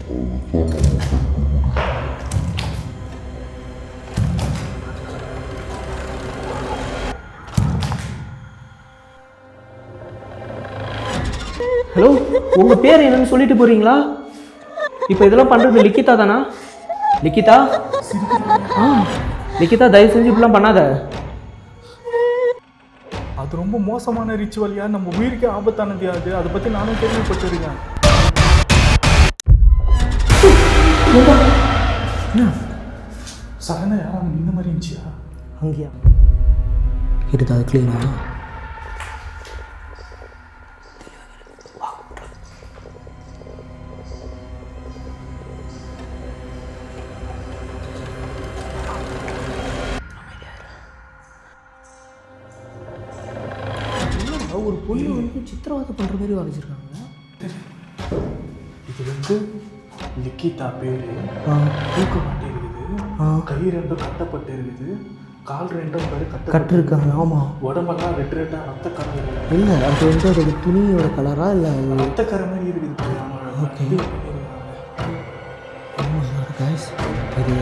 Hello, உங்கள் பேர் என்னன்னு சொல்லிட்டு போகிறீங்களா? இப்போ இதெல்லாம் பண்ணுறது லிக்கிதா தானா? லிக்கிதா? ஆ, லிக்கிதா தயவு செஞ்சு இப்படிலாம் பண்ணாத. அது ரொம்ப மோசமான ரிச்சுவலியா, நம்ம உயிருக்கே ஆபத்தானது. அதை பற்றி நானும் கேள்விப்பட்டிருக்கேன். சரண யாரும் இந்த மாதிரி இருந்துச்சியா? அங்கேயா எடுத்தா க்ளீனா? ஒரு பொண்ணு வந்து சித்திரவதை பண்ணுற மாதிரி வரைஞ்சிருக்காங்க. இது வந்து லிக்கிதா பேர். தூக்க மாட்டி இருக்குது, கை ரெண்டும் கட்டப்பட்டு இருக்குது, கால் ரெண்டும் கட்டிருக்காங்க. ஆமாம், உடம்பெல்லாம் ரெட் ரெட்டாக ரத்த கரை இல்லை, அது வந்து அதோட துணியோட கலரா இல்லை ரத்த கரை மாதிரி இருக்குது. ஓகே, கைஸ், இது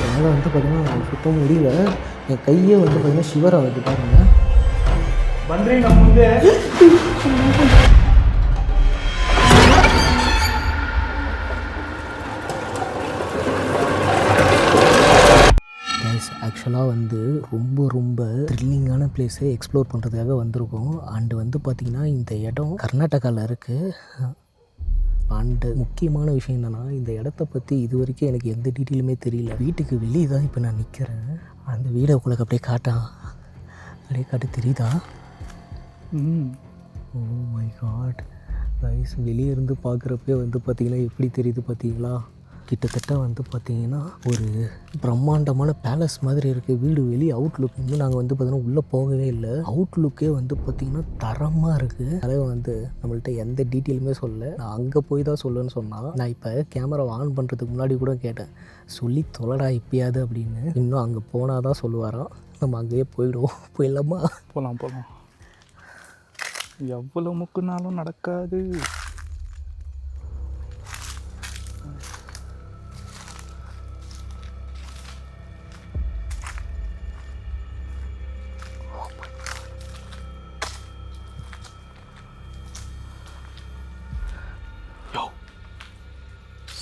என்னால் வந்து பார்த்தீங்கன்னா சுத்த முடியல. என் கையே வந்து பார்த்தீங்கன்னா ஷிவர் ஆகுது பாருங்க. பண்றீ நம்ம ಮುಂದೆ கைஸ், ஆக்சுவலாக வந்து ரொம்ப த்ரில்லிங்கான பிளேஸை எக்ஸ்ப்ளோர் பண்ணுறதுக்காக வந்திருக்கோம். அண்டு வந்து பார்த்திங்கன்னா இந்த இடம் கர்நாடகாவில் இருக்குது. அண்டு முக்கியமான விஷயம் என்னென்னா, இந்த இடத்த பற்றி இது வரைக்கும் எனக்கு எந்த டீட்டெயிலுமே தெரியல. வீட்டுக்கு வெளியே தான் இப்போ நான் நிற்கிறேன். அந்த வீடை உங்களுக்கு அப்படியே காட்டு தெரியுதா? ஓ மை காட் கைஸ், வெளியே இருந்து பார்க்குறப்பே வந்து பார்த்திங்கன்னா எப்படி தெரியுது பார்த்தீங்களா? கிட்டத்தட்ட வந்து பார்த்திங்கன்னா ஒரு பிரம்மாண்டமான பேலஸ் மாதிரி இருக்குது வீடு. வெளியே அவுட்லுக் வந்து நாங்கள் வந்து பார்த்திங்கன்னா உள்ளே போகவே இல்லை. அவுட்லுக்கே வந்து பார்த்திங்கன்னா தரமாக இருக்குது. அதே வந்து நம்மள்ட்ட எந்த டீட்டெயிலுமே சொல்லலை. நான் அங்கே போய் தான் சொல்லுன்னு சொன்னால், நான் இப்போ கேமரா ஆன் பண்ணுறதுக்கு முன்னாடி கூட கேட்டேன், சொல்லி தொலைடா இப்பயாவது அப்படின்னு. இன்னும் அங்கே போனால் தான் சொல்லுவாராம். நம்ம அங்கேயே போயிடலாமா? போகலாம். எவ்வளோ முக்குனாலும் நடக்காது.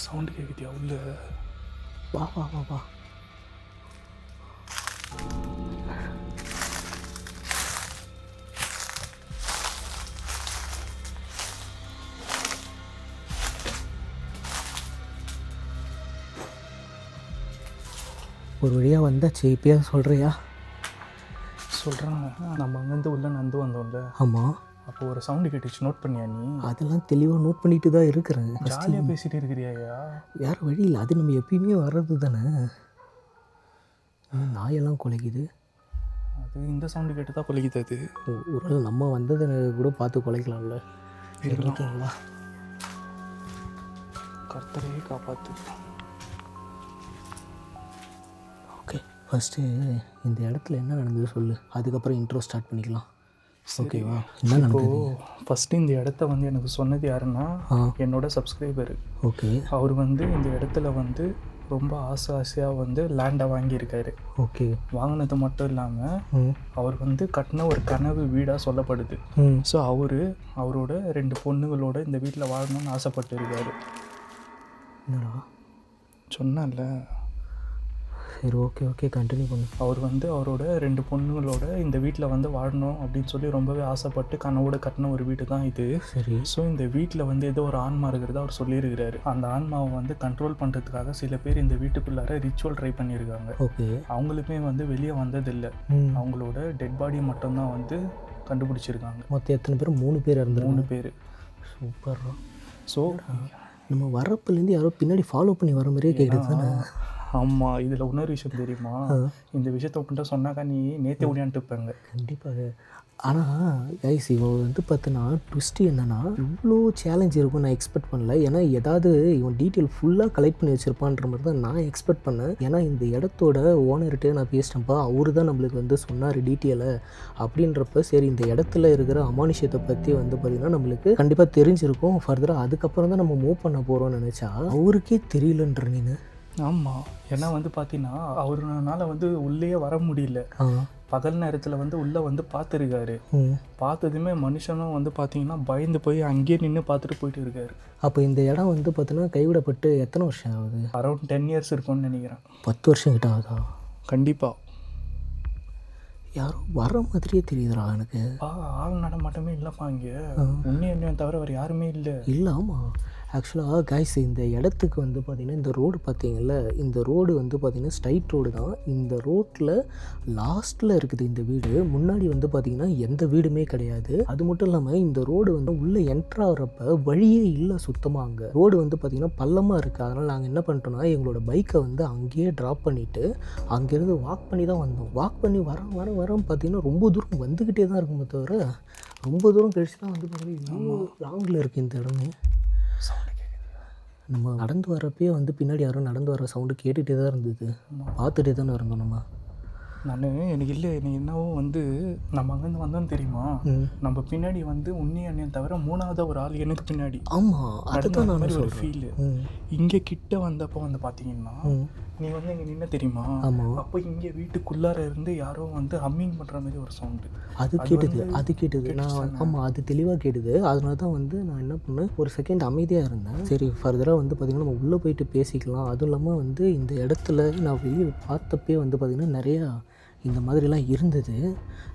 சவுண்டு கேட்குதியா உள்ள? வா. ஒரு வழியாக வந்தாச்சு. இப்போயா சொல்கிறியா? சொல்கிறாங்க. நம்ம அங்கேருந்து உள்ள நடந்து வந்தோம்ல. ஆமாம். அப்போ ஒரு சவுண்டு கேட்டுச்சு, நோட் பண்ணியா நீ? அதெல்லாம் தெளிவாக நோட் பண்ணிட்டு தான் இருக்கிறேன். ஜாலியாக பேசிகிட்டு இருக்கிறியா? வேறு வழி இல்லை, அது நம்ம எப்பயுமே வர்றது தானே. நாயெல்லாம் குலைக்குது. அது இந்த சவுண்டு கேட்டு தான் குலைக்குது. அது ஒரு நம்ம வந்ததை கூட பார்த்து குலைக்கலாம்ல. இருக்கீங்களா? கர்த்தரையே காப்பாற்று. ஓகே, ஃபஸ்ட்டு இந்த இடத்துல என்ன நடந்தது சொல்லு, அதுக்கப்புறம் இன்ட்ரோ ஸ்டார்ட் பண்ணிக்கலாம். ஓகேவா? என்ன நடந்தது? ஃபஸ்ட்டு இந்த இடத்த வந்து எனக்கு சொன்னது யாருன்னா, என்னோட சப்ஸ்கிரைபர். ஓகே. அவர் வந்து இந்த இடத்துல வந்து ரொம்ப ஆசையாக வந்து லேண்டை வாங்கியிருக்காரு. ஓகே. வாங்கினது மட்டும் இல்லாமல் அவர் வந்து கட்டின ஒரு கனவு வீடாக சொல்லப்படுது. ஸோ அவரோட 2 பொண்ணுங்களோட இந்த வீட்டில் வாழணும்னு ஆசைப்பட்டு இருக்காரு. என்னடா சொன்னல? சரி, ஓகே, கண்டினியூ பண்ணு. அவர் வந்து அவரோட 2 பொண்ணுங்களோட இந்த வீட்டில் வந்து வாழணும் அப்படின்னு சொல்லி ரொம்பவே ஆசைப்பட்டு கனவோட கட்டின ஒரு வீடு தான் இது. சரி. ஸோ இந்த வீட்டில் வந்து ஏதோ ஒரு ஆன்மா இருக்கிறத அவர் சொல்லியிருக்கிறாரு. அந்த ஆன்மாவை வந்து கண்ட்ரோல் பண்ணுறதுக்காக சில பேர் இந்த வீட்டுக்குள்ளார ரிச்சுவல் ட்ரை பண்ணியிருக்காங்க. ஓகே. அவங்களுமே வந்து வெளியே வந்ததில்லை. அவங்களோட டெட் பாடி மட்டும்தான் வந்து கண்டுபிடிச்சிருக்காங்க. மொத்தம் எத்தனை பேர்? 3 பேர் இருந்தாங்க. 3 பேர். சூப்பர். ஸோ நம்ம வரப்புலேருந்து யாரோ பின்னாடி ஃபாலோ பண்ணி வர மாதிரியே கேட்குறது தானே? ஆமாம், இதில் இன்னொரு விஷயம் தெரியுமா? இந்த விஷயத்த உங்கள்கிட்ட சொன்னாக்கா நீ நேற்றே ஓடியான்ட்டு இருப்பாங்க. கண்டிப்பாக. ஆனால் கைஸ் இவன் வந்து பார்த்தோன்னா ட்விஸ்ட்டு என்னென்னா இவ்வளோ சேலஞ்ச் இருக்கும் நான் எக்ஸ்பெக்ட் பண்ணல. ஏன்னா ஏதாவது இவன் டீட்டெயில் ஃபுல்லாக கலெக்ட் பண்ணி வச்சுருப்பான்ற மாதிரி தான் நான் எக்ஸ்பெக்ட் பண்ணேன். ஏன்னா இந்த இடத்தோட ஓனர்கிட்ட நான் பேசிட்டேன்ப்பா, அவரு தான் நம்மளுக்கு வந்து சொன்னார் டீட்டெயிலை அப்படின்றப்ப சரி இந்த இடத்துல இருக்கிற அமானுஷத்தை பற்றி வந்து பார்த்திங்கன்னா நம்மளுக்கு கண்டிப்பாக தெரிஞ்சிருக்கும். ஃபர்தராக அதுக்கப்புறம் தான் நம்ம மூவ் பண்ண போகிறோம்னு நினச்சா அவருக்கே தெரியலன்ற நீನು. ஆமாம், ஏன்னா வந்து பார்த்தீங்கன்னா அவருனால வந்து உள்ளேயே வர முடியல. பகல் நேரத்தில் வந்து உள்ளே வந்து பார்த்துருக்காரு. பார்த்ததுமே மனுஷனும் வந்து பார்த்தீங்கன்னா பயந்து போய் அங்கேயே நின்று பார்த்துட்டு போயிட்டு இருக்காரு. அப்போ இந்த இடம் வந்து பார்த்தீங்கன்னா கைவிடப்பட்டு எத்தனை வருஷம் ஆகுது? அரௌண்ட் 10 years இருக்கும்னு நினைக்கிறேன். 10 வருஷம் கிட்ட ஆகுதா? கண்டிப்பாக. யாரோ வர மாதிரியே தெரியுதுடா எனக்கு. ஆள் நடமாட்டமே இல்லைப்பா இங்கே. என்னையும் தவிர வேறு யாருமே இல்லை. இல்லை, ஆமாம். ஆக்சுவலாக கைஸ் இந்த இடத்துக்கு வந்து பார்த்திங்கன்னா இந்த ரோடு பார்த்தீங்கல்ல, இந்த ரோடு வந்து பார்த்திங்கன்னா ஸ்ட்ரைட் ரோடு தான். இந்த ரோட்டில் லாஸ்ட்டில் இருக்குது இந்த வீடு. முன்னாடி வந்து பார்த்திங்கன்னா எந்த வீடுமே கிடையாது. அது மட்டும் இல்லாமல் இந்த ரோடு வந்து உள்ளே என்ட்ராகிறப்ப வழியே இல்லை சுத்தமாக. அங்கே ரோடு வந்து பார்த்திங்கன்னா பள்ளமாக இருக்குது. அதனால் நாங்கள் என்ன பண்ணிட்டோம்னா எங்களோட பைக்கை வந்து அங்கேயே ட்ராப் பண்ணிவிட்டு அங்கேருந்து வாக் பண்ணி தான் வந்தோம். வாக் பண்ணி வரோம் பார்த்திங்கன்னா ரொம்ப தூரம் வந்துக்கிட்டே தான் இருக்குமே தவிர ரொம்ப தூரம் கழிச்சு தான் வந்து பார்த்திங்கன்னா லாங்கில் இருக்குது இந்த இடமே. நம்ம நடந்து வரப்பே வந்து பின்னாடி யாரும் நடந்து வர சவுண்டு கேட்டுகிட்டே தான் இருந்தது. பார்த்துட்டே தானே இருந்தோம் நம்ம. எனக்கு இல்லை, எனக்கு என்னவோ வந்து நம்ம அங்கேருந்து வந்தோன்னு தெரியுமா, நம்ம பின்னாடி வந்து உன்னையும் தவிர 3வது ஒரு ஆள் எனக்கு பின்னாடி. ஆமாம், அதுதான் நான் ஒரு ஃபீல். இங்கே கிட்ட வந்தப்போ வந்து பார்த்தீங்கன்னா நீ வந்து இங்கே நின்ன தெரியுமா? ஆமாம். அப்போ இங்கே வீட்டுக்குள்ளார இருந்து யாரோ வந்து ஹம்மிங் பண்ணுற மாதிரி ஒரு சவுண்டு அது கேட்டுது. நான் ஆமாம், அது தெளிவாக கேட்டுது. அதனால தான் வந்து நான் என்ன பண்ணேன், ஒரு செகண்ட் அமைதியாக இருந்தேன். சரி ஃபர்தராக வந்து பார்த்திங்கன்னா நம்ம உள்ளே போயிட்டு பேசிக்கலாம். அதுவும் இல்லாமல் வந்து இந்த இடத்துல நான் வெளியே பார்த்தப்பே வந்து பார்த்திங்கன்னா நிறையா இந்த மாதிரிலாம் இருந்தது.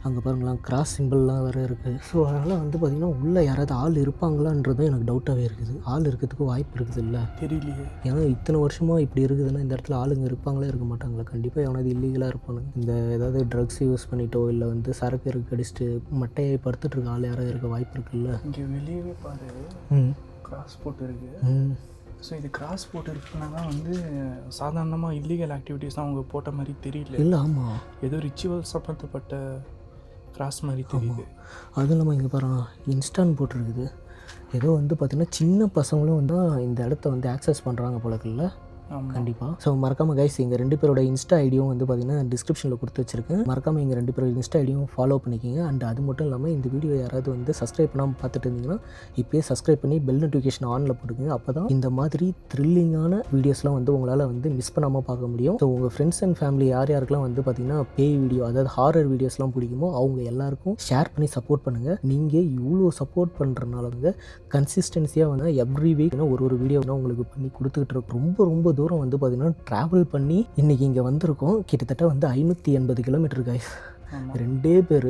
அங்கே பாருங்களா கிராஸ் சிம்பிள்லாம் வேறு இருக்குது. ஸோ அதனால் வந்து பார்த்திங்கன்னா உள்ளே யாராவது ஆள் இருப்பாங்களான்றதும் எனக்கு டவுட்டாகவே இருக்குது. ஆள் இருக்கிறதுக்கு வாய்ப்பு இருக்குது இல்லை? தெரியலையே. ஏன்னா இத்தனை வருஷமாக இப்படி இருக்குதுன்னா இந்த இடத்துல ஆளுங்க இருப்பாங்களே இருக்க மாட்டாங்களா? கண்டிப்பாக எவனாவது இல்லீகலாக இருப்பானுங்க. இந்த ஏதாவது ட்ரக்ஸ் யூஸ் பண்ணிட்டோ இல்லை வந்து சரக்கு இருக்கு அடிச்சுட்டு மட்டையை படுத்துட்டு இருக்க ஆள் யாராவது இருக்க வாய்ப்பு இருக்குல்ல? இங்கே வெளியவே பாரு கிராஸ் போட்டு இருக்கு. ஸோ இது கிராஸ் போட்டு இருக்குன்னா தான் வந்து சாதாரணமாக இல்லீகல் ஆக்டிவிட்டீஸ் தான் அவங்க போட்ட மாதிரி தெரியல. இல்லை, ஆமாம், ஏதோ ரிச்சுவல் சம்மந்தப்பட்ட கிராஸ் மாதிரி தெரியுது. அதுவும் இல்லாமல் இங்கே பாருங்க இன்ஸ்டான் போட்டிருக்குது. ஏதோ வந்து பார்த்திங்கன்னா சின்ன பசங்களும் வந்து இந்த இடத்த வந்து ஆக்சஸ் பண்ணுறாங்க போலக்குல்ல. கண்டிப்பாக. ஸோ மறக்காமல் கைஸ் எங்கள் 2 பேரோட இன்ஸ்டா ஐடியும் வந்து பார்த்திங்கன்னா டிஸ்கிரிப்ஷனில் கொடுத்து வச்சுருக்கேன். மறக்காமல் எங்கள் 2 பேரோட இன்ஸ்டா ஐடியும் ஃபாலோ பண்ணிக்கிங்க. அண்ட் அது மட்டும் இல்லாமல் இந்த வீடியோ யாராவது வந்து சப்ஸ்கிரைப் பண்ணாமல் பார்த்துட்டு இருந்தீங்கன்னா இப்போயே சப்ஸ்கிரைப் பண்ணி பெல் நோட்டிஃபிகேஷன் ஆனில் போட்டுக்கோங்க. அப்போ தான் இந்த மாதிரி த்ரில்லிங்கான வீடியோஸ்லாம் வந்து உங்களால் வந்து மிஸ் பண்ணாமல் பார்க்க முடியும். ஸோ உங்கள் ஃப்ரெண்ட்ஸ் அண்ட் ஃபேமிலி யாருக்கெல்லாம் வந்து பார்த்திங்கன்னா பேய் வீடியோ அதாவது ஹாரர் வீடியோஸ்லாம் பிடிக்குமோ அவங்க எல்லாருக்கும் ஷேர் பண்ணி சப்போர்ட் பண்ணுங்கள். நீங்கள் இவ்வளோ சப்போர்ட் பண்ணுறதுனால வந்து கன்சிஸ்டன்சியாக வந்து எவ்ரி வீக் ஒரு வீடியோ உங்களுக்கு பண்ணி கொடுத்துக்கிட்டு இருக்கோம். ரொம்ப தூரம் வந்து பார்த்திங்கன்னா ட்ராவல் பண்ணி இன்றைக்கி இங்கே வந்திருக்கோம். கிட்டத்தட்ட வந்து 580 கிலோமீட்டர் கைஸ். 2 பேர்,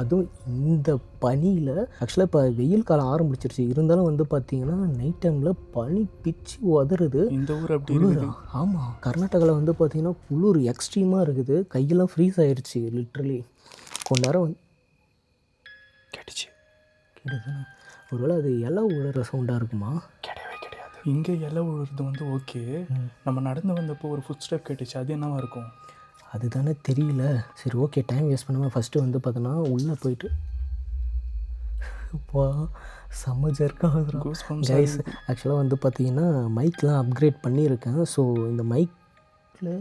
அதுவும் இந்த பனியில். ஆக்சுவலாக இப்போ வெயில் காலம் ஆரம்பிச்சிருச்சு, இருந்தாலும் வந்து பார்த்திங்கன்னா நைட் டைமில் பனி பிச்சு உதறுது. இந்த ஊர் அப்படி குளிர். ஆமாம், கர்நாடகாவில் வந்து பார்த்திங்கன்னா குளிர் எக்ஸ்ட்ரீமாக இருக்குது. கையெல்லாம் ஃப்ரீஸ் ஆகிடுச்சு லிட்ரலி. கொஞ்ச நேரம் வந்து கேட்டுதுன்னா ஒருவேளை அது இலை உழுற சவுண்டாக இருக்குமா? இங்கே இலை விழுறது வந்து ஓகே. நம்ம நடந்து வந்தப்போ ஒரு ஃபுட் ஸ்டெப் கேட்டுச்சு, அது என்னவா இருக்கும்? அதுதானே தெரியல. சரி ஓகே, டைம் வேஸ்ட் பண்ணாமல் ஃபஸ்ட்டு வந்து பார்த்தோன்னா உள்ளே போயிட்டு செம்ம ஜர்க்காக கைஸ். ஆக்சுவலாக வந்து பார்த்தீங்கன்னா மைக்லாம் அப்கிரேட் பண்ணியிருக்கேன். ஸோ இந்த மைக்கில்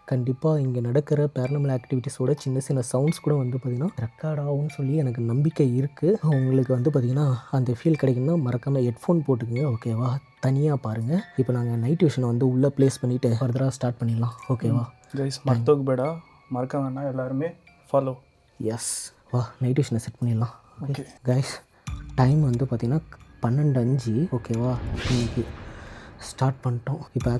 கண்டிப்பாக இங்கே நடக்கிற பேரனமல் ஆக்டிவிட்டீஸோட சின்ன சவுண்ட்ஸ் கூட வந்து பார்த்திங்கன்னா ரெக்கார்ட் ஆகும்னு சொல்லி எனக்கு நம்பிக்கை இருக்குது. உங்களுக்கு வந்து பார்த்திங்கன்னா அந்த ஃபீல் கிடைக்குன்னா மறக்காமல் ஹெட்ஃபோன் போட்டுக்குங்க, ஓகேவா? தனியாக பாருங்கள். இப்போ நாங்கள் நைட் விஷனை வந்து உள்ளே ப்ளேஸ் பண்ணிவிட்டு ஃபர்தராக ஸ்டார்ட் பண்ணிடலாம், ஓகேவா? கைஸ் மறத்தோக்கு பேடா, மறக்க வேணாம், எல்லாருமே ஃபாலோ. எஸ், வா நைட் விஷனை செட் பண்ணிடலாம். ஓகே கைஸ், டைம் வந்து பார்த்திங்கன்னா 12:05, ஓகேவா? இன்னைக்கு ஸ்டார்ட் பண்ணிட்டோம். இப்போ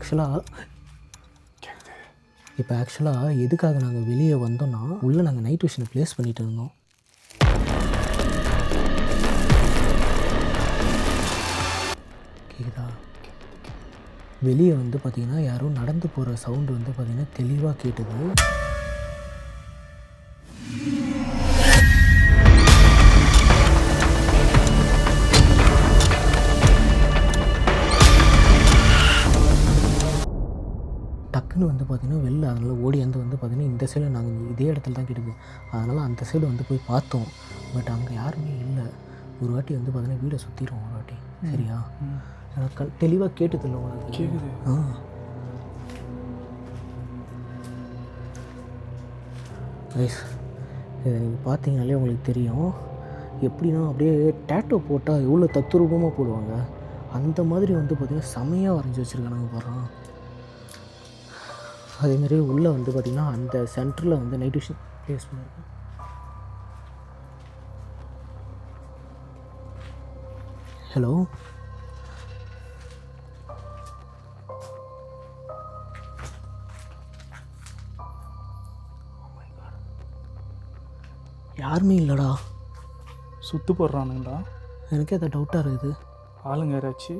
ஆக்சுவலாக எதுக்காக நாங்கள் வெளியே வந்தோம்னா உள்ளே நாங்கள் நைட் விஷனை ப்ளேஸ் பண்ணிகிட்டு இருந்தோம். கேக்குதா? வெளியே வந்து பார்த்திங்கன்னா யாரும் நடந்து போகிற சவுண்டு வந்து பார்த்திங்கன்னா தெளிவாக கேட்டுது. டக்குன்னு வந்து பார்த்திங்கன்னா வெளில அதனால் ஓடியாந்து வந்து பார்த்திங்கன்னா இந்த சைடு நாங்கள் இதே இடத்துல தான் கிடக்கு. அதனால் அந்த சைடு வந்து போய் பார்த்தோம். பட் அங்கே யாருமே இல்லை. ஒரு வாட்டி வந்து பார்த்திங்கன்னா வீடை சுற்றிடுவோம் ஒரு வாட்டி. சரியா? எனக்கு தெளிவாக கேட்டுதில்ல உனக்கு? கேட்குது. ரைஸ் இதை நீங்கள் பார்த்தீங்கனாலே உங்களுக்கு தெரியும். எப்படின்னா அப்படியே டேட்டோ போட்டால் எவ்வளோ தத்துரூபமாக போடுவாங்க அந்த மாதிரி வந்து பார்த்திங்கன்னா செமையாக வரைஞ்சி வச்சுருக்கானுங்க போகிறோம். அதேமாரி உள்ளே வந்து பார்த்திங்கன்னா அந்த சென்டரில் வந்து நைட் விஷன் ப்ளேஸ் பண்ணியிருக்கேன். ஹலோ, யாருமே இல்லைடா. சுத்து போடுறானுங்களா? எனக்கே அதை டவுட்டாக இருக்குது. ஆளுங்க யாராச்சு?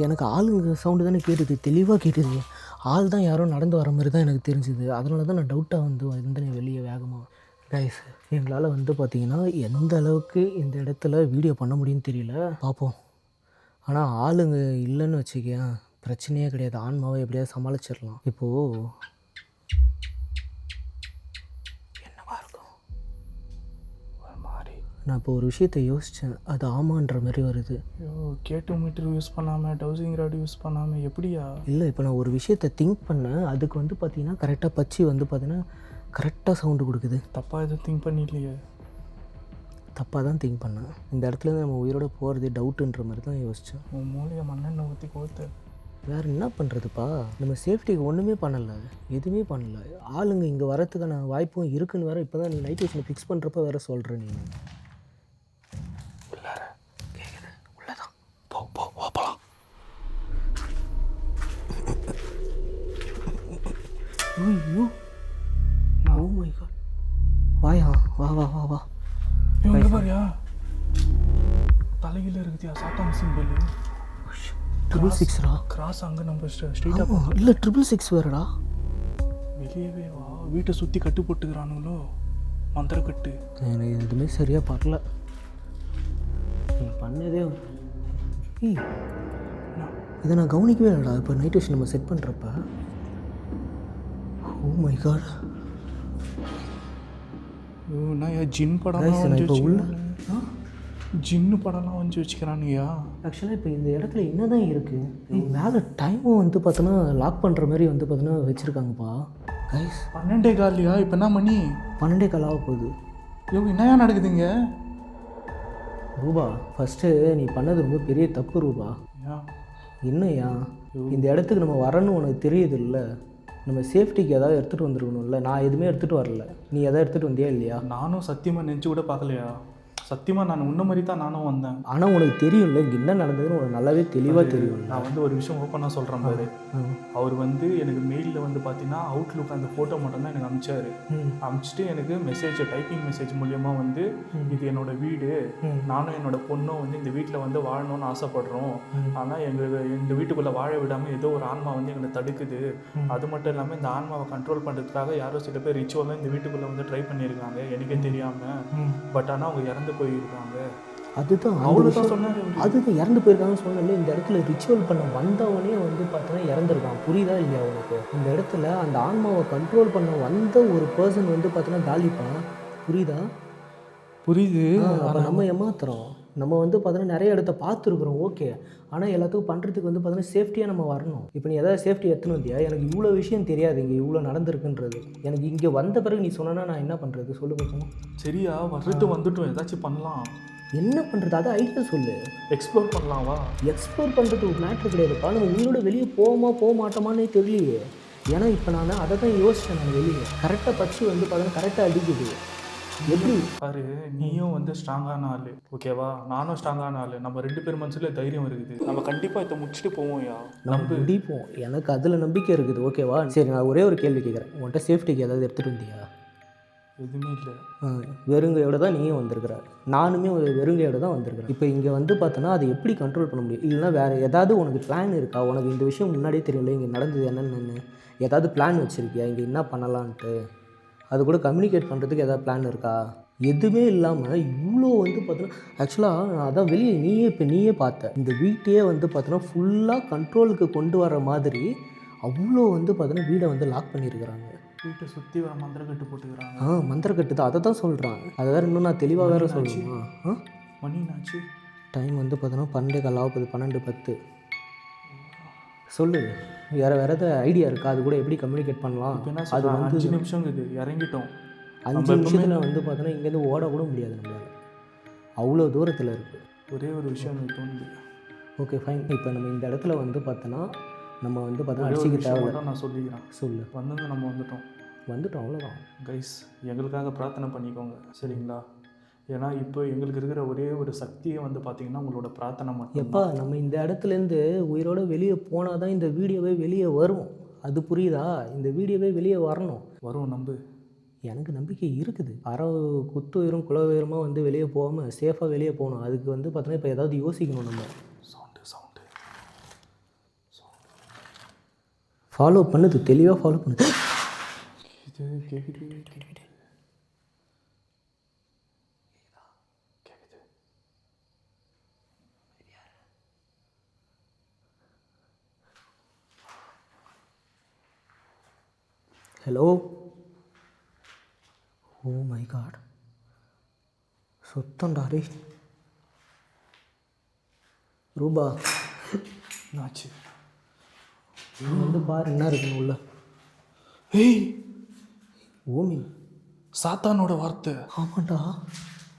எனக்கு ஆளுங்க சவுண்டு தானே கேட்டுது, தெளிவாக கேட்டுது. ஆள் தான் யாரோ நடந்து வர மாதிரி தான் எனக்கு தெரிஞ்சுது. அதனால தான் நான் டவுட்டாக வந்து வந்தேன் வெளியே வேகமாக. கைஸ், எங்களால் வந்து பார்த்திங்கன்னா எந்த அளவுக்கு இந்த இடத்துல வீடியோ பண்ண முடியும்னு தெரியல, பார்ப்போம். ஆனால் ஆளுங்க இல்லைன்னு வச்சுக்கேன், பிரச்சனையே கிடையாது. ஆன்மாவை எப்படியாவது சமாளிச்சிடலாம். இப்போது நான் இப்போ ஒரு விஷயத்தை யோசித்தேன், அது ஆமான்ற மாதிரி வருது. ஐயோ, கேட்டு மீட்டர் யூஸ் பண்ணாமல் டவுசிங் ராட் யூஸ் பண்ணாமல் எப்படியா? இல்லை, இப்போ நான் ஒரு விஷயத்தை திங்க் பண்ணேன். அதுக்கு வந்து பார்த்திங்கன்னா கரெக்டாக பச்சி வந்து பார்த்திங்கன்னா கரெக்டாக சவுண்டு கொடுக்குது. தப்பாக எதுவும் திங்க் பண்ணிடலையே? தப்பாக தான் திங்க் பண்ணேன். இந்த இடத்துலேருந்து நம்ம உயிரோட போகிறது டவுட்டுன்ற மாதிரி தான் யோசித்தேன். உன் மூலையை மண்ணெண்ணெய் ஊற்றி கோத்து. வேறு என்ன பண்ணுறதுப்பா? நம்ம சேஃப்டிக்கு ஒன்றுமே பண்ணலை, எதுவுமே பண்ணலை. ஆளுங்க இங்கே வரத்துக்கான வாய்ப்பும் இருக்குன்னு வேறு இப்போ தான் நீ நைட் விஷனை ஃபிக்ஸ் பண்ணுறப்ப வேறு சொல்கிற. நீ உள்ளார கேட்குது, உள்ளதான் போ போகலாம். ஐயோ, ஓ மை காட். வாயா, வா வா வா வா. இவங்க பாரியா, தலையில் இருக்குதியா சாத்தான் சிம்பிள். 666 கிராஸ் அங்கே நம்ம ஸ்ட்ரீட்டாக இல்லை 666 வேறுடா. வெளியவே வா. வீட்டை சுற்றி கட்டு போட்டுக்கிறானுங்களோ, மந்திர கட்டு. எனக்கு எதுவுமே சரியாக பரல. நீ பண்ணதே இதை நான் கவனிக்கவே இல்லைடா. இப்போ நைட் விஷன் நம்ம செட் பண்ணுறப்ப ஓ மை காட். நான் ஜின் படம் இப்போ உள்ள ஜின்னு படம்லாம் வந்து வச்சுக்கிறானுங்கயா. ஆக்சுவலாக இப்போ இந்த இடத்துல என்ன தான் இருக்குது? மேலே டைமும் வந்து பார்த்தோன்னா லாக் பண்ணுற மாதிரி வந்து பார்த்தோன்னா வச்சுருக்காங்கப்பா. கைஸ் 12:15 இப்போ என்ன மணி? 12:15 ஆக போகுது. என்னையா நடக்குதுங்க? ரூபா, ஃபஸ்ட்டு நீ பண்ணது ரொம்ப பெரிய தப்பு ரூபா. என்னையா இந்த இடத்துக்கு நம்ம வரணும் உனக்கு தெரியுது இல்லை? நம்ம சேஃப்டிக்கு ஏதாவது எடுத்துகிட்டு வந்துருக்கணும்ல. நான் எதுவுமே எடுத்துகிட்டு வரல, நீ எதாவது எடுத்துகிட்டு வந்தியா இல்லையா? நானும் சத்தியமாக நினச்சி கூட பார்க்கலையா. சத்தியமாக நான் உன்ன மாதிரி தான் நானும் வந்தேன். ஆனால் உனக்கு தெரியும்ல இங்கே என்ன நடந்ததுன்னு உனக்கு நல்லாவே தெளிவாக தெரியும். நான் வந்து ஒரு விஷயம் ஓப்பனாக சொல்கிறேன் பாரு. அவர் வந்து எனக்கு மெயிலில் வந்து பார்த்தீங்கன்னா அவுட்லுக் அந்த ஃபோட்டோ மட்டும்தான் எனக்கு அனுப்பிச்சார். அனுப்பிச்சிட்டு எனக்கு மெசேஜ், டைப்பிங் மெசேஜ் மூலியமாக வந்து இது என்னோட வீடு, நானும் என்னோட பொண்ணும் வந்து இந்த வீட்டில் வந்து வாழணும்னு ஆசைப்படுறோம். ஆனால் இந்த வீட்டுக்குள்ளே வாழ விடாமல் ஏதோ ஒரு ஆன்மா வந்து எங்களை தடுக்குது. அது மட்டும் இல்லாமல் இந்த ஆன்மாவை கண்ட்ரோல் பண்ணுறதுக்காக யாரோ சில பேர் ரிச்சுவலாக இந்த வீட்டுக்குள்ளே வந்து ட்ரை பண்ணியிருக்காங்க எனக்கே தெரியாமல். பட் ஆனால் அவங்க இறந்து போயிருக்காங்க. அதுதான் அவ்வளோதான் சொன்னாங்க. அதுதான் இறந்து போயிருக்காங்கன்னு சொன்னாலே இந்த இடத்துல ரிச்சுவல் பண்ண வந்தவனே வந்து பார்த்தோன்னா இறந்துருக்கான். புரியுதா இல்லையா உனக்கு? இந்த இடத்துல அந்த ஆன்மாவை கண்ட்ரோல் பண்ண வந்த ஒரு பர்சன் வந்து பார்த்தோன்னா தாலிப்பான். புரியுதா? புரியுது. அப்போ நம்ம ஏமாத்துறோம். நம்ம வந்து பார்த்தோன்னா நிறைய இடத்த பார்த்துருக்குறோம், ஓகே. ஆனால் எல்லாத்துக்கும் பண்ணுறதுக்கு வந்து பார்த்தோன்னா சேஃப்டியாக நம்ம வரணும். இப்போ நீ எதாவது சேஃப்டி எடுத்துன்னு வந்தியா? எனக்கு இவ்வளோ விஷயம் தெரியாது, இங்கே இவ்வளோ நடந்திருக்குன்றது. எனக்கு இங்கே வந்த பிறகு நீ சொன்னா நான் என்ன பண்ணுறது சொல்லு கொஞ்சம். சரியா, வர்றது வந்துட்டோம், ஏதாச்சும் பண்ணலாம். என்ன பண்ணுறது? அதை ஐடியா சொல்லு. எக்ஸ்ப்ளோர் பண்ணலாமா? எக்ஸ்ப்ளோர் பண்ணுறது ஒரு மேட்ரு கிடையாதுப்பா. நம்ம உயிரோட வெளியே போக மாட்டோமானே தெரியலையே. ஏன்னா இப்போ நான் அதை தான் யோசித்தேன். நான் வெளியே கரெக்டாக பச்சு வந்து பார்த்தோன்னா கரெக்டாக அடிக்குது. எப்படி பாரு, நீயும் வந்து ஸ்ட்ராங்கான ஆள், ஓகேவா? நானும் ஸ்ட்ராங்கான ஆள். நம்ம 2 பேர் மனசுல தைரியம் இருக்குது. நம்ம கண்டிப்பாக இதை முடிச்சுட்டு போவோம்யா. நம்ம முடிப்போம். எனக்கு அதில் நம்பிக்கை இருக்குது, ஓகேவா? சரி, நான் ஒரே ஒரு கேள்வி கேட்குறேன். உன்கிட்ட சேஃப்டிக்கு ஏதாவது எடுத்துகிட்டு வந்தியா? எதுவுமே இல்லை. வெறுங்கையோட தான் நீயும் வந்திருக்கிற, நானுமே ஒரு வெறுங்கையோட தான் வந்திருக்கிறேன். இப்போ இங்கே வந்து பார்த்தோன்னா அதை எப்படி கண்ட்ரோல் பண்ண முடியும்? இல்லைனா வேறு ஏதாவது உனக்கு பிளான் இருக்கா? உனக்கு இந்த விஷயம் முன்னாடியே தெரியல, இங்கே நடந்தது என்னென்னு ஏதாவது பிளான் வச்சுருக்கியா? இங்கே என்ன பண்ணலான்ட்டு அது கூட கம்யூனிகேட் பண்ணுறதுக்கு ஏதாவது பிளான் இருக்கா? எதுவுமே இல்லாமல் இவ்வளோ வந்து பார்த்தோன்னா ஆக்சுவலாக நான் அதான் வெளியே நீயே பார்த்த இந்த வீட்டையே வந்து பார்த்தோன்னா ஃபுல்லாக கண்ட்ரோலுக்கு கொண்டு வர மாதிரி அவ்வளோ வந்து பார்த்தீங்கன்னா வீடை வந்து லாக் பண்ணியிருக்கிறாங்க. வீட்டை சுற்றி மந்திரக்கட்டு போட்டுக்கிறாங்க. மந்திரக்கட்டு தான், அதை தான் சொல்கிறாங்க. அதை வேறு இன்னும் நான் தெளிவாக வேறு சொல்லணுமா? மணினாச்சு டைம் வந்து பார்த்தோன்னா 12:15 12:10. சொல்லு, வேறு எதாவது ஐடியா இருக்கா? அது கூட எப்படி கம்யூனிகேட் பண்ணலாம்? அது வந்து 5 நிமிஷம் இருக்குது, இறங்கிட்டோம். 5 நிமிஷத்தில் வந்து பார்த்தோன்னா இங்கேருந்து ஓட கூட முடியாது நம்மளால், அவ்வளோ தூரத்தில் இருக்குது. ஒரே ஒரு விஷயம் எனக்கு தோணுது. Okay fine. இப்போ நம்ம இந்த இடத்துல வந்து பார்த்தோன்னா நம்ம வந்து பார்த்தோன்னா அடிச்சிக்க தேவை. நான் சொல்லிக்கிறேன். சொல்லு. நம்ம வந்துட்டோம் அவ்வளோதான். கைஸ், எங்களுக்காக பிரார்த்தனை பண்ணிக்கோங்க சரிங்களா? ஏன்னா இப்போ எங்களுக்கு இருக்கிற ஒரே ஒரு சக்தியை வந்து பார்த்திங்கன்னா உங்களோட பிரார்த்தனை மட்டும். எப்பா நம்ம இந்த இடத்துலேருந்து உயிரோடு வெளியே போனால் தான் இந்த வீடியோவே வெளியே வரும். அது புரியுதா? இந்த வீடியோவே வெளியே வரும். நம்பு. எனக்கு நம்பிக்கை இருக்குது. குத்துயிரும் குலவயிரமாக வந்து வெளியே போகாமல் சேஃபாக வெளியே போகணும். அதுக்கு வந்து பார்த்தோன்னா இப்போ ஏதாவது யோசிக்கணும். நம்ம சவுண்டு ஃபாலோ பண்ணுது, தெளிவாக ஃபாலோ பண்ணுது. இது கேட்குது. ஹலோ. ஓ மை காட், சுத்தம்டாரே. ரூபா என்னாச்சு? நீ வந்து பாரு என்ன இருக்குன்னு உள்ள. ஏய், ஓமி சாத்தானோட வார்த்தை. ஆமாண்டா.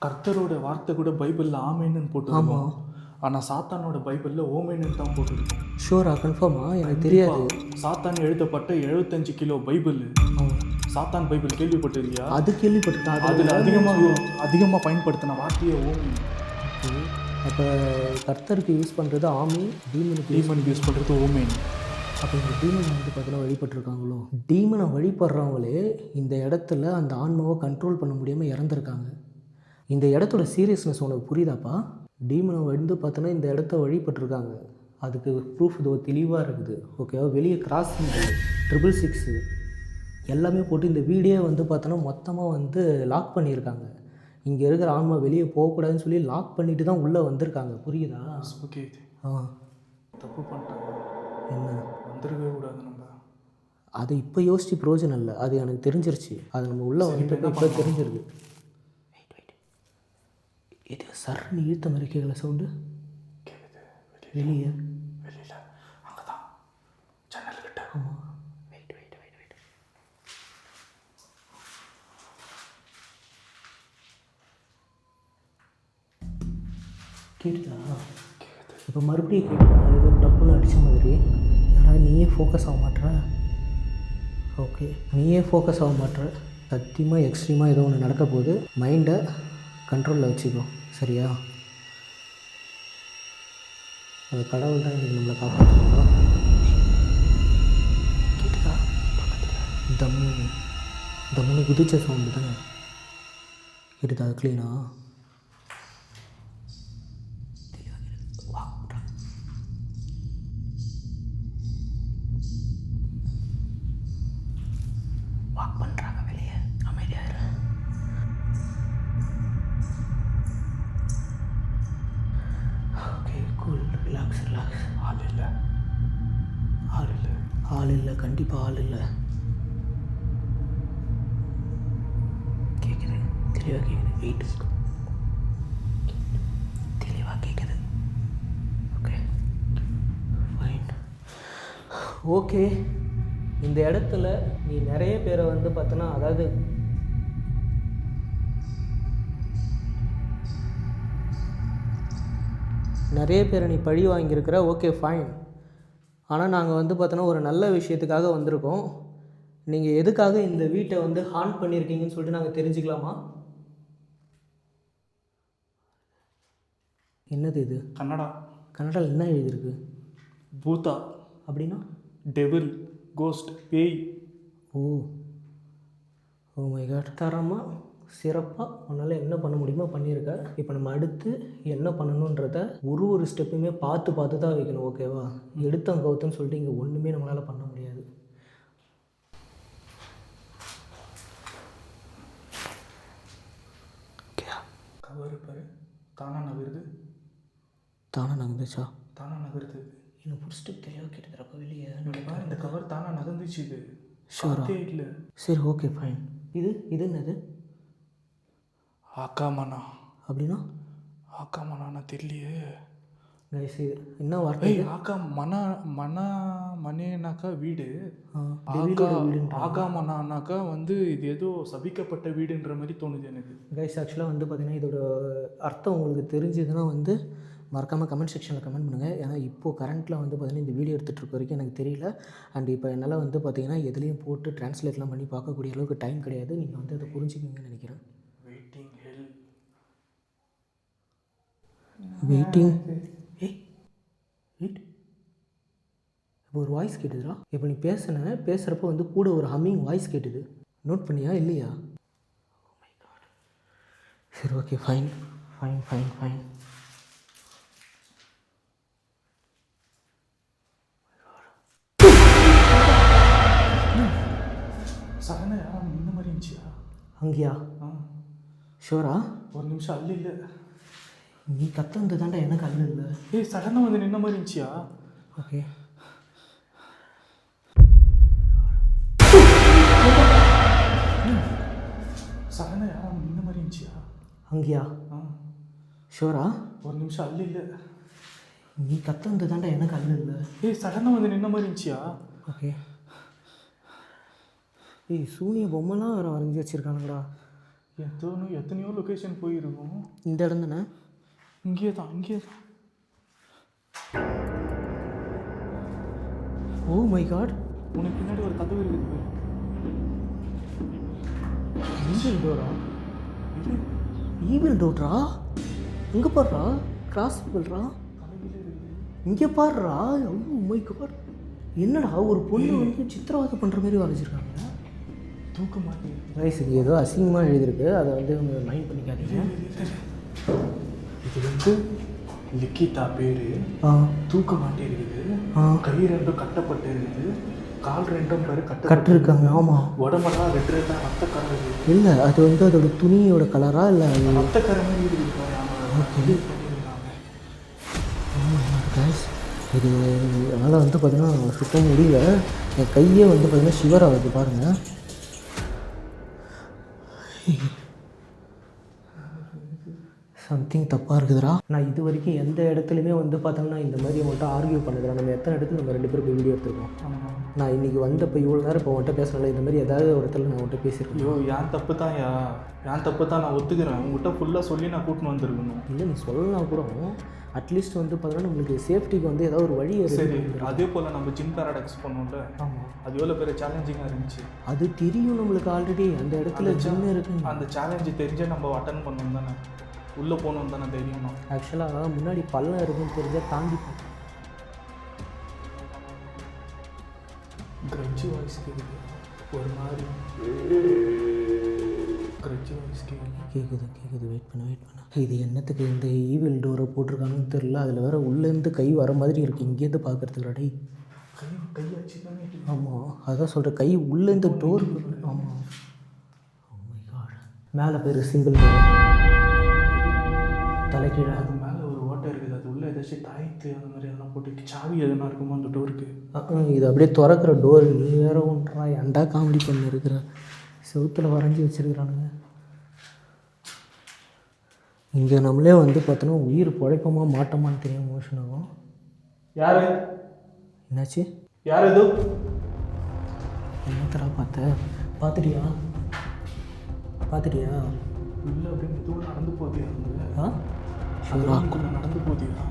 கர்த்தரோட வார்த்தை கூட பைபிளில் ஆமேன்னு போட்டுருக்கோம். ஆனால் சாத்தானோட பைபிளில் ஓமேன்னு தான் போட்டுருக்கோம். ஷூரா? கன்ஃபார்மா? எனக்கு தெரியாது. சாத்தான் எழுதப்பட்ட 75 கிலோ பைபிள். சாத்தான் பைபிள் கேள்விப்பட்டிருக்கியா? அது கேள்விப்பட்டேன். அதில் அதிகமாக பயன்படுத்தின வார்த்தையை ஓமி. அப்போ கர்த்தருக்கு யூஸ் பண்ணுறது ஆமி, டீமனுக்கு யூஸ் பண்ணுறது ஓமேன். அப்போ இந்த டீமனை வந்து பார்த்தீங்கன்னா வழிபட்டுருக்காங்களோ? டீமனை வழிபடுறவங்களே இந்த இடத்துல அந்த ஆன்மாவை கண்ட்ரோல் பண்ண முடியாமல் இறந்துருக்காங்க. இந்த இடத்தோட சீரியஸ்னஸ் உனக்கு புரியுதாப்பா? டீமனை வந்து பார்த்தோன்னா இந்த இடத்த வழிபட்டுருக்காங்க. அதுக்கு ப்ரூஃப் இது தெளிவாக இருக்குது. ஓகேவா? வெளியே கிராசிங் 666 எல்லாமே போட்டு இந்த வீடியோ வந்து பார்த்தோன்னா மொத்தமாக வந்து லாக் பண்ணியிருக்காங்க. இங்கே இருக்கிற ஆன்மா வெளியே போகக்கூடாதுன்னு சொல்லி லாக் பண்ணிட்டு தான் உள்ளே வந்திருக்காங்க. புரியுதா? ஓகே. தப்பு பண்ணிட்டாங்க. என்ன? வந்துருக்கவே கூடாது. நம்ம அதை இப்போ யோசிச்சு பிரயோஜனம் இல்லை. அது எனக்கு தெரிஞ்சிருச்சு. அது நம்ம உள்ளே வந்துட்டு இப்போ தெரிஞ்சிருக்கு. இது சர்ன்னு இழுத்த மாதிரி கேட்கல சவுண்டு. வெளியே வெளியில் அங்கே தான் ஜன்னல் கிட்ட. ஆமாம். கேட்டுதா? இப்போ மறுபடியும் கேட்குதா? ஏதோ டப்புன்னு அடித்த மாதிரி. ஏன்னா நீயே ஃபோக்கஸ் ஆக மாட்டுற. ஓகே, நீயே ஃபோக்கஸ் ஆக மாட்டுற. சத்தியமாக எக்ஸ்ட்ரீமாக ஏதோ ஒன்று நடக்க போகுது. மைண்டை கண்ட்ரோலில் வச்சுக்கோ, சரியா? அந்த கடவுள் தான் இன்றைக்கி நம்மளை காப்பாற்றுறா. கேட்டுதா? தம்முன்னு குதிச்ச சவுண்டு தானே கேட்டுதா? க்ளீனா? வாக் பண்ணுறாங்க வெளியே. அமைதியாக. Okay, cool, relax. ஆள் இல்லை. கண்டிப்பாக ஆள் இல்லை. கேட்குது, தெளிவாக கேட்குது. வெயிட், தெளிவாக கேட்குது. Okay fine. ஓகே, இந்த இடத்துல நீ நிறைய பேரை வந்து பார்த்தோன்னா, அதாவது நிறைய பேரை நீ பழி வாங்கியிருக்கிற. Okay fine. ஆனால் நாங்கள் வந்து பார்த்தோன்னா ஒரு நல்ல விஷயத்துக்காக வந்திருக்கோம். நீங்கள் எதுக்காக இந்த வீட்டை வந்து ஹார்ன் பண்ணியிருக்கீங்கன்னு சொல்லிட்டு நாங்கள் தெரிஞ்சுக்கலாமா? என்னது இது? கன்னடாவில் என்ன எழுதியிருக்கு? பூதா. அப்படின்னா டெவில், கோஸ்ட், பேய். Oh my god. தரமாக சிறப்பாக உன்னால் என்ன பண்ண முடியுமோ பண்ணியிருக்க. இப்போ நம்ம அடுத்து என்ன பண்ணணுன்றத ஒரு ஸ்டெப்புமே பார்த்து தான் வைக்கணும். ஓகேவா? எடுத்தோம் கவுத்தன்னு சொல்லிட்டு இங்கே ஒன்றுமே நம்மளால் பண்ண முடியாது. கவர் பாரு. தானாக நகருது. தானாக நகர்ந்துச்சா? தானாக நகருது. என்னை பிடிச்சிட்டு தெளிவாக கேட்டுக்கிறப்ப வெளியே இந்த கவர் தானே நகர்ந்துச்சு. இது ஷோரா இல்லை. சரி ஓகே ஃபைன். இது என்னது? ஆக்காமண்ணா. அப்படின்னா ஆக்காமண்ணா தெரியலையே கைஸ். இது என்ன வார்த்தை? ஆக்கா மனேனாக்கா வீடு. ஆகாமனாக்கா வந்து இது ஏதோ சபிக்கப்பட்ட வீடுன்ற மாதிரி தோணுது எனக்கு. கைஸ் ஆக்சுவலாக வந்து பார்த்திங்கன்னா இதோட அர்த்தம் உங்களுக்கு தெரிஞ்சதுன்னா வந்து மறக்காமல் கமெண்ட் செக்ஷனில் கமெண்ட் பண்ணுங்கள். ஏன்னா இப்போது கரண்ட்டில் வந்து பார்த்திங்கன்னா இந்த வீடியோ எடுத்துகிட்டு இருக்க வரைக்கும் எனக்கு தெரியல. அண்ட் இப்போ என்னால் வந்து பார்த்திங்கன்னா எதுலேயும் போட்டு ட்ரான்ஸ்லேட்லாம் பண்ணி பார்க்கக்கூடிய அளவுக்கு டைம் கிடையாது. நீங்கள் வந்து அதை புரிஞ்சுக்கிங்கன்னு நினைக்கிறேன். Waiting wait. இப்போ ஒரு வாய்ஸ் கேட்டுதுடா. இப்போ நீ பேசுகிறப்ப வந்து கூட ஒரு ஹம்மிங் வாய்ஸ் கேட்டுது. நோட் பண்ணியா இல்லையா? Oh my god. சரி ஓகே ஃபைன். சடனாக யாரும் இந்த மாதிரி இருந்துச்சியா? அங்கேயா? ஷோரா? ஒரு நிமிஷம் அல்ல இல்லை. நீ கத்தந்து தாண்டா எனக்கு அல்ல இல்லை. சடனாக வந்து நின்ன மாதிரி இருந்துச்சியா? ஓகே. சடனாக யாரும் நின்ன மாதிரி இருந்துச்சியா? அங்கேயா? ஷோரா? ஒரு நிமிஷம் அல்ல இல்லை. நீ கத்தந்து தாண்டா எனக்கு அல்ல இல்லை. சடனாக வந்து நின்ன மாதிரி இருந்துச்சியா? ஓகே. சூனிய பொம்மைலாம் வேறு வரைஞ்சி வச்சுருக்கானுங்கடா. எத்தனையோ லொக்கேஷன் போயிருக்கும். இந்த இடம் தானே? இங்கே தான். Oh my god. உனக்கு பின்னாடி ஒரு கதவு இருக்குது. Evil Dora? Evil Dora? இங்கே பாடுறா. கிராஸ் பண்ணுறா. இங்கே பாடுறா. Oh my god. என்னடா ஒரு பொண்ணு வந்து சித்திரவதை பண்ணுற மாதிரி வரைஞ்சிருக்காங்க. தூக்க மாட்டேன். வயசுக்கு ஏதோ அசிங்கமாக எழுதியிருக்கு. அதை வந்து மைண்ட் பண்ணிக்காதீங்க. இது வந்து லிக்கிதா பேர். தூக்க மாட்டே இருக்குது. கை ரெண்டும் கட்டப்பட்டு இருக்குது. கால் ரெண்டும் பேர் கட்டிருக்காங்க. ஆமாம். உடம்பெல்லாம் ரெண்டு ரத்த கலர் இல்லை. அது வந்து அதோட துணியோட கலரா இல்லை ரத்த கரை மாதிரி இருக்குது. இது அதனால் வந்து பார்த்திங்கன்னா சுத்தம் முடியல. என் கையே வந்து பார்த்திங்கன்னா ஷிவர் ஆகுது பாருங்கள். சம்திங் தப்பாக இருக்குதுடா. நான் இது வரைக்கும் எந்த இடத்துலையுமே வந்து பார்த்தோம்னா இந்த மாதிரி அவங்கள்ட்ட ஆர்கியூ பண்ணுறேன். நம்ம எத்தனை இடத்துல நம்ம 2 பேரும் போய் வீடியோ எடுத்துருக்கோம். நான் இன்றைக்கி வந்தப்போ இவ்வளோ நேரம் இப்போ அவன்கிட்ட பேசுகிறேன். இந்த மாதிரி ஏதாவது ஒரு இடத்துல நான் அவன்கிட்ட பேசியிருக்கேன். ஐயோ என் தப்பு தான் நான் ஒத்துக்கிறேன். உங்கள்கிட்ட ஃபுல்லாக சொல்லி நான் கூட்டின்னு வந்திருக்கணும். இல்லை நீ சொல்லலாம் கூட. அட்லீஸ்ட் வந்து பார்த்தோன்னா நம்மளுக்கு சேஃப்டிக்கு வந்து ஏதாவது ஒரு வழி. சரி அதே போல் நம்ம ஜிம் பேரடாக்ஸ் பண்ணோம்ல. ஆமாம். அது எவ்வளோ பெரிய சேலஞ்சிங்காக இருந்துச்சு. அது தெரியும் நம்மளுக்கு ஆல்ரெடி. அந்த இடத்துல ஜிம் இருக்குது. அந்த சேலஞ்சு தெரிஞ்சே நம்ம அட்டன் பண்ணணும் தானே. உள்ளே போகணும் தானே தெரியும். ஆக்சுவலாக முன்னாடி பள்ளம் இருக்குன்னு தெரிஞ்சால் தாண்டி கிரட்ஜி வாய்ஸ் கேட்குது. ஒரு மாதிரி கிரட்ஜி வாய்ஸ் கேட்குது. வெயிட் பண்ண. இது என்னத்துக்கு இந்த ஈவில் டோரை போட்டிருக்காங்கன்னு தெரியல. அதில் வேறு உள்ளேருந்து கை வர மாதிரி இருக்குது. இங்கேருந்து பார்க்குறதுக்கு கையாச்சு தானே. ஆமாம் அதான் சொல்கிறேன். கை உள்ளேருந்து டோர். ஆமாம். மேலே பேர் சிங்கிள் தலைக்கீழே. அது மேலே ஒரு ஓட்டை இருக்குது. அது உள்ளே ஏதாச்சும் தாய்த்து அந்த மாதிரி அதெல்லாம் போட்டு சாவி எதுனா இருக்குமோ அந்த டோருக்கு. இது அப்படியே திறக்கிற டோர். நீ வேற ஒன்றா ஏன்டா காமெடி பண்ணி இருக்கிற. செவுத்தில் வரைஞ்சி வச்சுருக்கிறானுங்க. இங்கே நம்மளே வந்து பார்த்தோன்னா உயிர் பிழைப்போமா மாட்டோமான்னு தெரியும். மோஷன் ஆகும். யார்? என்னாச்சு? யார் இது? என்னத்தரா பார்த்துட்டியா? இல்லை அப்படியே மெதுவாக நடந்து போதியா? நடந்து போதியா?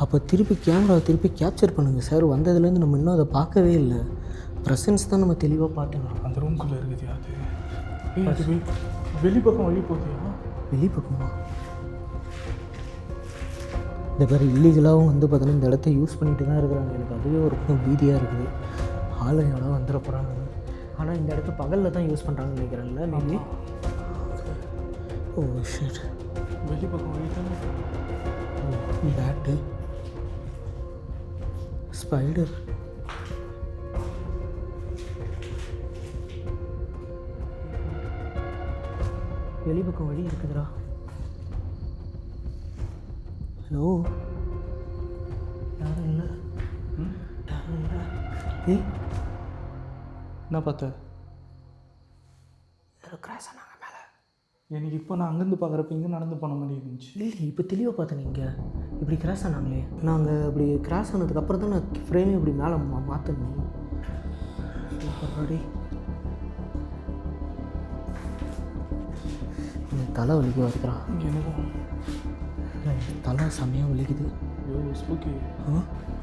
அப்போ திருப்பி கேமராவை கேப்சர் பண்ணுங்கள் சார். வந்ததுலேருந்து நம்ம இன்னும் அதை பார்க்கவே இல்லை. ப்ரெசன்ஸ் தான் நம்ம தெளிவாக பார்த்துக்கலாம். அந்த ரூம்குள்ளே இருக்குதுயா அது? வெளிப்பக்கம் வழி போதியா? வெளிப்பக்கமா? இந்த பேர் இல்லீகலாகவும் வந்து பார்த்தோன்னா இந்த இடத்த யூஸ் பண்ணிட்டு தான் இருக்கிறாங்க. எனக்கு அதுவே ஒரு பக்கம் பீதியாக இருக்குது. ஆளுங்களோட வந்துட போகிறாங்க. ஆனால் இந்த இடத்த பகலில் தான் யூஸ் பண்ணுறாங்கன்னு நினைக்கிறேன்ல மேபி. Oh shit. வெளிப்பக்கம் வழி தானே. Bat spider. வெளிப்பக்கம் வழி இருக்குதுடா. ஹலோ யாரும் இல்லை. ஏய் என்ன பார்த்த? யாரோ கிராஸ் ஆனாங்க மேலே. எனக்கு இப்போ நான் அங்கேருந்து பார்க்குறப்ப இங்கே நடந்து போன மாதிரி இருந்துச்சு. இல்லை இப்போ தெளிவாக பார்த்தேன். நீங்கள் இப்படி கிராஸ் ஆனாங்களே, நாங்கள் இப்படி கிராஸ் ஆனதுக்கப்புறம் தான் நான் ஃப்ரேமே இப்படி மேலே மாற்றணும். தலை வலிக்க வைக்கிறான். எனக்கும் தலை செம்மையாக வலிக்குது. ஐயோ ஸ்பூக்கி.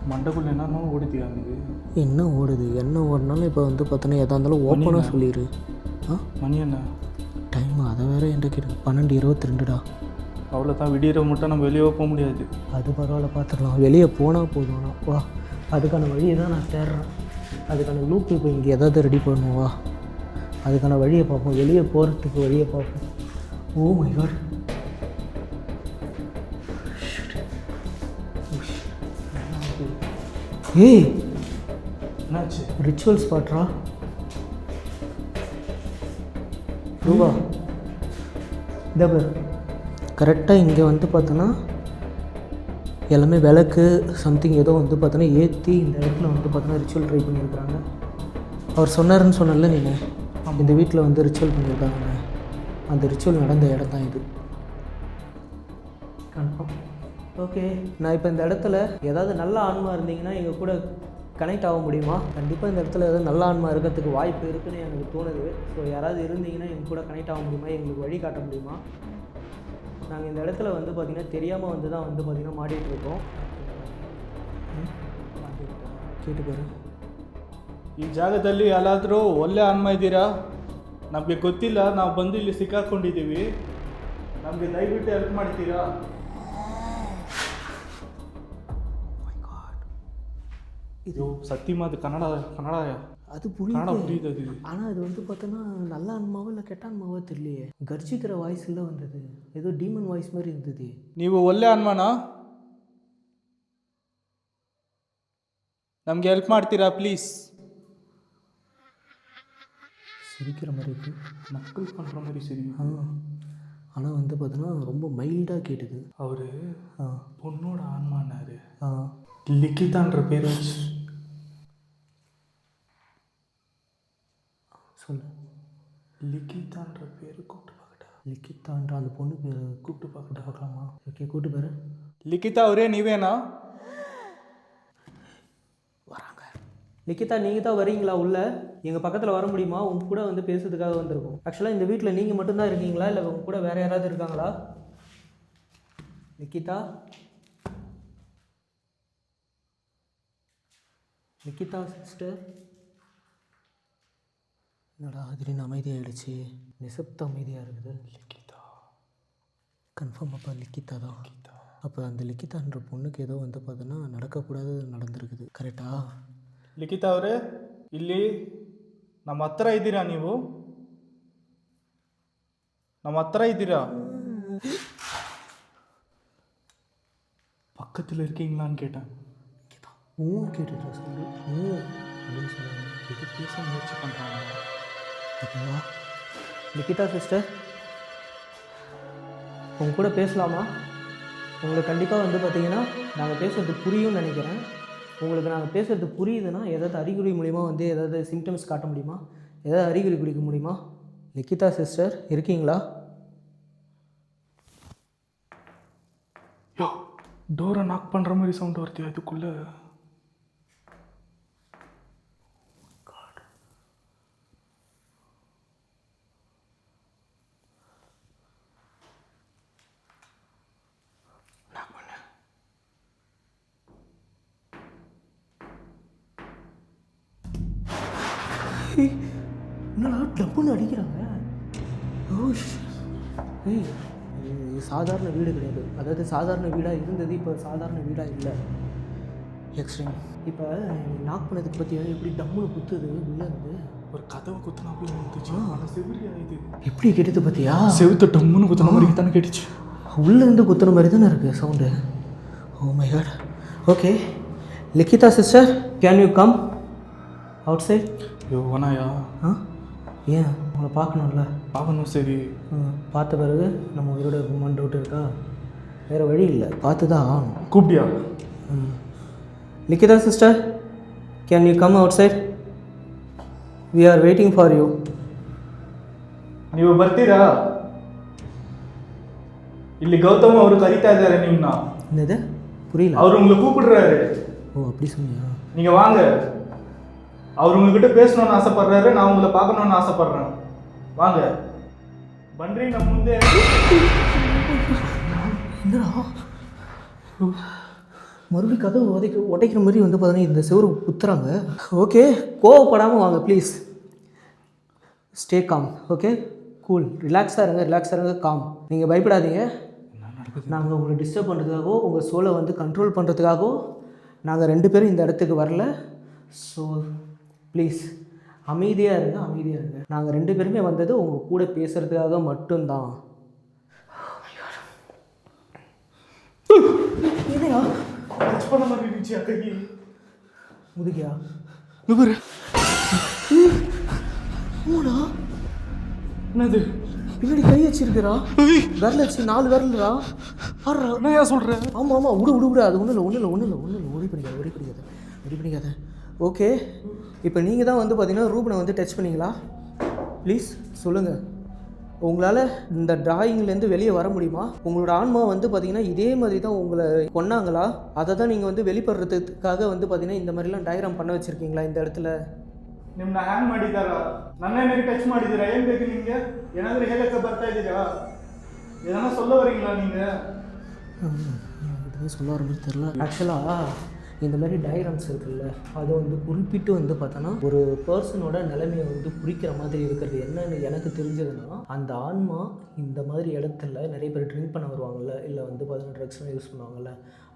மண்டைக்குள்ள என்னென்ன ஓடுது அங்கே? என்ன ஓடுது? என்ன ஓடினாலும் இப்போ வந்து பார்த்தோன்னா எதாக இருந்தாலும் ஓப்பனாக சொல்லிடு. மணி என்ன டைம்? அதை வேறு என்கிட்ட கேட்டு 12:22டா. அவ்வளோதான், விடியற மட்டும் நம்ம வெளியே போக முடியாது. அது பரவாயில்ல, பார்த்துக்கலாம். வெளியே போனால் போதும். வா, அதுக்கான வழியை தான் நான் தேடுறேன். அதுக்கான லூப் இப்போ இங்கே எதாவது ரெடி பண்ணுவோம். வா, அதுக்கான வழியை பார்ப்போம். வெளியே போகிறதுக்கு வழியை பார்ப்போம். Oh my god. ஏய் என்னாச்சு? ரிச்சுவல் ஸ்பாட்ரா ரூபா. இந்த பேர் கரெக்டாக இங்கே வந்து பார்த்தோன்னா எல்லாமே விளக்கு சம்திங் ஏதோ வந்து பார்த்தோன்னா ஏற்றி இந்த இடத்துல வந்து பார்த்தோன்னா ரிச்சுவல் ட்ரை பண்ணியிருக்கிறாங்க. அவர் சொன்னார்னு சொன்னல நீ, இந்த வீட்டில் வந்து ரிச்சுவல் பண்ணியிருக்காங்க. அந்த ரிச்சுவல் நடந்த இடம் தான் இது. கன்ஃபார்ம். ஓகே, நான் இப்போ இந்த இடத்துல ஏதாவது நல்ல ஆன்மா இருந்தீங்கன்னா எங்கள் கூட கனெக்ட் ஆக முடியுமா? கண்டிப்பாக இந்த இடத்துல ஏதாவது நல்ல ஆன்மா இருக்கிறதுக்கு வாய்ப்பு இருக்குதுன்னு எனக்கு தோணுது. ஸோ யாராவது இருந்தீங்கன்னா எங்கள் கூட கனெக்ட் ஆக முடியுமா? எங்களுக்கு வழி காட்ட முடியுமா? நாங்கள் இந்த இடத்துல வந்து பார்த்திங்கன்னா தெரியாமல் வந்து தான் வந்து பார்த்திங்கன்னா மாட்டிகிட்டு இருக்கோம். ಕೇಳಿ ಬರು. ಈ ಜಾಗದಲ್ಲಿ ಎಲ್ಲಾದರೂ ಒಳ್ಳೆ ಆನ್ಮ ಇದ್ದೀರಾ? ನಮಗೆ ಗೊತ್ತಿಲ್ಲ, ನಾವು ಬಂದು ಇಲ್ಲಿ ಸಿಕ್ಕಾಕೊಂಡಿದ್ದೀವಿ. ನಮಗೆ ದಯವಿಟ್ಟು ಹೆಲ್ಪ್ ಮಾಡ್ತೀರಾ? ಇದು சத்தியமாக அது கன்னடா அது புரியுது. அது. ஆனால் அது வந்து பார்த்தோன்னா நல்ல ஆன்மாவோ இல்லை கெட்ட ஆன்மாவோ தெரியலையே. கர்ஜிக்கிற வாய்ஸில் வந்தது, ஏதோ டீமன் வாய்ஸ் மாதிரி இருந்தது. ನೀವು ಒಳ್ಳೆ ಆನ್ಮನಾ? ನಮಗೆ ಹೆಲ್ಪ್ ಮಾಡ್ತೀರಾ ப்ளீஸ்? சிரிக்கிற மாதிரி இருக்கு, நக்கல் பண்ணுற மாதிரி சரி. ஆனால் வந்து பார்த்தோன்னா ரொம்ப மைல்டாக கேட்டுது. அவர் பொண்ணோட ஆன்மானாரு. லிக்கிதான்ற பேர் வச்சு சொல்லு. லிக்கிதான்ற பேர் கூப்பிட்டு பார்க்கட்டா? லிக்கிதான்ற அந்த பொண்ணு பேர் கூப்பிட்டு பார்க்கலாமா? ஓகே, கூப்பிட்டு பேர். லிக்கிதா அவரே நீவேனா? வராங்க. லிக்கிதா, நீங்கள் தான் வரீங்களா உள்ள? எங்கள் பக்கத்தில் வர முடியுமா? உங்க கூட வந்து பேசுறதுக்காக வந்திருக்கோம். ஆக்சுவலாக இந்த வீட்டில் நீங்கள் மட்டும்தான் இருக்கீங்களா இல்லை உங்க கூட வேறு யாராவது இருக்காங்களா? லிக்கிதா, லிக்கிதா சிஸ்டர். என்னடா திடீர்னு அமைதியாகிடுச்சு, நிசப்த அமைதியாக இருக்குது. லிக்கிதா கன்ஃபார்ம் அப்போ லிக்கிதா தான். அப்போ அந்த லிக்கிதான்ற பொண்ணுக்கு ஏதோ வந்து பார்த்தோன்னா நடக்கக்கூடாது நடந்திருக்குது. கரெக்டா? ಲಿಖಿತಾ ಅವರೇ, ಇಲ್ಲಿ ನಮ್ಮ ಹತ್ರ ಇದ್ದೀರಾ? ನೀವು ನಮ್ಮ ಹತ್ರ ಇದ್ದೀರಾ? பக்கத்தில் இருக்கீங்களான்னு கேட்டேன். கேட்டுட்டா சொல்லு அப்படின்னு சொன்னாங்க. இது பேச முயற்சி பண்ணுறாங்க. ஓகேவா? லிக்கிதா சிஸ்டர், உங்க கூட பேசலாமா? உங்களுக்கு கண்டிப்பாக வந்து பார்த்தீங்கன்னா நாங்கள் பேசுகிறது புரியும்னு நினைக்கிறேன். உங்களுக்கு நாங்கள் பேசுகிறது புரியுதுன்னா ஏதாவது அறிகுறி மூலிமா வந்து ஏதாவது சிம்டம்ஸ் காட்ட முடியுமா? ஏதாவது அறிகுறி குடிக்க முடியுமா? லிக்கிதா சிஸ்டர் இருக்கீங்களா? யோ, டோரை நாக் பண்ணுற மாதிரி சவுண்ட் வருது அதுக்குள்ளே. என்னடா டப்புன்னு அடிக்கிறாங்க? ஏய், இது சாதாரண வீடு கிடையாது. அதாவது சாதாரண வீடாக இருந்தது, இப்போ சாதாரண வீடாக இல்லை, எக்ஸ்ட்ரீம். இப்போ நாக் பண்ணதுக்கு பற்றியா எப்படி டம்முன்னு குத்துது உள்ளேருந்து? ஒரு கதவை குத்துனா போய் வந்துச்சு. ஆனால் செவிலியா இது எப்படி கேட்டது பார்த்தியா? செவுத்த டம்முன்னு குத்துன மாதிரி தானே கேட்டுச்சு. உள்ளேருந்து குத்துன மாதிரி தானே இருக்குது sound. Oh my god. Okay Likhita sister, can you come outside? ஐயோ வேணாயா? ஏன்? உங்களை பார்க்கணும்ல. பார்க்கணும். சரி, பார்த்த பிறகு நம்ம உயிரோட இருக்குமான்னு டவுட் இருக்கா? வேறு வழி இல்லை, பார்த்து தான் ஆகணும். கூப்பிட்டியா? Likitha sister, Can you come outside? We are waiting for you. ನೀವು ಬರ್ತೀರಾ? ಇಲ್ಲಿ ಗೌತಮ್ ಅವರು ಕರೀತಾ ಇದ್ದಾರೆ ನಿಮ್ಮನ್ನ. என்னது புரியல. அவர் உங்களை கூப்பிடுறாரு. ஓ அப்படி சொன்னியா? நீங்க வாங்க. அவர் உங்ககிட்ட பேசணும்னு ஆசைப்படுறாரு. நான் உங்களை பார்க்கணும்னு ஆசைப்படுறேன். வாங்க. பண்றீ நம்ம முந்தே. என்னடா மறுபடியும் கதவு உடைக்கிற மாதிரி வந்து பார்த்தீங்கன்னா இந்த செவரு குத்துறாங்க. ஓகே கோவப்படாமல் வாங்க please. Stay com. Okay cool. ரிலாக்ஸாக இருங்க காம். நீங்கள் பயப்படாதீங்க. நாங்கள் உங்களை டிஸ்டர்ப் பண்ணுறதுக்காகவோ உங்கள் சோலை வந்து கண்ட்ரோல் பண்ணுறதுக்காகவோ நாங்கள் 2 பேரும் இந்த இடத்துக்கு வரல. ஸோ ப்ளீஸ் அமைதியாக இருங்க. நாங்கள் 2 பேருமே வந்தது உங்கள் கூட பேசுகிறதுக்காக மட்டும்தான். என்னையா டச் பண்ண மாதிரி இருந்துச்சு அக்கி. முதுகியா நுபர். ஆமாடா. என்னது பின்னாடி கை வச்சிருக்கிறா. விரல் வச்சு 4 விரல்டா. ஆடுறா. என்னையா சொல்கிறேன்? ஆமாம் விடு. அது ஒன்றும் இல்லை. ஒரி பண்ணிக்காத. ஓகே இப்போ நீங்கள் தான் வந்து பார்த்தீங்கன்னா ரூபனை வந்து டச் பண்ணிங்களா? ப்ளீஸ் சொல்லுங்கள். உங்களால் இந்த டிராயிங்லேருந்து வெளியே வர முடியுமா? உங்களோட ஆன்மா வந்து பார்த்தீங்கன்னா இதே மாதிரி தான் உங்களை கொன்னாங்களா? அதை தான் நீங்கள் வந்து வெளிப்படுறதுக்காக வந்து பார்த்தீங்கன்னா இந்த மாதிரிலாம் டயக்ராம் பண்ண வச்சுருக்கீங்களா இந்த இடத்துல? ನಿಮ್ಮನ್ನ ಹ್ಯಾಂಗ್ ಮಾಡಿದಾರ? ನನ್ನೇನಾಗಿ ಟಚ್ ಮಾಡಿದ್ದೀರಾ? ಏನು ಬೇಕು ನಿಮಗೆ? ಏನಾದರೂ ಹೇಳಕ್ಕೆ ಬರ್ತಾ ಇದ್ದೀರಾ? ஏன்னா சொல்ல வரீங்களா நீங்கள்? எதுவுமே சொல்ல வர மாதிரி தெரில. ஆக்சுவலாக இந்த மாதிரி டயக்ராம்ஸ் இருக்குல்ல, அது வந்து குறிப்பிட்டு வந்து பார்த்தோன்னா ஒரு பர்சனோட நிலைமையை வந்து குறிக்கிற மாதிரி இருக்கிறது. என்னன்னு எனக்கு தெரிஞ்சதுன்னா, அந்த ஆன்மா இந்த மாதிரி இடத்துல நிறைய பேர் ட்ரிங்க் பண்ண வருவாங்கள்ல, இல்லை வந்து பார்த்தோன்னா ட்ரக்ஸ்லாம் யூஸ் பண்ணுவாங்கள்ல,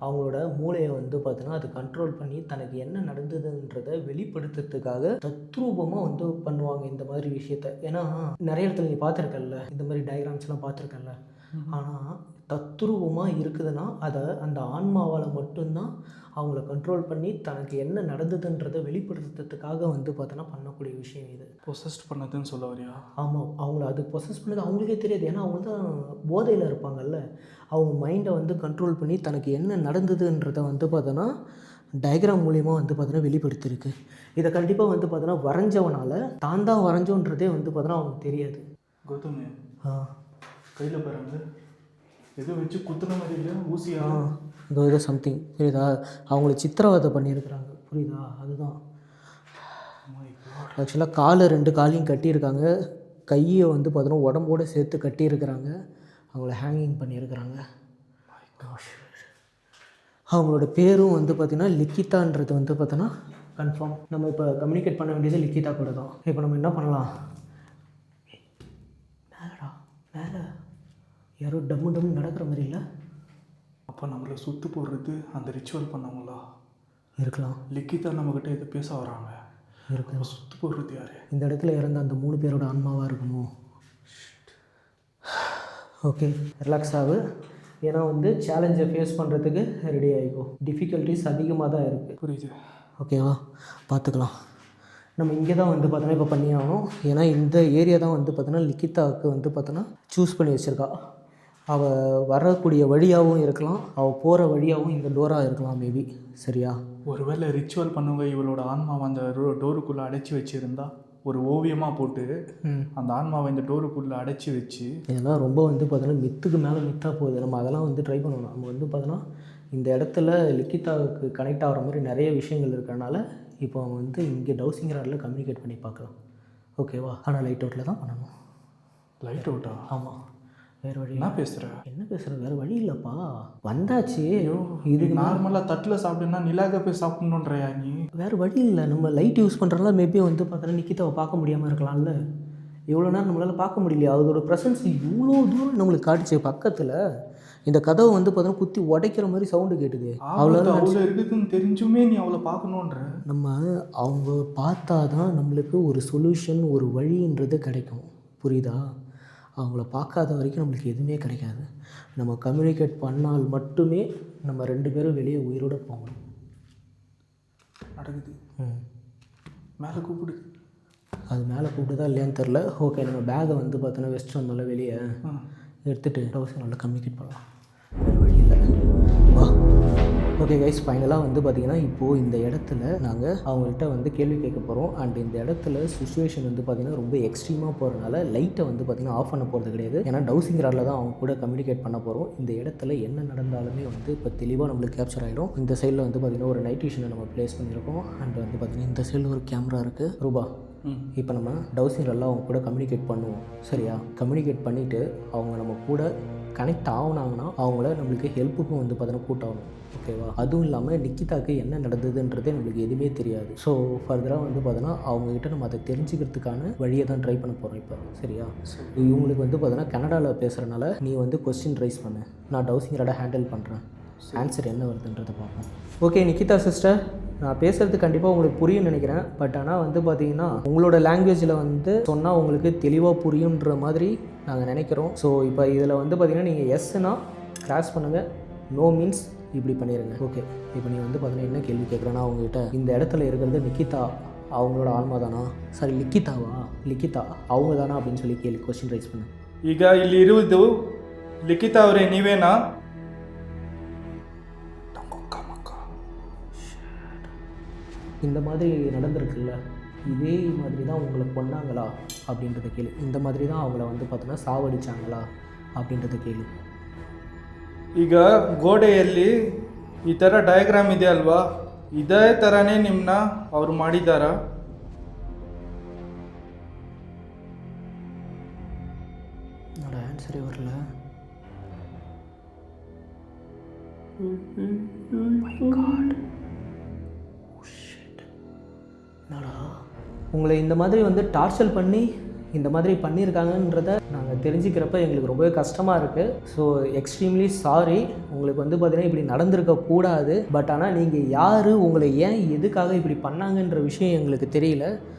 அவங்களோட மூளையை வந்து பார்த்தோன்னா அது கண்ட்ரோல் பண்ணி தனக்கு என்ன நடந்ததுன்றதை வெளிப்படுத்துறதுக்காக தத்ரூபமாக வந்து பண்ணுவாங்க இந்த மாதிரி விஷயத்த. ஏன்னா நிறைய இடத்துல நீ பார்த்துருக்கல்ல, இந்த மாதிரி டயக்ராம்ஸ்லாம் பார்த்துருக்கல்ல. ஆனால் தத்ரூபமாக இருக்குதுன்னா அதை அந்த ஆன்மாவால் மட்டும்தான் அவங்கள கண்ட்ரோல் பண்ணி தனக்கு என்ன நடந்ததுன்றதை வெளிப்படுத்துறதுக்காக வந்து பார்த்தோன்னா பண்ணக்கூடிய விஷயம் இது. பொசஸ்ட் பண்ணதுன்னு சொல்ல வரியா? ஆமாம், அவங்கள அது பொசஸ் பண்ணது அவங்களுக்கே தெரியாது. ஏன்னா அவங்க தான் போதையில் இருப்பாங்கல்ல. அவங்க மைண்டை வந்து கண்ட்ரோல் பண்ணி தனக்கு என்ன நடந்ததுன்றதை வந்து பார்த்தோன்னா டயக்ராம் மூலிமா வந்து பார்த்தோன்னா வெளிப்படுத்தியிருக்கு. இதை கண்டிப்பாக வந்து பார்த்தோன்னா வரைஞ்சவனால் தான் வரைஞ்சோன்றதே வந்து பார்த்தோன்னா அவனுக்கு தெரியாது. கௌதமே, கையில் பாருங்க, எதோ வச்சு குத்துன மாதிரி இல்லை, ஊசியா ஏதோ சம்திங் புரியுதா? அவங்கள சித்திரவதை பண்ணியிருக்கிறாங்க, புரியுதா? அதுதான் ஆக்சுவலாக காலை 2 காலையும் கட்டியிருக்காங்க, கையை வந்து பார்த்தோன்னா உடம்போடு சேர்த்து கட்டியிருக்கிறாங்க, அவங்கள ஹேங்கிங் பண்ணியிருக்கிறாங்க. அவங்களோட பேரும் வந்து பார்த்திங்கன்னா லிக்கிதான்றது வந்து பார்த்தோன்னா கன்ஃபார்ம். நம்ம இப்போ கம்யூனிகேட் பண்ண வேண்டியது லிக்கிதா கூட தான். இப்போ நம்ம என்ன பண்ணலாம்? மேலே யாரோ டம்மு நடக்கிற மாதிரி இல்லை? அப்போ நம்மளை சுற்று போடுறது அந்த ரிச்சுவல் பண்ணவங்களா இருக்கலாம். லிக்கிதா நம்மக்கிட்ட எது பேச வராங்க இருக்கலாம். சுற்று போடுறது யார்? இந்த இடத்துல இறந்த அந்த 3 பேரோட ஆன்மாவாக இருக்குமோ? ஓகே, ரிலாக்ஸ் ஆகு. ஏன்னா வந்து சேலஞ்சை ஃபேஸ் பண்ணுறதுக்கு ரெடி ஆகிக்கும். டிஃபிகல்ட்டிஸ் அதிகமாக தான் இருக்குது. புரியுது. ஓகேவா, பார்த்துக்கலாம். நம்ம இங்கே தான் வந்து பார்த்தோன்னா இப்போ பண்ணி ஆகணும். ஏன்னா இந்த ஏரியா தான் வந்து பார்த்தோன்னா லிக்கிதாவுக்கு வந்து பார்த்தோன்னா சூஸ் பண்ணி வச்சுருக்கா. அவள் வரக்கூடிய வழியாகவும் இருக்கலாம், அவள் போகிற வழியாகவும் இந்த டோராக இருக்கலாம் மேபி. சரியா? ஒருவேளை ரிச்சுவல் பண்ணுங்க இவளோட ஆன்மாவை அந்த டோருக்குள்ளே அடைச்சி வச்சுருந்தா, ஒரு ஓவியமாக போட்டு அந்த ஆன்மாவை இந்த டோருக்குள்ளே அடைச்சி வச்சு, இதெல்லாம் ரொம்ப வந்து பார்த்தோன்னா மித்துக்கு மேலே மித்தாக போகுது. நம்ம அதெல்லாம் வந்து ட்ரை பண்ணணும். நம்ம வந்து பார்த்தோன்னா இந்த இடத்துல லிக்கிதாவுக்கு கனெக்ட் ஆகிற மாதிரி நிறைய விஷயங்கள் இருக்கிறனால இப்போ அவங்க வந்து இங்கே டவுசிங்கிறாரில் கம்யூனிகேட் பண்ணி பார்க்கலாம். ஓகேவா? ஆனால் லைட் அவுட்டில் தான் பண்ணணும். லைட் அவுட்டா? ஆமாம், வேறு வழி. என்ன பேசுகிறேன்? என்ன பேசுகிற? வேறு வழி இல்லைப்பா, வந்தாச்சு. இது நார்மலாக தட்டில் சாப்பிடுன்னா நிலாக போய் சாப்பிட்ணுன்றையா நீ? வேறு வழி இல்லை. நம்ம லைட் யூஸ் பண்ணுறதுனால மேபி வந்து பார்த்தோன்னா நிக்கிதாவை பார்க்க முடியாமல் இருக்கலாம்ல. இவ்வளோ நேரம் நம்மளால் பார்க்க முடியலையா? அதோட ப்ரெசன்ஸ் இவ்வளோ தூரம் நம்மளுக்கு காட்டுச்சு பக்கத்தில். இந்த கதவை வந்து பார்த்தோன்னா குத்தி உடைக்கிற மாதிரி சவுண்டு கேட்டுது. அவ்வளோ இருக்குதுன்னு தெரிஞ்சுமே நீ அவளை பார்க்கணுன்ற. நம்ம அவங்க பார்த்தா தான் நம்மளுக்கு ஒரு சொல்யூஷன், ஒரு வழின்றது கிடைக்கும். புரியுதா? அவங்கள பார்க்காத வரைக்கும் நம்மளுக்கு எதுவுமே கிடைக்காது. நம்ம கம்யூனிகேட் பண்ணால் மட்டுமே நம்ம 2 பேரும் வெளியே உயிரோடு போகணும். நடக்குது. மேலே கூப்பிடு. அது மேலே கூப்பிட்டுதான் இல்லையான்னு தெரில. ஓகே, நம்ம பேகை வந்து பார்த்தோன்னா வெஸ்ட் வந்தோம்ல, வெளியே எடுத்துகிட்டு டவுசர் நல்லா கம்யூனிகேட் பண்ணலாம். வேறு வழி இல்லை. வா ஓகே கைஸ், ஃபைனலாக வந்து பார்த்தீங்கன்னா இப்போது இந்த இடத்துல நாங்கள் அவங்கள்ட்ட வந்து கேள்வி கேட்க போகிறோம். அண்ட் இந்த இடத்துல சுச்சுவேஷன் வந்து பார்த்தீங்கன்னா ரொம்ப எக்ஸ்ட்ரீமாக போகிறனால லைட்டை வந்து பார்த்தீங்கன்னா ஆஃப் பண்ண போகிறது கிடையாது. ஏன்னா டவுசிங் ராடில் தான் அவங்க கூட கம்யூனிகேட் பண்ண போகிறோம். இந்த இடத்துல என்ன நடந்தாலுமே வந்து இப்போ தெளிவாக நம்மளுக்கு கேப்சர் ஆகிடும். இந்த சைடில் வந்து பார்த்தீங்கன்னா ஒரு நைட் விஷனை நம்ம ப்ளேஸ் பண்ணியிருக்கோம். அண்ட் வந்து பார்த்தீங்கன்னா இந்த சைடில் ஒரு கேமரா இருக்குது. ரூபா, இப்போ நம்ம டவுசிங் ராடில் அவங்க கூட கம்யூனிகேட் பண்ணுவோம், சரியா? கம்யூனிகேட் பண்ணிவிட்டு அவங்க நம்ம கூட கனெக்ட் ஆகுனாங்கன்னா அவங்கள நம்மளுக்கு ஹெல்ப்புக்கும் வந்து பார்த்தீங்கன்னா கூட்டாகணும், ஓகேவா? அதுவும் இல்லாமல் நிக்கிதாக்கு என்ன நடந்ததுன்றதே நம்மளுக்கு எதுவுமே தெரியாது. ஸோ ஃபர்தராக வந்து பார்த்தோன்னா அவங்ககிட்ட நம்ம அதை தெரிஞ்சுக்கிறதுக்கான வழியை தான் ட்ரை பண்ண போகிறோம் இப்போ, சரியா? இவங்களுக்கு வந்து பார்த்தோன்னா கனடாவில் பேசுகிறனால நீ வந்து கொஸ்டின் ரைஸ் பண்ணு, நான் டவுசிங் ராடை ஹேண்டில் பண்ணுறேன். ஆன்சர் என்ன வருதுன்றதை பார்ப்போம். ஓகே நிக்கிதா சிஸ்டர், நான் பேசுகிறது கண்டிப்பாக உங்களுக்கு புரியும்னு நினைக்கிறேன். பட் ஆனால் வந்து பார்த்தீங்கன்னா உங்களோட லாங்குவேஜில் வந்து சொன்னால் உங்களுக்கு தெளிவாக புரியுன்ற மாதிரி நாங்கள் நினைக்கிறோம். ஸோ இப்போ இதில் வந்து பார்த்தீங்கன்னா நீங்கள் எஸ்னா கிராஸ் பண்ணுங்கள், நோ மீன்ஸ் இப்படி பண்ணிடுங்க. ஓகே, இப்போ நீ வந்து பார்த்தீங்கன்னா என்ன கேள்வி கேட்குறேன்னா அவங்ககிட்ட இந்த இடத்துல இருக்கிறது நிக்கிதா அவங்களோட ஆன்மா தானா, சாரி லிக்கிதாவா, லிக்கிதா அவங்க தானா அப்படின்னு சொல்லி கேள்வி கொஸ்டின் ரைஸ் பண்ணு. ಈಗ ಇಲ್ಲಿ ಇರುವುದು ಲಿಖಿತ ಅವರೇ, ನೀವೇನಾ? இந்த மாதிரி நடந்திருக்குல்ல, இதே மாதிரி தான் உங்களை கொன்னாங்களா அப்படின்றத கேளு. இந்த மாதிரி தான் அவங்கள வந்து பார்த்தோன்னா சாவடிச்சாங்களா அப்படின்றத கேளு. ಈಗ ಗೋಡೆಯಲ್ಲಿ ಈ ಥರ ಡಯಾಗ್ರಾಮ್ ಇದೆ ಅಲ್ವಾ, ಇದೇ ಥರನೇ ನಿಮ್ಮನ್ನ ಅವ್ರು ಮಾಡಿದ್ದಾರಾ? என்னோட ஆன்சரே வரல. என்னடா உங்களை இந்த மாதிரி வந்து டார்ச்சர் பண்ணி இந்த மாதிரி பண்ணியிருக்காங்கன்றத நாங்கள் தெரிஞ்சுக்கிறப்ப எங்களுக்கு ரொம்பவே கஷ்டமாக இருக்குது. So extremely sorry. உங்களுக்கு வந்து பார்த்தீங்கன்னா இப்படி நடந்திருக்கக்கூடாது. பட் ஆனால் நீங்கள் யார், உங்களை ஏன் எதுக்காக இப்படி பண்ணாங்கன்ற விஷயம் எங்களுக்கு தெரியல.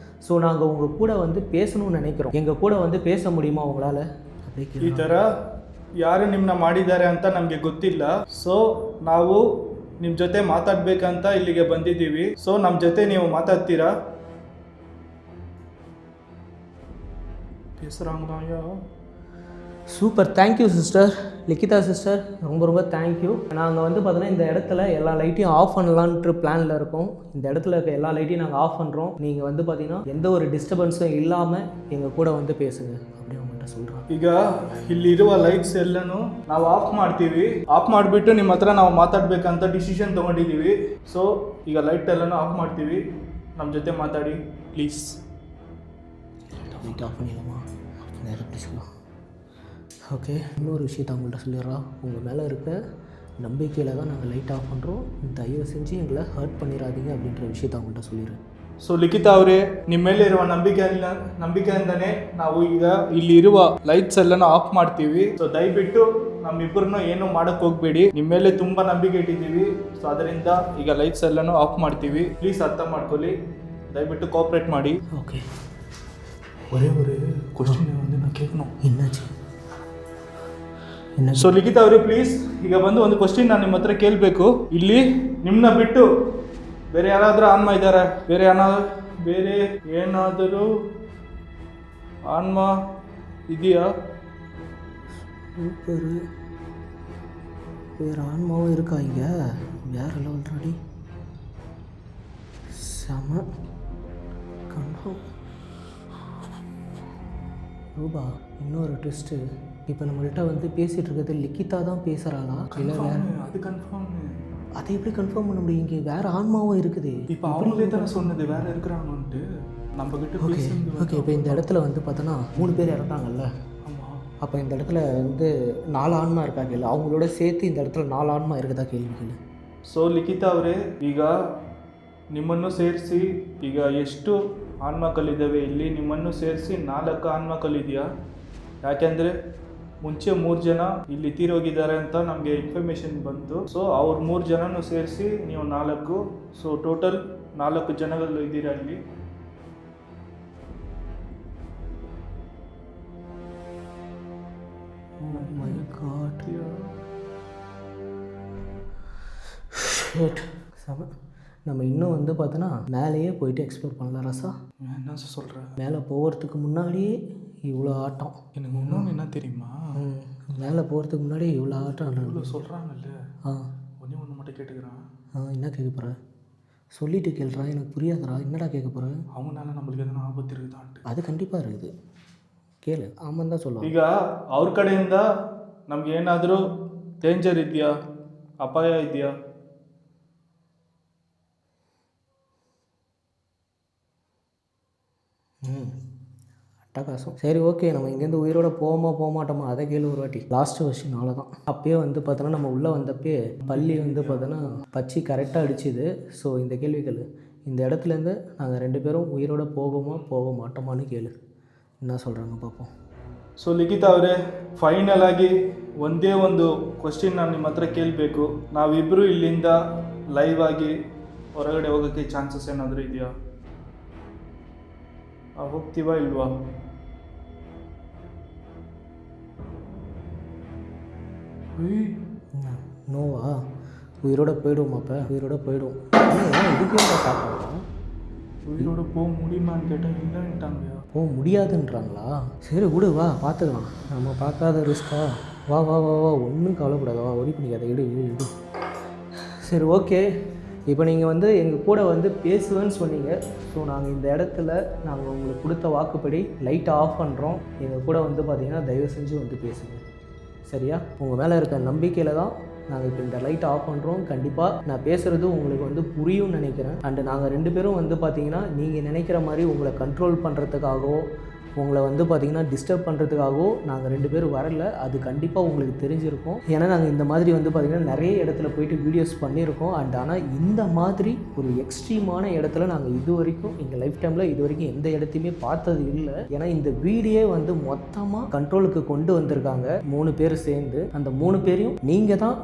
ஸோ நாங்கள் உங்கள் கூட வந்து பேசணும்னு நினைக்கிறோம். எங்கள் கூட வந்து பேச முடியுமா உங்களால்? ಈ ಥರ ಯಾರು ನಿಮ್ಮನ್ನ ಮಾಡಿದ್ದಾರೆ ಅಂತ ನಮಗೆ ಗೊತ್ತಿಲ್ಲ. ಸೊ ನಾವು ನಿಮ್ಮ ಜೊತೆ ಮಾತಾಡಬೇಕಂತ ಇಲ್ಲಿಗೆ ಬಂದಿದ್ದೀವಿ. ಸೊ ನಮ್ಮ ಜೊತೆ ನೀವು ಮಾತಾಡ್ತೀರಾ? பேசுகிறாங்களா? Super, thank you sister, Likitha sister, ரொம்ப ரொம்ப தேங்க்யூ. நாங்கள் வந்து பார்த்தோன்னா இந்த இடத்துல எல்லா லைட்டையும் ஆஃப் பண்ணலான்ட்டு பிளானில் இருக்கோம். இந்த இடத்துல இருக்க எல்லா லைட்டையும் நாங்கள் ஆஃப் பண்ணுறோம். நீங்கள் வந்து பார்த்தீங்கன்னா எந்த ஒரு டிஸ்டர்பன்ஸும் இல்லாமல் எங்கள் கூட வந்து பேசுங்க அப்படி அவங்கள்ட்ட சொல்கிறோம். ಈಗ ಇಲ್ಲಿರುವ ಲೈಟ್ಸ್ ಎಲ್ಲನೂ ನಾವು ಆಫ್ ಮಾಡ್ತೀವಿ. ಆಫ್ ಮಾಡಿಬಿಟ್ಟು ನಿಮ್ಮ ಹತ್ರ ನಾವು ಮಾತಾಡಬೇಕಂತ ಡಿಸಿಷನ್ ತೊಗೊಂಡಿದ್ದೀವಿ. ಸೊ ಈಗ ಲೈಟ್ ಎಲ್ಲನೂ ಆಫ್ ಮಾಡ್ತೀವಿ. ನಮ್ಮ ಜೊತೆ ಮಾತಾಡಿ ಪ್ಲೀಸ್. லைட் ஆஃப் பண்ணிடலாமா? நேரம் பேசலாம். ஓகே, இன்னொரு விஷயத்தை அவங்கள்ட்ட சொல்லிடுறோம். உங்கள் மேலே இருக்க நம்பிக்கையில் தான் நாங்கள் லைட் ஆஃப் பண்ணுறோம். தயவு செஞ்சு எங்களை ஹர்ட் பண்ணிடாதீங்க அப்படின்ற விஷயத்தை அவங்கள்ட்ட சொல்லிடுறேன். ಸೊ ಲಿಖಿತ ಅವರೇ, ನಿಮ್ಮ ಮೇಲೆ ಇರುವ ನಂಬಿಕೆಯಿಂದನೇ ನಾವು ಈಗ ಇಲ್ಲಿ ಇರುವ ಲೈಟ್ಸ್ ಎಲ್ಲನೂ ಆಫ್ ಮಾಡ್ತೀವಿ. ಸೊ ದಯವಿಟ್ಟು ನಮ್ಮಿಬ್ಬರನ್ನು ಏನು ಮಾಡಕ್ ಹೋಗ್ಬೇಡಿ. ನಿಮ್ಮ ಮೇಲೆ ತುಂಬಾ ನಂಬಿಕೆ ಇಟ್ಟಿದ್ದೀವಿ. ಸೊ ಅದರಿಂದ ಈಗ ಲೈಟ್ಸ್ ಎಲ್ಲನೂ ಆಫ್ ಮಾಡ್ತೀವಿ. ಪ್ಲೀಸ್ ಅರ್ಥ ಮಾಡ್ಕೊಳ್ಳಿ, ದಯವಿಟ್ಟು ಕೋಆಪರೇಟ್ ಮಾಡಿ. ஓகே, ஒரே ஒரு கொஸ்டினை வந்து நான் கேட்கணும். என்னாச்சு? என்ன? ಸೊ ಲಿಖಿತ ಅವರೇ ಪ್ಲೀಸ್, ಈಗ ಬಂದು ಒಂದು ಕ್ವಶನ್ ನಾನು ನಿಮ್ಮ ಹತ್ರ ಕೇಳಬೇಕು. ಇಲ್ಲಿ ನಿಮ್ಮನ್ನ ಬಿಟ್ಟು ಬೇರೆ ಯಾರಾದರೂ ಆನ್ಮ ಇದ್ದಾರೆ? ಬೇರೆ ಏನಾದರೂ ಆನ್ಮ ಇದೆಯಾ? சூப்பர், வேறு ஆன்மாவும் இருக்கா இங்கே? வேறு லெவல் ரெடி, செம கன்ஃபார்ம். ரூபா, இன்னொரு ட்விஸ்ட்டு. இப்போ நம்மள்கிட்ட வந்து பேசிகிட்டு இருக்கிறது லிக்கிதா தான் பேசுகிறாளா இல்லை வேறு? அது கன்ஃபார்ம். அதை எப்படி கன்ஃபார்ம் பண்ண முடியும்? இங்கே வேறு ஆன்மாவும் இருக்குது. இப்போ அவங்களே தானே சொன்னது வேறு இருக்கிறாங்கன்ட்டு நம்ம கிட்ட. ஓகே ஓகே, இப்போ இந்த இடத்துல வந்து பார்த்தோன்னா 3 பேர் இறந்தாங்கல்ல. ஆமாம். அப்போ இந்த இடத்துல வந்து 4 ஆன்மா இருக்கா கேள்வி. அவங்களோட சேர்த்து இந்த இடத்துல 4 ஆன்மா இருக்குதா கேள்வி கேள்வி. ಸೊ ಲಿಖಿತ ಅವರೇ, ಈಗ ನಿಮ್ಮನ್ನು ಸೇರಿಸಿ ಈಗ ಎಷ್ಟು ಆನ್ಮಕಲಿದ್ದಾವೆ ಇಲ್ಲಿ? ನಿಮ್ಮನ್ನು ಸೇರಿಸಿ 4 ಆನ್ಮಕಲಿದೆಯಾ? ಯಾಕೆಂದರೆ ಮುಂಚೆ 3 ಜನ ಇಲ್ಲಿ ತೀರೋಗಿದ್ದಾರೆ ಅಂತ ನಮಗೆ ಇನ್ಫಾರ್ಮೇಷನ್ ಬಂತು. ಸೊ ಅವ್ರು 3 ಜನನೂ ಸೇರಿಸಿ ನೀವು 4. ಸೊ ಟೋಟಲ್ 4 ಜನಗಳು ಇದ್ದೀರಾ ಇಲ್ಲಿ. My God. Shit. செம. நம்ம இன்னும் வந்து பார்த்தோன்னா மேலேயே போயிட்டு எக்ஸ்ப்ளோர் பண்ணலாம் ரசா. என்ன சொல்கிறேன்? மேலே போகிறதுக்கு முன்னாடியே இவ்வளோ ஆட்டம். எனக்கு இன்னொன்று என்ன தெரியுமா? மேலே போகிறதுக்கு முன்னாடியே இவ்வளோ ஆட்டம் இவ்வளோ சொல்கிறாங்கல்ல, ஆ ஒன்று மட்டும் கேட்டுக்கிறான். என்ன கேட்க போகிற? சொல்லிட்டு கேள்றா, எனக்கு புரியாதுடா. என்னடா கேட்க போகிற? அவங்களால நம்மளுக்கு எதனா ஆபத்து இருக்குதான்ட்டு. அது கண்டிப்பாக இருக்குது, ಕೇಳು. ಆಮಂದ சொல்லுவாங்க. ಈಗ ಅವ್ರ ಕಡೆಯಿಂದ ನಮ್ಗೆ ಏನಾದರೂ ಡೇಂಜರ್ ಇದೆಯಾ, ಅಪಾಯ ಇದೆಯಾ? அட்டகாசம். சரி, ஓகே, நம்ம இங்கேருந்து உயிரோட போக மாட்டோமா அதை கேளு ஒரு வாட்டி. லாஸ்ட் கொஸ்டின் அவ்வளோதான். அப்பயே வந்து பார்த்தோன்னா நம்ம உள்ளே வந்தப்பே பள்ளி வந்து பார்த்தோன்னா பச்சி கரெக்டாக அடிச்சுது. ஸோ இந்த கேள்விகள் இந்த இடத்துலேருந்து நாங்கள் 2 பேரும் உயிரோட போக மாட்டோமான்னு கேளு. என்ன சொல்கிறாங்க பார்ப்போம். ಸೊ ಲಿಖಿತ ಅವರೇ, ಫೈನಲ್ ಆಗಿ ಒಂದೇ ಒಂದು ಕ್ವಶನ್ ನಾನು ನಿಮ್ಮ ಹತ್ರ ಕೇಳಬೇಕು. ನಾವಿಬ್ಬರು ಇಲ್ಲಿಂದ ಲೈವ್ ಆಗಿ ಹೊರಗಡೆ ಹೋಗೋಕ್ಕೆ ಚಾನ್ಸಸ್ ಏನಾದರೂ ಇದೆಯಾ? ಹೋಗ್ತೀವಾ ಇಲ್ವಾ? நோவா? உயிரோட போயிடுவோமாப்ப? உயிரோட போயிடுவோம். இதுக்கே சாப்பிடுவோம். உயிரோட போக முடியுமான்னு கேட்டால் இல்லைன்ட்டாங்க. போக முடியாதுன்றாங்களா? சரி விடு, வா பார்த்துக்கலாம். நம்ம பார்க்காத ரிஸ்க்கா? வா வா வா வா, ஒன்றும் கவலைப்படாத, வா, ஒரி பண்ணிக்காத, இடு. சரி, ஓகே. இப்போ நீங்கள் வந்து எங்கள் கூட வந்து பேசுவேன்னு சொன்னீங்க. ஸோ நாங்கள் இந்த இடத்துல நாங்கள் உங்களுக்கு கொடுத்த வாக்குப்படி லைட்டை ஆஃப் பண்ணுறோம். எங்கள் கூட வந்து பார்த்தீங்கன்னா தயவு செஞ்சு வந்து பேசுங்க, சரியா? உங்கள் மேலே இருக்க நம்பிக்கையில் தான் நாங்கள் இப்போ இந்த லைட்டை ஆஃப் பண்ணுறோம். கண்டிப்பாக நான் பேசுகிறது உங்களுக்கு வந்து புரியும்னு நினைக்கிறேன். அண்டு நாங்கள் 2 பேரும் வந்து பார்த்திங்கன்னா நீங்கள் நினைக்கிற மாதிரி உங்களை கண்ட்ரோல் பண்ணுறதுக்காகவோ உங்களை வந்து பார்த்திங்கன்னா டிஸ்டர்ப் பண்ணுறதுக்காகவோ நாங்கள் 2 பேரும் வரல. அது கண்டிப்பாக உங்களுக்கு தெரிஞ்சிருக்கும். ஏன்னா நாங்கள் இந்த மாதிரி வந்து பார்த்திங்கன்னா நிறைய இடத்துல போயிட்டு வீடியோஸ் பண்ணியிருக்கோம். அண்ட் ஆனால் இந்த மாதிரி ஒரு எக்ஸ்ட்ரீமான இடத்துல நாங்கள் இது வரைக்கும் எங்கள் லைஃப் டைமில் இது வரைக்கும் எந்த இடத்தையுமே பார்த்தது இல்லை. ஏன்னா இந்த வீடியோ வந்து மொத்தமாக கண்ட்ரோலுக்கு கொண்டு வந்திருக்காங்க 3 பேர் சேர்ந்து. அந்த 3 பேரையும் நீங்கள் தான்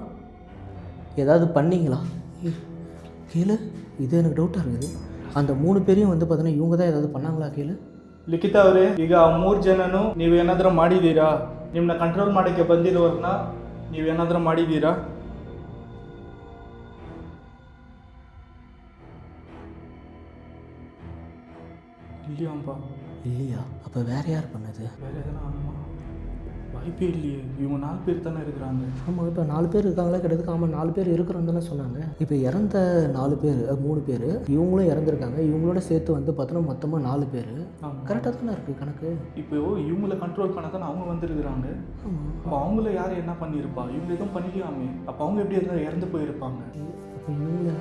ஏதாவது பண்ணீங்களா? கேளு, இது எனக்கு டவுட்டாக இருக்குது. அந்த 3 பேரையும் வந்து பார்த்தீங்கன்னா இவங்க தான் ஏதாவது பண்ணாங்களா? கேளு. ಲಿಖಿತ ಅವರೇ, ಈಗ ಆ 3 ಜನನು ನೀವೇನಾದರೂ ಮಾಡಿದ್ದೀರಾ? ನಿಮ್ಮನ್ನ ಕಂಟ್ರೋಲ್ ಮಾಡೋಕ್ಕೆ ಬಂದಿರೋರ್ನ ನೀವೇನಾದರೂ ಮಾಡಿದ್ದೀರಾ? இல்லையாம்பா. இல்லையா? அப்போ வேறு யார் பண்ணது? வேறு எதனா ஆகுமா? வாய்ப்பே இல்லையே. இவங்க 4 பேர் தானே இருக்கிறாங்க. ஆமாம், இப்போ 4 பேர் இருக்காங்களா? கிட்டத்தட்ட ஆமாம் 4 பேர் இருக்கிறோம் தானே சொன்னாங்க. இப்போ இறந்த 4 பேர் 3 பேர் இவங்களும் இறந்துருக்காங்க. இவங்களோட சேர்த்து வந்து பார்த்தோன்னா மொத்தமாக 4 பேர். கரெக்டாக தானே இருக்குது கணக்கு. இப்போ இவங்களை கண்ட்ரோல் பண்ண தானே அவங்க வந்துருக்குறாங்க. அப்போ அவங்கள யார் என்ன பண்ணியிருப்பா? இவங்க எதுவும் பண்ணிக்கலாமே. அப்போ அவங்க எப்படி இருந்தால் இறந்து போயிருப்பாங்க? அப்போ இவங்க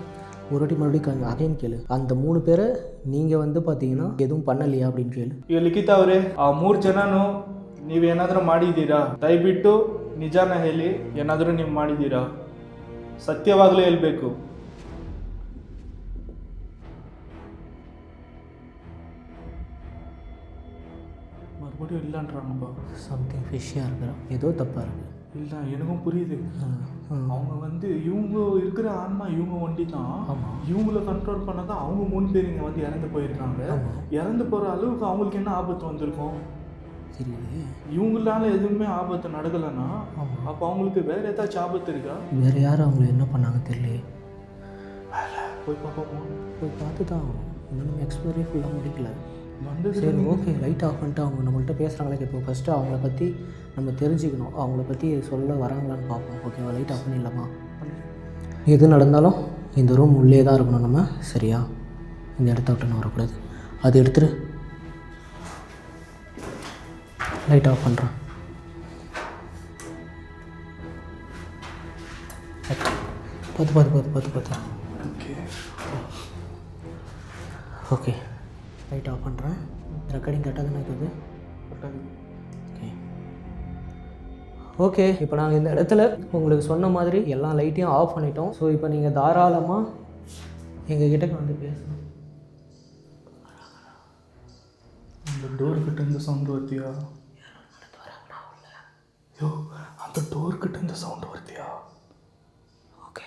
ஒரு வாட்டி மறுபடியும் அகைன் கேளு. அந்த 3 பேரை நீங்கள் வந்து பார்த்தீங்கன்னா எதுவும் பண்ணலையா அப்படின்னு கேளு. ಈಗ ಲಿಖಿತ ಅವರೇ, ಆ 3 ಜನನು ನೀವೇನಾದರೂ ಮಾಡಿದ್ದೀರಾ? ದಯವಿಟ್ಟು ನಿಜಾನ ಹೇಳಿ, ಏನಾದರೂ ನೀವು ಮಾಡಿದ್ದೀರಾ? ಸತ್ಯವಾಗಲೂ ಹೇಳ್ಬೇಕು. மறுபடியும் இல்லைன்றாங்கப்பா. சம்திங் ஃபிஷ்ஷாக இருக்கிறோம், ஏதோ தப்பாக இருக்குது. இல்லை, எனக்கும் புரியுது. அவங்க வந்து இவங்க இருக்கிற ஆன்மா இவங்க ஒண்டி தான். இவங்கள கண்ட்ரோல் பண்ண தான் அவங்க 3 பேர் இங்கே வந்து இறந்து போயிருக்காங்க. இறந்து போகிற அளவுக்கு அவங்களுக்கு என்ன ஆபத்து வந்திருக்கும்? தெரியலையே. இவங்களால எதுவுமே ஆபத்து நடக்கலைன்னா அப்போ அவங்களுக்கு வேற ஏதாச்சும் ஆபத்து இருக்கா? வேறு யாரும் அவங்கள என்ன பண்ணாங்க தெரியலையே. போய் பார்ப்போம். போய் பார்த்து தான் இன்னும் எக்ஸ்ப்ளோரே ஃபுல்லாக முடிக்கல. வந்து சரி, ஓகே, லைட் ஆஃப் பண்ணிட்டு அவங்க நம்மள்கிட்ட பேசுகிறாங்களே இப்போ ஃபஸ்ட்டு அவங்கள பற்றி நம்ம தெரிஞ்சுக்கணும். அவங்கள பற்றி சொல்ல வராங்களான்னு பார்ப்போம். ஓகேவா? லைட் ஆஃப் பண்ணிடலாமா? எது நடந்தாலும் இந்த ரூம் உள்ளே தான் இருக்கணும் நம்ம, சரியா? இந்த இடத்த விட்டு நான் வரக்கூடாது. அது எடுத்துரு. லைட் ஆஃப் பண்ணுறேன். பார்த்து. ஓகே, லைட் ஆஃப் பண்ணுறேன். ரெக்கார்டிங் கரெக்டாக தானே இருக்குது? ஓகே, இப்போ நாங்கள் இந்த இடத்துல உங்களுக்கு சொன்ன மாதிரி எல்லா லைட்டையும் ஆஃப் பண்ணிட்டோம். ஸோ இப்போ நீங்கள் தாராளமாக எங்கள் கிட்டே வந்து பேசணும். அந்த டோர் கிட்ட இந்த சவுண்டு வருத்தியா? ஐயோ, அந்த டோர் கிட்ட இந்த சவுண்டு வருத்தியா? Okay,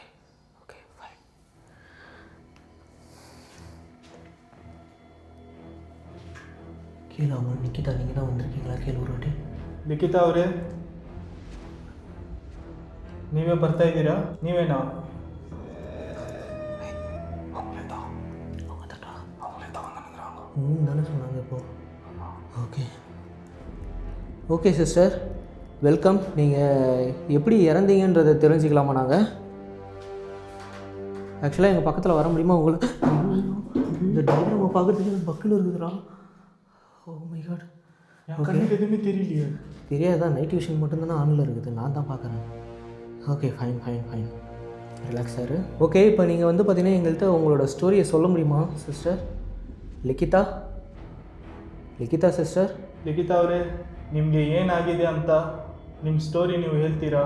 fine. கீழே அவங்க நிக்கிதா, நீங்கள் தான் வந்திருக்கீங்களா? கீழே ஒரு வாட்டி. ಲಿಖಿತ ಅವರೇ, ನೀವೇ ಬರ್ತಾ ಇದ್ದೀರಾ? ನೀವೇನಾ? தானே சொன்னாங்க இப்போ. Okay sister, welcome. நீங்கள் எப்படி இறந்தீங்கன்றதை தெரிஞ்சுக்கலாமா? நாங்கள் ஆக்சுவலாக எங்கள் பக்கத்தில் வர முடியுமா உங்களுக்கு? இந்த டைக்ராமை பார்க்குறதுக்கு எனக்கு பக்கில் இருக்குதுடா. ஓ மை காட். என் கண்ணுக்கு எதுவுமே தெரியலையே. தெரியாதான், நைட் விஷன் மட்டும்தானே ஆனில் இருக்குது, நான் தான் பார்க்குறேன். Okay fine fine fine, relax ஆரு. ஓகே, இப்போ நீங்கள் வந்து பார்த்தீங்கன்னா எங்கள்கிட்ட உங்களோட ஸ்டோரியை சொல்ல முடியுமா ಸಿಸ್ಟರ್? ಲಿಖಿತಾ ಸಿಸ್ಟರ್. ಲಿಖಿತಾ ಅವರೇ, ನಿಮಗೆ ಏನಾಗಿದೆ ಅಂತ ನಿಮ್ಮ ಸ್ಟೋರಿ ನೀವು ಹೇಳ್ತೀರಾ?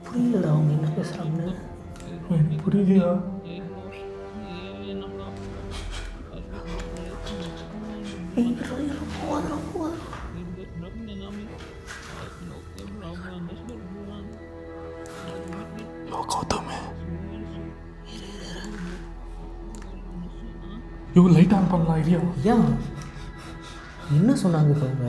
புரியலடா அவங்க என்ன பேசுகிறாங்க. புரியுதா? லைட் ஆன் பண்ணலாம் ஐடியா. ஏன் என்ன சொன்னாங்க இப்போ அவங்க?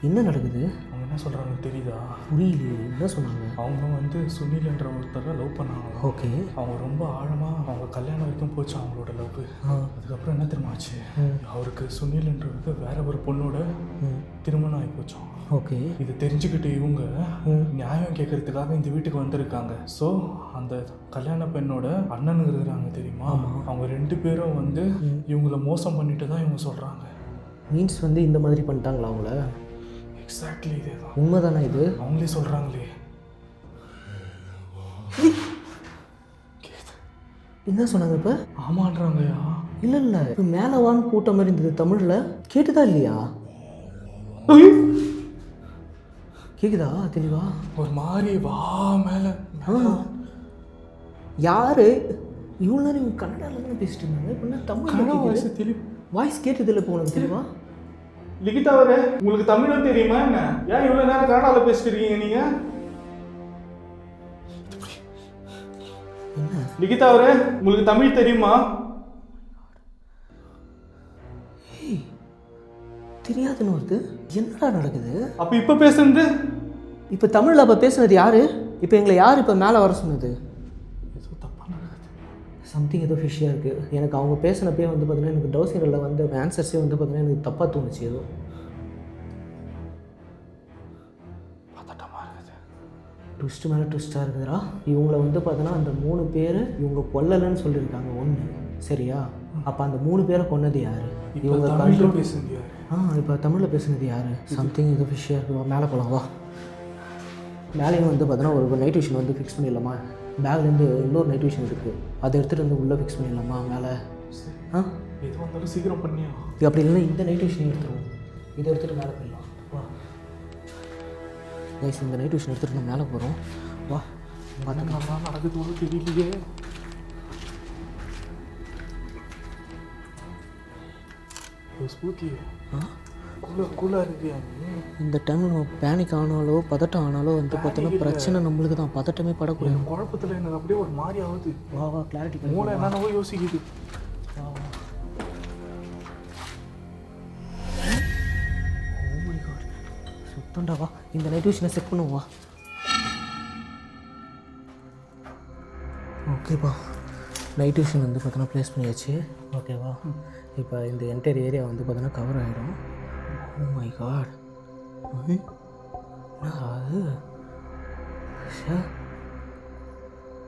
என்ன நடக்குது? அவங்க என்ன சொல்கிறாங்க தெரியுதா? புரியலையே, என்ன சொன்னாங்க? அவங்க வந்து சுனில் என்ற ஒருத்தரை லவ் பண்ணாங்க. ஓகே. அவங்க ரொம்ப ஆழமாக அவங்க கல்யாணம் வரைக்கும் போச்சு அவங்களோட லவ். அதுக்கப்புறம் என்ன தெரியுமாச்சு, அவருக்கு சுனில் என்றவருக்கு வேற ஒரு பொண்ணோட திருமணம் ஆகி போச்சோம். ஓகே. இது தெரிஞ்சுக்கிட்டு இவங்க நியாயம் கேட்கறதுக்காக இந்த வீட்டுக்கு வந்திருக்காங்க. ஸோ அந்த கல்யாண பெண்ணோட அண்ணனுங்க இருக்கிறாங்க தெரியுமா, அவங்க 2 பேரும் வந்து இவங்கள மோசம் பண்ணிட்டு தான் இவங்க சொல்கிறாங்க. மீன்ஸ் வந்து இந்த மாதிரி பண்ணிட்டாங்களா அவங்கள? எக்ஸாக்ட்லி இதே தான். உண்மைதானே இது? அவங்களே சொல்கிறாங்களே. என்ன சொன்னாங்க இப்போ? ஆமான்றாங்கயா. இல்லை இப்போ மேலே வான்னு கூட்ட மாதிரி இருந்தது தமிழில், கேட்டுதா இல்லையா? கேக்குதா தெளிவா? ஒரு மாதிரி வா மேலே. யாரு இவ்வளோ நேரம் இவங்க கன்னடாவில் தானே பேசிட்டு இருந்தாங்க, இப்போ தமிழ் வாய்ஸ் கேட்டது இல்லை இப்போ உனக்கு தெளிவா? லிகிதா அவரே, உங்களுக்கு தமிழும் தெரியுமா என்ன? ஏன் இவ்வளோ நேரம் கன்னடாவில் பேசிட்டு இருக்கீங்க நீங்கள்? லிகிதா அவரே, உங்களுக்கு தமிழ் தெரியுமா? தெரியாதுன்னு வருது. என்னடா நடக்குது? அப்போ இப்போ பேசுனது? இப்போ தமிழில் அப்போ பேசுனது யாரு? இப்போ எங்களை யார் இப்போ மேலே வர சொன்னது? ஏதோ தப்பாக நடக்குது. சம்திங் ஏதோ ஃபிஷ்ஷாக இருக்குது. எனக்கு அவங்க பேசினப்பே வந்து பார்த்தீங்கன்னா எனக்கு டவுசரில் வந்து ஆன்சர்ஸே வந்து பார்த்தீங்கன்னா எனக்கு தப்பாக தோணுச்சு. ஏதோ பதட்டமாக இருக்குது. ட்விஸ்ட்டு மேலே ட்விஸ்ட்டாக இருக்குதுடா. இவங்கள வந்து பார்த்தோன்னா அந்த 3 பேர் இவங்க கொல்லலைன்னு சொல்லியிருக்காங்க ஒன்று, சரியா? அப்போ அந்த 3 பேரை கொன்னது யார்? இவங்க தமிழில் பேசுனது யார்? இப்போ தமிழில் பேசுனது யார்? சம்திங் ஏதோ ஃபிஷ்ஷாக இருக்குது. மேலே போகலாம் வா. மேலேயும் வந்து பார்த்தோன்னா ஒரு நைட் விஷன் வந்து ஃபிக்ஸ் பண்ணிடலாமா? பேக்லேருந்து இன்னொரு நைட் விஷன் இருக்குது, அதை எடுத்துகிட்டு வந்து உள்ளே ஃபிக்ஸ் பண்ணிடலாமா மேலே? எது வந்தாலும் சீக்கிரம் பண்ணியா? இது அப்படி இல்லைன்னா இந்த நைட் விஷன் எடுத்துருவோம், இதை எடுத்துகிட்டு மேலே போயிடலாம் வா. கைஸ், இந்த நைட் விஷன் எடுத்துகிட்டு நம்ம மேலே போகிறோம் வா. நல்லா நடக்குது ஒன்றும் தெரியலையே. ஸ்பூத்தி கூலாக இருக்கியா நீ? இந்த டைமில் நம்ம பேனிக் ஆனாலோ பதட்டம் ஆனாலோ வந்து பார்த்தோன்னா பிரச்சனை நம்மளுக்கு தான். பதட்டமே படக்கூடாது. குழப்பத்தில் எனக்கு அப்படியே ஒரு மாதிரி ஆகுது. வா வா, கிளாரிட்டி மூளை என்னென்னவோ யோசிக்குது. வா வா. ஓ மை காட், சுத்தண்டா வா. இந்த நைட் விஷனை செட் பண்ணுவா. ஓகேப்பா, நைட் விஷன் வந்து பார்த்தோன்னா ப்ளேஸ் பண்ணியாச்சு. ஓகேவா? இப்போ இந்த என்டையர் ஏரியா வந்து பார்த்தோன்னா கவர் ஆகிடும். ஓ மை காட், அது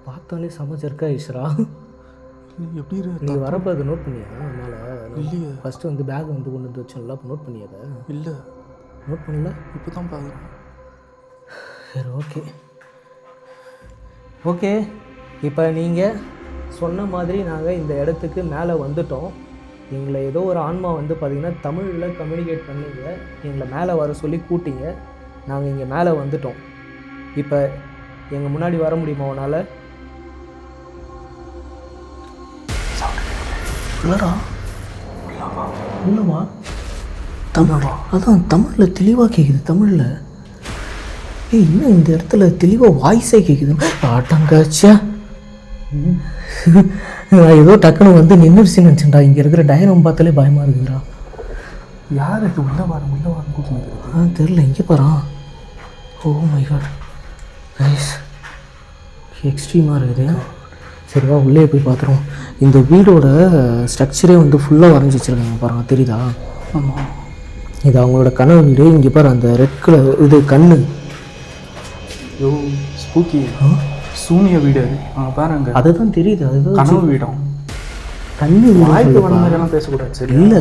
பார்த்தோன்னே சமைச்சிருக்கா ஈஸ்வரா. நீ எப்படி நீங்கள் வரப்போ அதை நோட் பண்ணியா? அதனால் இல்லையே. ஃபஸ்ட்டு வந்து பேக் வந்து கொண்டு வந்து வச்சோம்ல, அப்போ நோட் பண்ணியாத? இல்லை, நோட் பண்ணல. இப்போ தான் பார்க்குறேன். சரி ஓகே ஓகே. இப்போ நீங்கள் சொன்ன மாதிரி நாங்கள் இந்த இடத்துக்கு மேலே வந்துட்டோம். எங்களை ஏதோ ஒரு ஆன்மா வந்து பார்த்திங்கன்னா தமிழில் கம்யூனிகேட் பண்ணிங்க, எங்களை மேலே வர சொல்லி கூட்டிங்க. நாங்கள் இங்கே மேலே வந்துட்டோம். இப்போ எங்கள் முன்னாடி வர முடியுமா உன்னால்? இல்லைடா, இல்லைம்மா தமிழா, அதான் தமிழில் தெளிவாக கேட்குது. தமிழில் இன்னும் இந்த இடத்துல தெளிவாக வாய்ஸே கேட்குது. ஆட்டங்காச்சா, நான் ஏதோ டக்குன்னு வந்து நின்றுச்சுன்னு நினச்சேன்டா. இங்கே இருக்கிற டயரம் பார்த்தாலே பயமாக இருக்குதுடா. யார் இது? உள்ள வாரம் கூட்டினது? தெரில. இங்கே போகிறான். ஓ மை காட் கைஸ், எக்ஸ்ட்ரீமாக இருக்குது. சரிவா உள்ளே போய் பார்த்துருவோம். இந்த வீடோட ஸ்ட்ரக்சரே வந்து ஃபுல்லாக வரைஞ்சி வச்சுருக்காங்க பாருங்க, தெரியுதா? ஆமாம், இது அவங்களோட கனவு வீடு. இங்கே பாரு அந்த ரெட் கலர் இது கண்ணு. ஐயோ ஸ்பூக்கி, சூனிய வீடு அது. அங்கே பாருங்க, அதுதான் தெரியுது. அதுதான் கனவு வீடம். கண்ணு வாய்ப்பு வந்த மாதிரியெல்லாம் பேசக்கூடாது. சரி இல்லை,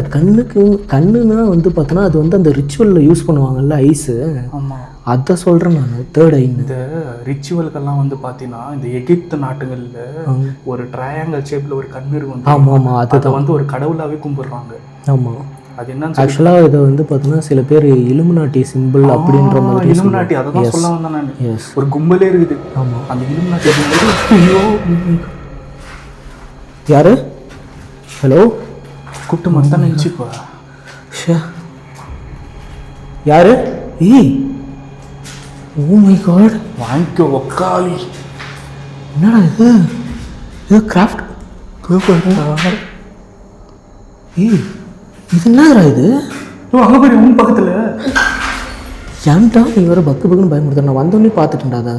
கண்ணுன்னா வந்து பார்த்தோன்னா அது வந்து அந்த ரிச்சுவலில் யூஸ் பண்ணுவாங்கல்ல, ஐஸு. ஆமாம், அதை சொல்கிறேன் நான், தேர்ட் ஐன்னு. இந்த ரிச்சுவல்கள்லாம் வந்து பார்த்தீங்கன்னா இந்த எகிப்து நாட்டுகளில் ஒரு ட்ரையாங்கல் ஷேப்பில் ஒரு கண்ணு இருக்கும். ஆமாம் ஆமாம், அதை வந்து ஒரு கடவுளாகவே கும்பிடுறாங்க. ஆமாம், அது என்னன்னு ஆக்சுவலாக இதை வந்து பார்த்தோன்னா சில பேர் இலுமினாட்டி சிம்பிள் அப்படின்ற மாதிரி. இலுமினாட்டி, அதை தான் சொல்ல வந்தேன் நான். எஸ், ஒரு கும்பலே இருக்குது. ஆமாம், அந்த இலுமினாட்டி. ஐயோ, யாரு? ஹலோ, கூப்பிட்டு மட்டும் நினச்சிப்பா. ஷே, யாரு? ஏய், ஓ மை காட், வாங்கிக்கோ ஒக்காளி. என்னடா இது? இது கிராஃப்ட் பேப்பர். ஏய், இது என்னடா இது? அங்கே போய் உன் பக்கத்தில் ஏன்டா நீ வேறு பக்கு பக்குன்னு பயன்படுத்த? நான் வந்தோடனே பார்த்துட்டேன்டா அதை.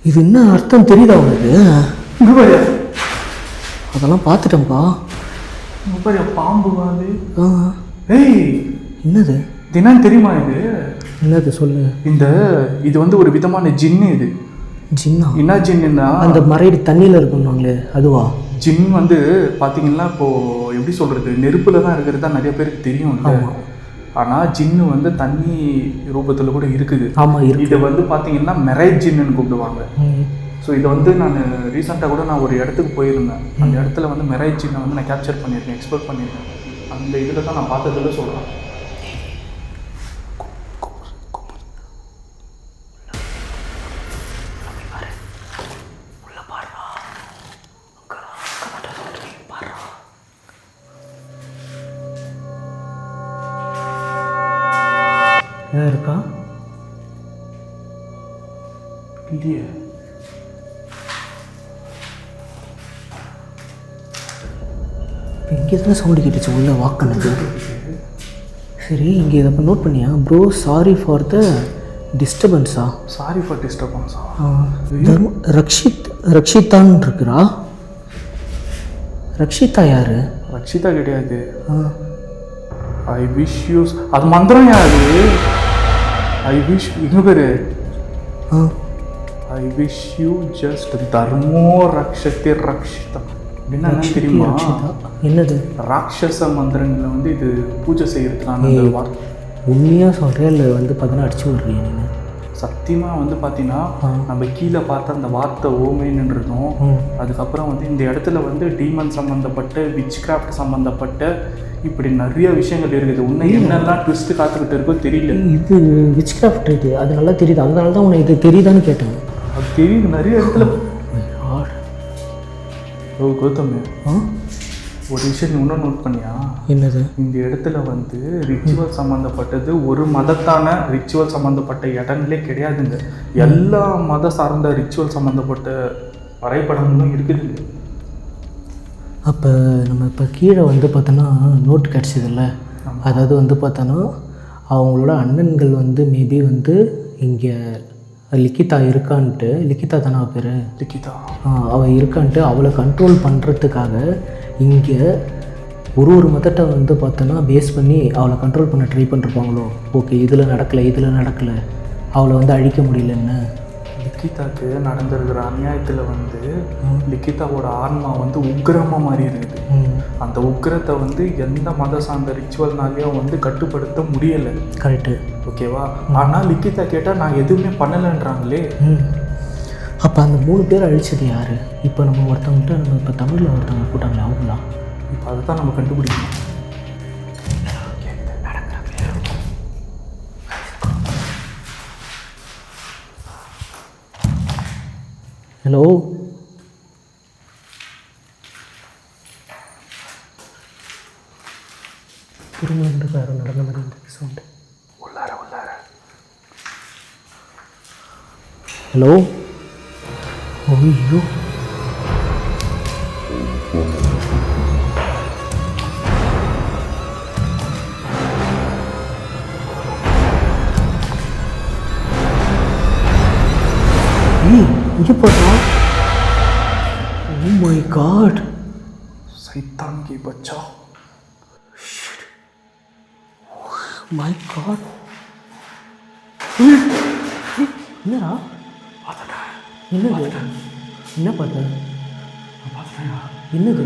இது என்ன அர்த்தம் தெரியுதா உனக்கு? இங்கே பாரு, அதெல்லாம் பார்த்துட்டேன்ப்பா. இங்கே பாரு பாம்பு வாது. ஆ, ஏய் என்னது? இது என்னன்னு தெரியுமா? இது என்னது சொல்லு. இது வந்து ஒரு விதமான ஜின்னு. இது ஜின்னா? என்ன ஜின்னுன்னா அந்த மறைடு தண்ணியில் இருக்குன்னாங்களே அதுவா? ஜின் வந்து பார்த்தீங்கன்னா இப்போது எப்படி சொல்கிறது, நெருப்பில் தான் இருக்கிறது தான் நிறைய பேருக்கு தெரியும். ஆனால் ஜின்னு வந்து தண்ணி ரூபத்தில் கூட இருக்குது. ஆமாம், இதை வந்து பார்த்தீங்கன்னா மெரைட் ஜின்னுன்னு கூப்பிடுவாங்க. ஸோ இதை வந்து நான் ரீசெண்டாக கூட நான் ஒரு இடத்துக்கு போயிருந்தேன். அந்த இடத்துல வந்து மெரைட் ஜின்னை வந்து நான் கேப்சர் பண்ணியிருக்கேன், எக்ஸ்ப்ளோர் பண்ணியிருக்கேன். அந்த இதில் தான் நான் பார்த்ததில் சொல்கிறேன். ஏதாவது இருக்கா? இல்லையே. இங்கே தானே சவுண்டு கேட்டுச்சு உள்ள வாக்குனது. சரி, இங்கே இதை நோட் பண்ணியா? ப்ரோ சாரி ஃபார் த டிஸ்டர்பன்ஸா? சாரி ஃபார் டிஸ்டர்பன்ஸா? ரக்ஷிதான்னு இருக்குறா. ரக்ஷிதா யாரு? ரக்ஷிதா கிடையாது. ஐ விஷ் யூ, அது மந்திரம் யாரு? ஐ விஷ், இங்கே பேரு ஐ விஷ் யூ ஜஸ்ட் தர்மோ ரக்ஷத்தி ரக்ஷிதா. அப்படின்னா என்ன தெரியுமா? என்னது? ராட்சச மந்திரங்களை வந்து இது பூஜை செய்யறதுக்கான வார்த்தை. உண்மையாக சொல்கிறேன் இல்லை வந்து பார்த்தீங்கன்னா அடிச்சு விட்றீங்க நீங்கள்? சத்தியமாக வந்து பார்த்தீங்கன்னா நம்ம கீழே பார்த்த அந்த வார்த்தை ஓமைன்னுன்றதும், அதுக்கப்புறம் வந்து இந்த இடத்துல வந்து டீமன் சம்மந்தப்பட்ட, விச் கிராஃப்ட் சம்மந்தப்பட்ட இப்படி நிறைய விஷயங்கள் இருக்குது. உன்னை என்னெல்லாம் ட்விஸ்ட்டு காத்துக்கிட்டு இருக்கோ தெரியல. இது விச் கிராஃப்ட் இது, அது நல்லா தெரியுது. அதனால தான் உன்னை இது தெரியுதான்னு கேட்டேன். அது தெரியுது நிறைய இடத்துல. ஓ கௌதம், ஒரு விஷயம் நீ இன்னும் நோட் பண்ணியா? என்னது? இந்த இடத்துல வந்து ரிச்சுவல் சம்மந்தப்பட்டது ஒரு மதத்தான ரிச்சுவல் சம்மந்தப்பட்ட இடங்களே கிடையாதுங்க. எல்லா மத சார்ந்த ரிச்சுவல் சம்மந்தப்பட்ட வரைபடங்களும் இருக்குது. அப்போ நம்ம இப்போ கீழே வந்து பார்த்தோன்னா நோட்டு கிடச்சிதில்ல, அதாவது வந்து பார்த்தோன்னா அவங்களோட அண்ணன்கள் வந்து மேபி வந்து இங்கே லிக்கிதா இருக்கான்ட்டு, லிக்கிதா தானே அவள் பேர்? லிக்கிதா. அவள் இருக்கான்ட்டு அவளை கண்ட்ரோல் பண்ணுறதுக்காக இங்கே ஒரு மதத்தை வந்து பார்த்தோன்னா பேஸ் பண்ணி அவளை கண்ட்ரோல் பண்ண ட்ரை பண்ணிருப்பாங்களோ. ஓகே, இதில் நடக்கலை, அவளை வந்து அழிக்க முடியலன்னு. லிக்கிதாக்கு நடந்திருக்கிற அநியாயத்தில் வந்து லிக்கிதாவோட ஆன்மா வந்து உக்கிரமாக மாறி இருக்குது. அந்த உக்கிரத்தை வந்து எந்த மத சார்ந்த ரிச்சுவல்னாலையும் வந்து கட்டுப்படுத்த முடியலை. கரெக்டு, ஓகேவா? ஆனால் லிக்கிதா கேட்டால் நான் எதுவுமே பண்ணலைன்றாங்களே. அப்போ அந்த 3 பேர் அழிச்சது யார்? இப்போ நம்ம ஒருத்தவங்கள்ட்ட நம்ம இப்போ தமிழில் ஒருத்தவங்க போட்டாங்களே அவங்களா? இப்போ அதை தான் நம்ம கண்டுபிடிக்கணும். ஹலோ, திரும்ப யாரும் நடந்த மாதிரி சவுண்டு. உள்ளார ஹலோ. ஐயோ, இங்கே போடுறா. Oh my god. சைத்தான் கி பச்சா. My god. என்னடா என்னது? என்ன பார்த்த? என்னது?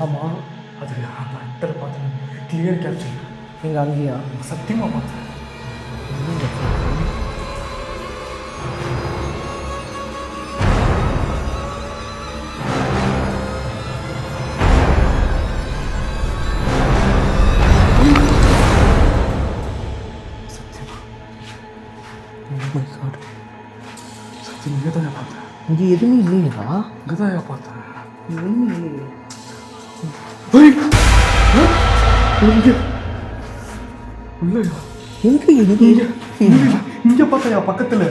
ஆமாம், அது அந்த ஆக்டரை பார்த்தேன், கிளியர் கேப்சர். எங்கள் அங்கேயா? சத்தியமாக பார்த்தேன். சத்தியம் இங்கே தான் பார்த்தேன். இங்கே எதுவுமே இல்லையா? இங்கே தான் பார்த்தேன். எதுவுமே இல்லையே. இல்லையா? எங்கே எதுவுமே இங்கே பார்த்தையா பக்கத்தில்?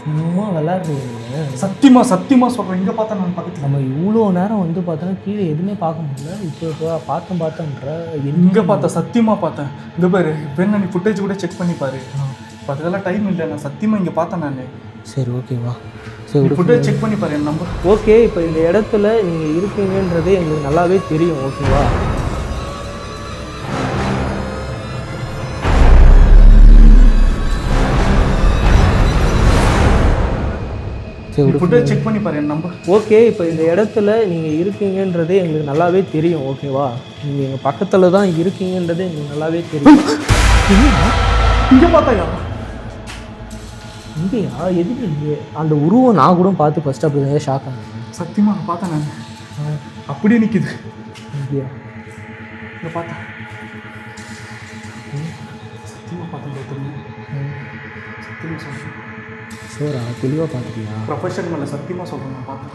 சும்மா விளாட்றீங்க. சத்தியமாக சொல்கிறேன், இங்கே பார்த்தேன் நான் பக்கத்தில். நம்ம இவ்வளோ நேரம் வந்து பார்த்தோன்னா கீழே எதுவுமே பார்க்க முடியல. இப்போ பார்த்தேன்ற இங்கே பார்த்தேன், சத்தியமாக பார்த்தேன். இங்கே பாரு, வேணா நீ ஃபுட்டேஜ் கூட செக் பண்ணி பாரு. இப்போ அதுக்கெல்லாம் டைம் இல்லை, நான் சத்தியமாக இங்கே பார்த்தேன் நான். சரி ஓகேவா, சரி ஃபுட்டேஜ் செக் பண்ணி பாரு என் நம்பர். ஓகே, இப்போ இந்த இடத்துல நீங்கள் இருக்கீங்கன்றதே எங்களுக்கு நல்லாவே தெரியும். ஓகேவா? ஃபுட்டேஜ் செக் பண்ணி பாரு என் நம்பர். ஓகே, இப்போ இந்த இடத்துல நீங்கள் இருக்கீங்கன்றதே எங்களுக்கு நல்லாவே தெரியும். ஓகேவா? நீங்கள் எங்கள் பக்கத்தில் தான் இருக்கீங்கன்றதே எங்களுக்கு நல்லாவே தெரியும். இங்கே பார்த்தாயா? இங்கேயா? எதுக்கு இங்கே? அந்த உருவம் நான் கூட பார்த்து ஃபஸ்ட்டு அப்படி தான் ஷாக் ஆனேன். சத்தியமாக நான் பார்த்தேன் நான். அப்படியே நிற்கிது. இங்கேயா? இங்கே பார்த்தேன், சத்தியமாக பார்த்தேன். சத்தியமாக சொல்கிறேன். ஷோரா? தெளிவாக பார்த்துட்டியா? ப்ரொஃபஷன் மேலே சத்தியமாக சொல்கிறேன், நான் பார்த்தேன்.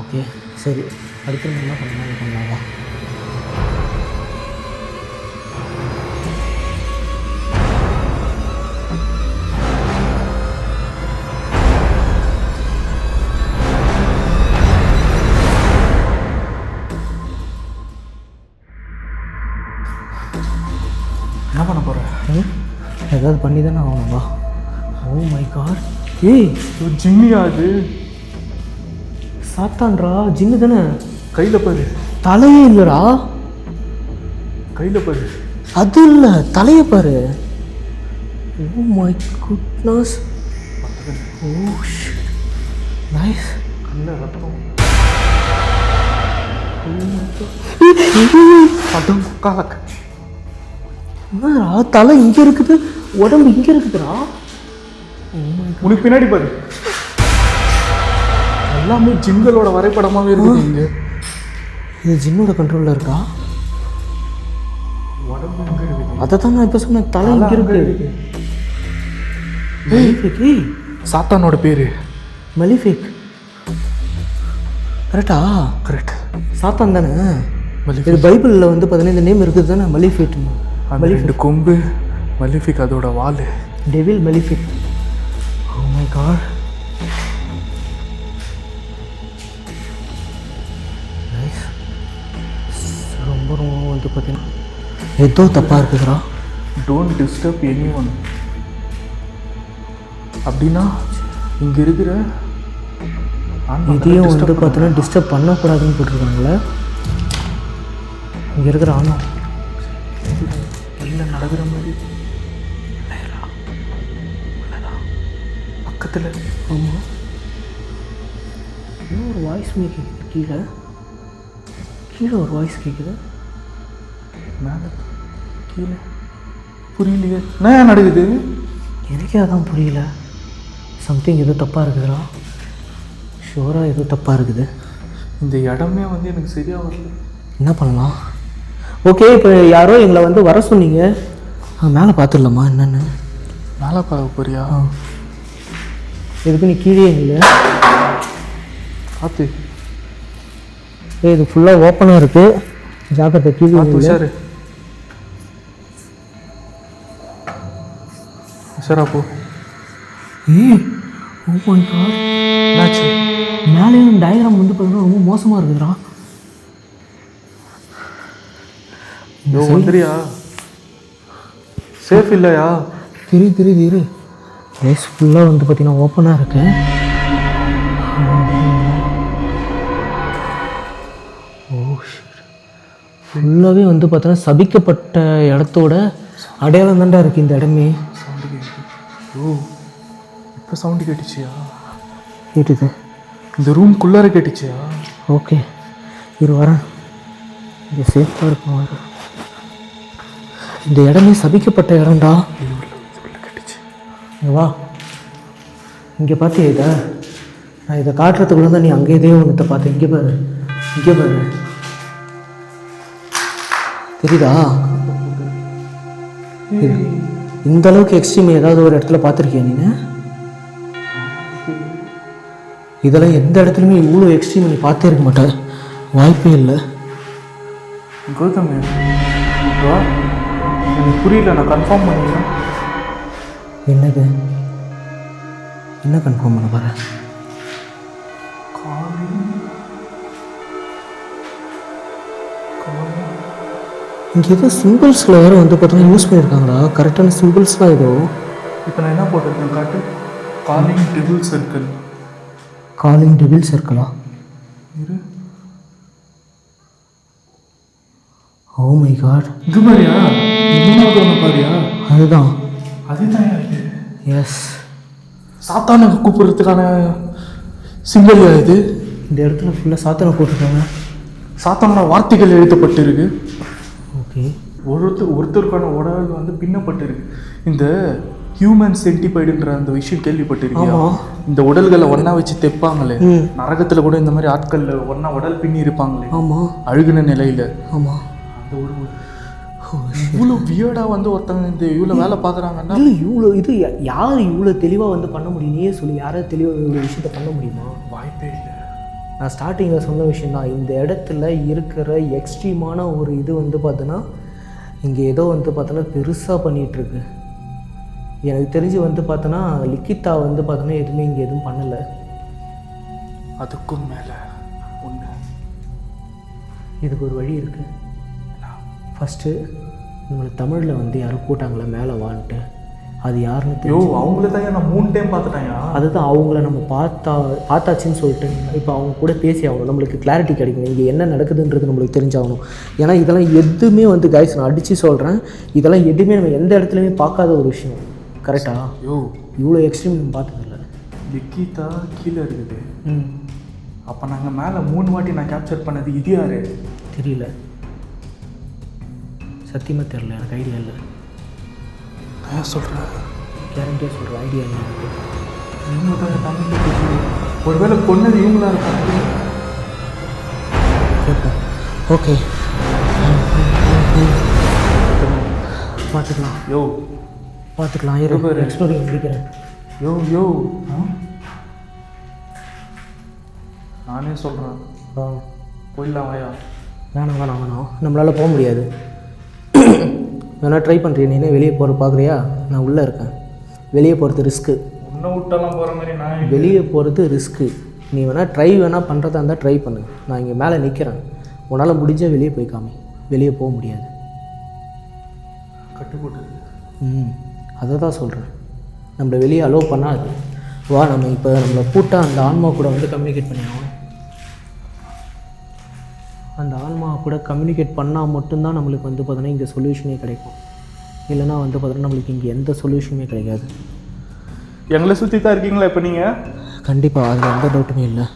ஓகே சரி, அடுத்து நம்ம என்ன பண்ணலாமா? என்ன பண்ண போகிறேன்? ஏதாவது பண்ணி தானே ஆகணும்பா. ஓ மை காட். ஏய், ஜிம்மியா? அது சாத்தான்றா, ஜின்னு தானே. கையில் பாரு, தலையே இல்லைடா. கையில் பாரு, அது இல்லை, தலையை பாரு. Oh my goodness. O nice. கண்ணில் ரத்தம். என்னடா தலை இங்கே இருக்குது, உடம்பு இங்கே இருக்குதுடா. உனக்கு பின்னாடி பாரு, எல்லாமே ஜின்களோட வரைபடமாகவே இருக்குது. இங்கே இது ஜின்னோட கண்ட்ரோலில் இருக்கா? உடம்பு எங்கே இருக்குது? அதை தான் நான் இப்போ சொன்னேன், தலை இங்கே இருக்கு. மெலிஃபிக். ஏய், சாத்தானோட பேர் மெலிஃபிக். கரெக்டா? கரெக்ட். சாத்தான் தானே. மலிஃபிக். இது பைபிளில் வந்து 15 நேம் இருக்குது தானே. மலிஃபிக். மலிஃபிக் கொம்பு, மலிஃபிக் அதோட வால். Devil malefic. Oh my god. ரொம்ப ரொம்ப வந்து பார்த்தீங்கன்னா ஏதோ தப்பாக இருக்குதுடா. Don't disturb anyone. அப்படின்னா இங்கே இருக்கிற இதையும் வந்து பார்த்தீங்கன்னா டிஸ்டர்ப் பண்ணக்கூடாதுன்னு போட்டிருக்காங்களே. இங்கே இருக்கிற ஆணம் இல்லை நடக்கிற மாதிரி பக்கத்தில். ஆமாம், இன்னும் ஒரு வாய்ஸ் கேட்குது. கீழே கீழே ஒரு வாய்ஸ் கேட்குது. மேலே கீழே புரியலையே என்ன நடக்குது. எனக்கே அதான் புரியல. சம்திங் எதுவும் தப்பாக இருக்குதுடா. ஷோராக எதுவும் தப்பாக இருக்குது. இந்த இடமே வந்து எனக்கு சரியாக வரல. என்ன பண்ணலாம்? ஓகே, இப்போ யாரோ எங்களை வந்து வர சொன்னீங்க. மேலே பார்த்துடலாமா என்னென்னு? மேலே பார்க்க போறியா? எதுக்கு நீ கீழே இல்லை? பார்த்து. இது ஃபுல்லாக ஓப்பனாக இருக்குது. ஜாக்கிரதை, கீழே உஷாரு. உஷாரா போ. ஏய், ஓ மை காட். என்னாச்சு? மேலேயும் டயக்ராம் வந்து பார்த்தீங்கன்னா ரொம்ப மோசமாக இருக்குதுடா. வந்துறியா? சேஃப் இல்லையா? தெரியுது. ப்ளேஸ் ஃபுல்லாக வந்து பார்த்திங்கன்னா ஓப்பனாக இருக்கு. ஓ ஃபுல்லாகவே வந்து பார்த்தோன்னா சபிக்கப்பட்ட இடத்தோட அடையாளம் தாண்டா இருக்குது இந்த இடமே. சவுண்டு கேட்குது. ஓ இப்போ சவுண்டு கேட்டுச்சியா? கேட்டுது. இந்த ரூம்குள்ளார கேட்டுச்சியா? ஓகே இரு வரேன். இங்கே சேஃபாக இருக்கும். வர இந்த இடமே சபிக்கப்பட்ட இடம்டா. கேட்டுச்சு. வா இங்கே பார்த்தியா இதை? நான் இதை காட்டுறதுக்குள்ள தான் நீ அங்கே இதே ஒன்றத்தை பார்த்தேன். இங்கே பாரு, இங்கே பாரு, தெரியுதா? இந்த அளவுக்கு எக்ஸ்ட்ரீம் ஏதாவது ஒரு இடத்துல பார்த்துருக்கியா நீ? இதெல்லாம் எந்த இடத்துலையுமே இவ்வளோ எக்ஸ்ட்ரீம் நீ பார்த்தே இருக்க மாட்டேன். வாய்ப்பே இல்லை. கௌதம் எனக்கு புரியல. நான் கன்ஃபார்ம் பண்ணிக்கிறேன். என்னது? என்ன கன்ஃபார்ம் பண்ண போகிறேன்? இங்கே ஏதோ சிம்பிள்ஸில் வேறு வந்து பார்த்தோன்னா யூஸ் பண்ணியிருக்காங்களா? கரெக்டான சிம்பிள்ஸ்லாம் ஏதோ. இப்போ நான் என்ன போட்டிருக்கேன் காட்டு? Calling table circle. Calling table சர்க்கிளா? இரு. Oh my god. இது மாதிரியா? மூணாவது ஒன்று பாரியா? அதுதான். அதுதான் இது. எஸ். சாத்தானை கூப்பிட்றதுக்கான சிம்பிள் இது. இந்த இடத்துல ஃபுல்லாக சாத்தானை போட்டிருக்காங்க. சாத்தானோட வார்த்தைகள் எழுதப்பட்டிருக்கு. ஓகே. ஒருத்தருக்கான உடல் வந்து பின்னப்பட்டிருக்கு. இந்த ஹியூமன் சென்டிபைடுன்ற அந்த விஷயம் கேள்விப்பட்டிருக்கியா? இந்த உடல்களை ஒன்றா வச்சு தைப்பாங்களே, நரகத்தில் கூட இந்த மாதிரி ஆட்கள் ஒன்றா உடல் பின்னி இருப்பாங்களே. ஆமாம். அழுகுன நிலையில். ஆமாம். அந்த ஒரு இவ்வளோ வியர்டாக வந்து ஒருத்தவங்க இந்த இவ்வளோ வேலை பார்க்குறாங்கன்னா இல்லை இவ்வளோ இது யார் இவ்வளோ தெளிவாக வந்து பண்ண முடியும்? நீயே சொல்லி யாராவது தெளிவாக இவ்வளோ விஷயத்த பண்ண முடியுமா? வாய்ப்பே இல்லை. நான் ஸ்டார்டிங்கில் சொன்ன விஷயந்தான். இந்த இடத்துல இருக்கிற எக்ஸ்ட்ரீமான ஒரு இது வந்து பார்த்தோன்னா இங்கே ஏதோ வந்து பார்த்தோன்னா பெருசாக பண்ணிகிட்ருக்கு. எனக்கு தெரிஞ்சு வந்து பார்த்தோன்னா லிக்கிதா வந்து பார்த்தோன்னா எதுவுமே இங்கே எதுவும் பண்ணலை. அதுக்கும் மேலே ஒன்று. இதுக்கு ஒரு வழி இருக்குது. ஃபஸ்ட்டு நம்மளை தமிழில் வந்து யாரும் கூட்டாங்களே மேலே வான்ட்டு, அது யாருன்னு தெரியும். அவங்கள தான் நான் 3 டைம் பார்த்துட்டேன். அதுதான் அவங்கள நம்ம பார்த்தாச்சின்னு சொல்லிட்டு இப்போ அவங்க கூட பேசி ஆகணும். நம்மளுக்கு கிளாரிட்டி கிடைக்கும், இங்கே என்ன நடக்குதுன்றது நம்மளுக்கு தெரிஞ்சாகணும். ஏன்னா இதெல்லாம் எதுவுமே வந்து கைஸ் நான் அடித்து சொல்கிறேன், இதெல்லாம் எதுவுமே நம்ம எந்த இடத்துலையுமே பார்க்காத ஒரு விஷயம். கரெக்டாக? இவ்வளோ எக்ஸ்ட்ரீம் நம்ம பார்த்ததில்ல. லிக்கிதா கீழே இருக்குது. அப்போ நாங்கள் மேலே 3 வாட்டி நான் கேப்சர் பண்ணது இது யாரு தெரியல, சத்தியமாக தெரில, எனக்கு ஐடியா இல்லை. நான் சொல்கிறேன், கேரண்டியாக சொல்கிற ஐடியா இல்லை எனக்கு. இவங்க தான் தமிழ் ஒருவேளை பொண்ணது இவங்களா இருப்பாங்க. ஓகே பார்த்துக்கலாம். பார்த்துக்கலாம். எக்ஸ்ப்ளோரிங் முடிக்கிறேன். நானே சொல்கிறேன் போயிடலாம். வாயா. வேணாம் நம்மளால் போக முடியாது. வேணா ட்ரை பண்ணுறேன். நீ வெளியே போகிற பார்க்குறியா? நான் உள்ளே இருக்கேன். வெளியே போகிறது ரிஸ்க்கு. உன்னை விட்டாலாம் போகிற மாதிரி நான் வெளியே போகிறது ரிஸ்க்கு. நீ வேணால் பண்ணுறதா இருந்தால் ட்ரை பண்ணு. நான் இங்கே மேலே நிற்கிறேன். உன்னால் முடிஞ்சால் வெளியே போய் காமி. வெளியே போக முடியாது. கட்டுப்பட்டு. அதை தான் சொல்கிறேன். நம்மளை வெளியே அலோவ் பண்ணாது. வா, நம்ம இப்போ நம்மளை கூட்டாக அந்த ஆன்மா கூட வந்து கம்யூனிகேட் பண்ணி ஆகணும். அந்த ஆன்மா கூட கம்யூனிகேட் பண்ணால் மட்டும்தான் நம்மளுக்கு வந்து பார்த்தோன்னா இங்கே சொல்யூஷனே கிடைக்கும். இல்லைனா வந்து பார்த்தோன்னா நம்மளுக்கு இங்கே எந்த சொல்யூஷனுமே கிடைக்காது. எங்களை சுற்றி தான் இருக்கீங்களா இப்போ நீங்கள்? கண்டிப்பாக, அதில் எந்த டவுட்டுமே இல்லை.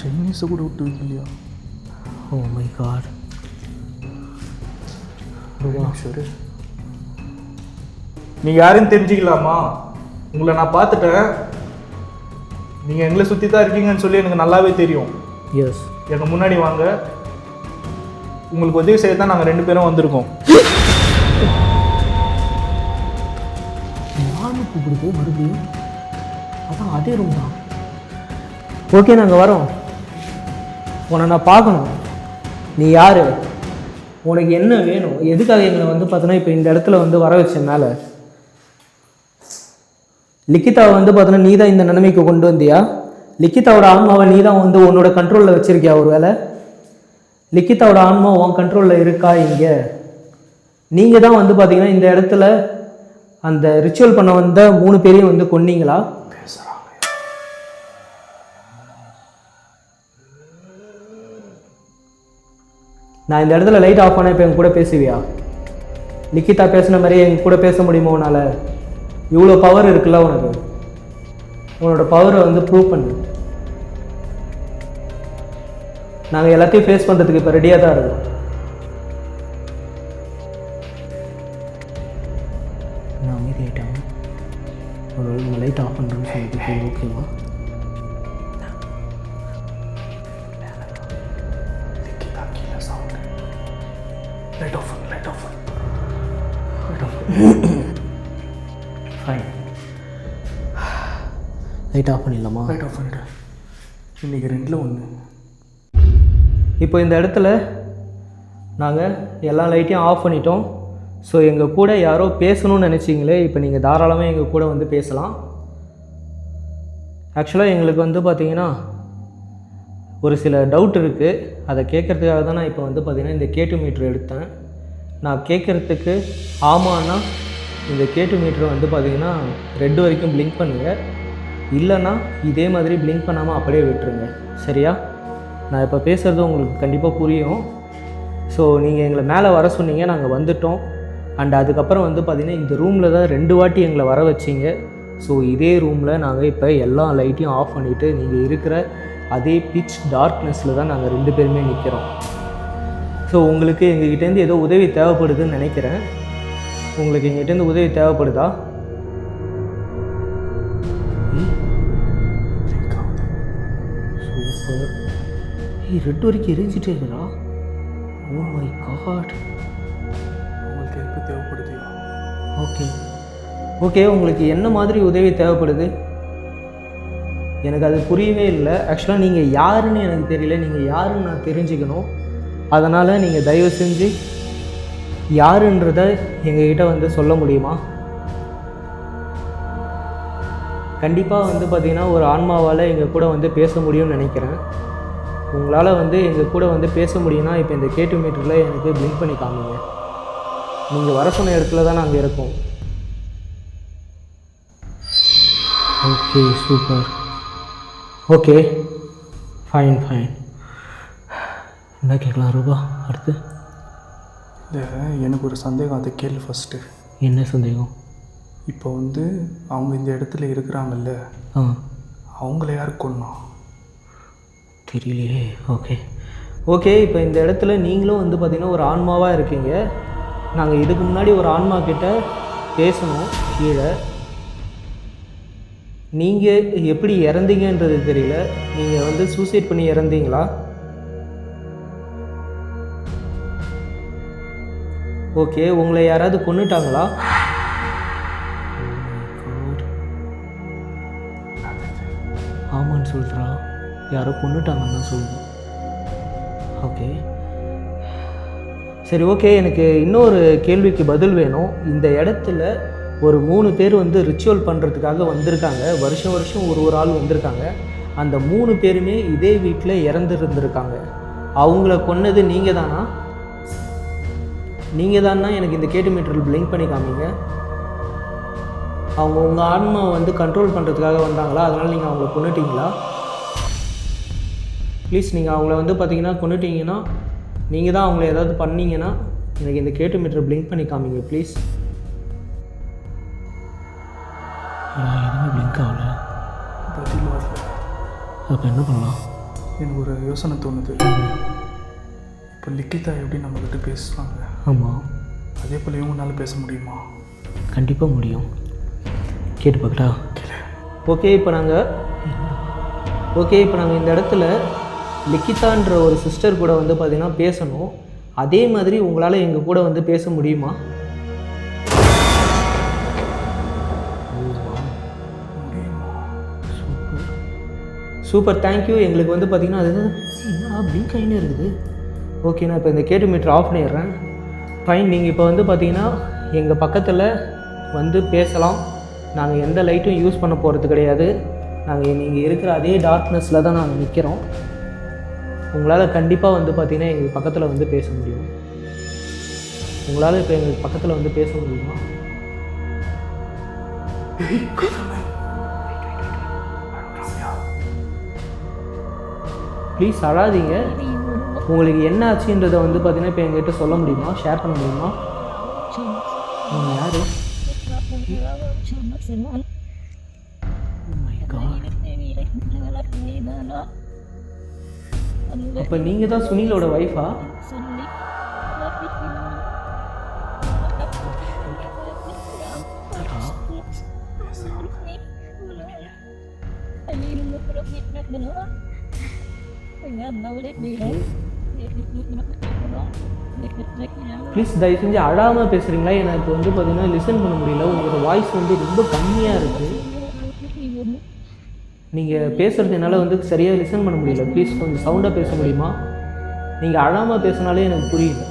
சைனீஸை கூட விட்டு வைக்கலையா? Oh my god. நீங்கள் யாருன்னு தெரிஞ்சுக்கலாமா? உங்களை நான் பார்த்துட்டேன். நீங்கள் எங்களை சுற்றி தான் இருக்கீங்கன்னு சொல்லி எனக்கு நல்லாவே தெரியும். எஸ். எங்கள் முன்னாடி வாங்க. உங்களுக்கு உதவி செய்ய தான் நாங்கள் 2 பேரும் வந்திருக்கோம். கூப்பிடுது மறுபடியும். அதான் அதே ரூம் தான். ஓகே, நாங்கள் வரோம். உன்னை நான் பார்க்கணும். நீ யார்? உனக்கு என்ன வேணும்? எதுக்காக எங்களை வந்து பார்த்தோன்னா இப்போ இந்த இடத்துல வந்து வர வச்ச மேலே லிக்கிதாவை வந்து பார்த்தோன்னா நீ தான் இந்த நிலைமைக்கு கொண்டு வந்தியா? லிக்கிதாவோட ஆன்மாவை நீ தான் வந்து உன்னோட கண்ட்ரோலில் வச்சுருக்கியா? ஒரு வேலை லிக்கிதாவோட ஆன்மா உன் கண்ட்ரோலில் இருக்கா இங்கே? நீங்கள் தான் வந்து பார்த்தீங்கன்னா இந்த இடத்துல அந்த ரிச்சுவல் பண்ண வந்த 3 பேரையும் வந்து கொன்னீங்களா? நான் இந்த இடத்துல லைட் ஆஃப் பண்ண இப்போ என் கூட பேசுவியா? லிக்கிதா பேசின மாதிரியே என் கூட பேச முடியுமா உன்னால்? இவ்வளோ பவர் இருக்குல்ல உனக்கு, உன்னோட பவரை வந்து ப்ரூவ் பண்ணு. நாங்கள் எல்லாத்தையும் ஃபேஸ் பண்ணுறதுக்கு இப்போ ரெடியாக தான் இருக்கோம். நான் அமைதி ஆகிட்டாங்க. ஒரு லைட் ஆஃப் பண்ணுறேன்னு சொல்லிட்டு ஓகேவா? ஃபைன், லைட் ஆஃப் பண்ணிடலாமா? லைட் ஆஃப் பண்ணிவிடு. இன்றைக்கி 2ல் 1. இப்போ இந்த இடத்துல நாங்கள் எல்லா லைட்டையும் ஆஃப் பண்ணிட்டோம். ஸோ எங்கள் கூட யாரோ பேசணும்னு நினச்சிங்களே, இப்போ நீங்கள் தாராளமாக எங்கள் கூட வந்து பேசலாம். ஆக்சுவலாக எங்களுக்கு வந்து பார்த்திங்கன்னா ஒரு சில டவுட் இருக்குது. அதை கேட்குறதுக்காக தான் நான் இப்போ வந்து பார்த்திங்கன்னா இந்த கேட்டு மீட்ரு எடுத்தேன். நான் கேட்குறதுக்கு ஆமான்னா இந்த கேட்டு மீட்ரு வந்து பார்த்திங்கன்னா 2 வரைக்கும் பிளிங்க் பண்ணுங்கள், இல்லைன்னா இதே மாதிரி பிளிங்க் பண்ணாமல் அப்படியே விட்டுருங்க. சரியா? நான் இப்போ பேசுகிறது உங்களுக்கு கண்டிப்பாக புரியும். ஸோ நீங்கள் எங்களை மேலே வர சொன்னீங்க, நாங்கள் வந்துட்டோம். அண்ட் அதுக்கப்புறம் வந்து பார்த்திங்கன்னா இந்த ரூமில் தான் 2 வாட்டி எங்களை வர வச்சிங்க. ஸோ இதே ரூமில் நாங்கள் இப்போ எல்லா லைட்டையும் ஆஃப் பண்ணிவிட்டு நீங்கள் இருக்கிற அதே பிட்ச் டார்க்னஸில் தான் நாங்கள் 2 பேருமே நிற்கிறோம். ஸோ உங்களுக்கு எங்ககிட்டேருந்து ஏதோ உதவி தேவைப்படுதுன்னு நினைக்கிறேன். உங்களுக்கு எங்ககிட்டேருந்து உதவி தேவைப்படுதா? சூப்பர். ரெட் வரைக்கும் எரிஞ்சிட்டே இருக்குதா? Oh my god. உங்களுக்கு ஹெல்ப் தேவைப்படுதியா? ஓகே ஓகே, உங்களுக்கு என்ன மாதிரி உதவி தேவைப்படுது? எனக்கு அது புரியவே இல்லை. ஆக்சுவலாக நீங்கள் யாருன்னு எனக்கு தெரியல. நீங்கள் யாருன்னு நான் தெரிஞ்சுக்கணும். அதனால் நீங்கள் தயவு செஞ்சு யாருன்றதை எங்ககிட்ட வந்து சொல்ல முடியுமா? கண்டிப்பாக வந்து பார்த்திங்கன்னா ஒரு ஆன்மாவால் எங்கள் கூட வந்து பேச முடியும்னு நினைக்கிறேன். உங்களால் வந்து எங்கள் கூட வந்து பேச முடியும்னா இப்போ இந்த கேட்டு மீட்டரில் எனக்கு பிளிங்க் பண்ணி காமிங்க. நீங்கள் வர சொன்ன இடத்துல தான் நாங்கள் இருக்கோம். Okay super. Okay fine fine. என்ன கேட்கலாம் ரூபா? அடுத்து இல்லை, எனக்கு ஒரு சந்தேகம், அதை கேள்வி ஃபஸ்ட்டு. என்ன சந்தேகம்? இப்போ வந்து அவங்க இந்த இடத்துல இருக்கிறாங்கல்ல, அவங்கள யார் கொன்னோம்? தெரியலையே. ஓகே ஓகே, இப்போ இந்த இடத்துல நீங்களும் வந்து பார்த்திங்கன்னா ஒரு ஆன்மாவாக இருக்கீங்க. நாங்கள் இதுக்கு முன்னாடி ஒரு ஆன்மா கிட்ட பேசணும் கீழே. நீங்கள் எப்படி இறந்தீங்கன்றது தெரியல. நீங்கள் வந்து சூசைட் பண்ணி இறந்தீங்களா? ஓகே, உங்களை யாராவது கொன்னுட்டாங்களா? ஆமான்னு சொல்கிறா. யாரோ கொன்னுட்டாங்கன்னு தான் சொல்லுது. ஓகே சரி ஓகே, எனக்கு இன்னொரு கேள்விக்கு பதில் வேணும். இந்த இடத்துல ஒரு 3 பேர் வந்து ரிச்சுவல் பண்ணுறதுக்காக வந்திருக்காங்க. வருஷம் வருஷம் ஒரு ஆள் வந்திருக்காங்க. அந்த 3 பேருமே இதே வீட்டில் இறந்துருந்துருக்காங்க. அவங்கள கொன்னது நீங்கள் தானா? நீங்கள் தானா? எனக்கு இந்த கேட்டு மீட்டரில் பிளிங்க் பண்ணி காமிங்க. அவங்க உங்கள் ஆன்மாவை வந்து கண்ட்ரோல் பண்ணுறதுக்காக வந்தாங்களா? அதனால் நீங்கள் அவங்கள கொன்னுட்டீங்களா? ப்ளீஸ் நீங்கள் அவங்கள வந்து பார்த்தீங்கன்னா கொன்னுட்டீங்கன்னா, நீங்கள் தான் அவங்கள ஏதாவது பண்ணீங்கன்னா எனக்கு இந்த கேட்டு மீட்டரை பிளிங்க் பண்ணி காமிங்க ப்ளீஸ். எதுவுமே பிளிங்க் ஆகல. பதில் வரல. அப்போ என்ன பண்ணலாம்? எனக்கு ஒரு யோசனை தோணுது. இப்போ லிக்கிதா எப்படி நம்மக்கிட்ட பேசுவாங்க? ஆமாம், அதே போல் இவங்களால பேச முடியுமா? கண்டிப்பாக முடியும். கேட்டு பார்க்கட்டா? ஓகே, இப்போ நாங்கள் இந்த இடத்துல லிக்கிதான்ற ஒரு சிஸ்டர் கூட வந்து பார்த்திங்கன்னா பேசணும். அதே மாதிரி உங்களால் எங்கள் கூட வந்து பேச முடியுமா? Super thank you. எங்களுக்கு வந்து பார்த்திங்கன்னா அது என்ன பிளிங்க் ஆகினே இருக்குது. ஓகே, நான் இப்போ இந்த கேட்டு மீட்டர் ஆஃப் பண்ணிடுறேன். ஃபைன். நீங்கள் இப்போ வந்து பார்த்திங்கன்னா எங்கள் பக்கத்தில் வந்து பேசலாம். நாங்கள் எந்த லைட்டும் யூஸ் பண்ண போகிறது கிடையாது. நீங்கள் இருக்கிற அதே டார்க்னஸில் தான் நாங்கள் நிற்கிறோம். உங்களால் கண்டிப்பாக வந்து பார்த்தீங்கன்னா எங்கள் பக்கத்தில் வந்து பேச முடியும். உங்களால் இப்போ எங்கள் பக்கத்தில் வந்து பேச முடியுமா? ப்ளீஸ் அழாதீங்க. உங்களுக்கு என்ன ஆச்சுன்றதை வந்து பார்த்தீங்கன்னா இப்போ எங்ககிட்ட சொல்ல முடியுமா, ஷேர் பண்ண முடியுமா? நீங்கள் யார்? அப்போ நீங்கள் தான் சுனிலோட ஒய்ஃபா? ப்ளீஸ் தயவு செஞ்சு அழாமல் பேசுகிறீங்களா? எனக்கு வந்து பார்த்தீங்கன்னா லிசன் பண்ண முடியல. உங்களோட வாய்ஸ் வந்து ரொம்ப கம்மியாக இருக்குது. நீங்கள் பேசுகிறது என்னால் வந்து சரியாக லிசன் பண்ண முடியல. ப்ளீஸ் கொஞ்சம் சவுண்டாக பேச முடியுமா? நீங்கள் அழாமல் பேசினாலே எனக்கு புரியல.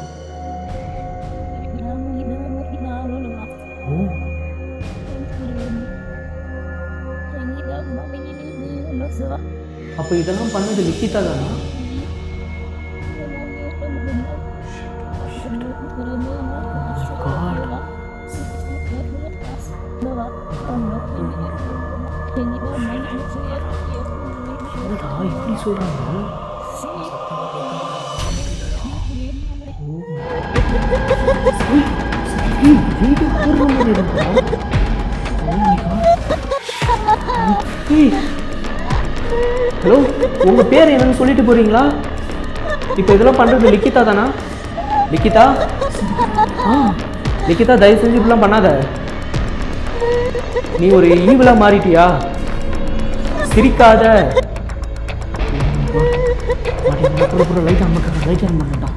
அப்போ இதெல்லாம் பண்ணது லிக்கிதா தானா? இப்படி சொல்கிறாங்க. ஹலோ, உங்கள் பேர் என்னன்னு சொல்லிட்டு போகிறீங்களா? இப்போ இதெல்லாம் பண்ணுறது லிக்கிதா தானா? லிக்கிதா, லிக்கிதா தயவு செஞ்சு இப்படிலாம் பண்ணாத. நீ ஒரு ஈவிலாக மாறிட்டியா? சிரிக்காத. லைட் ஆன் பண்ணுறேன், லைட் ஆன் பண்ணுறேன்டா.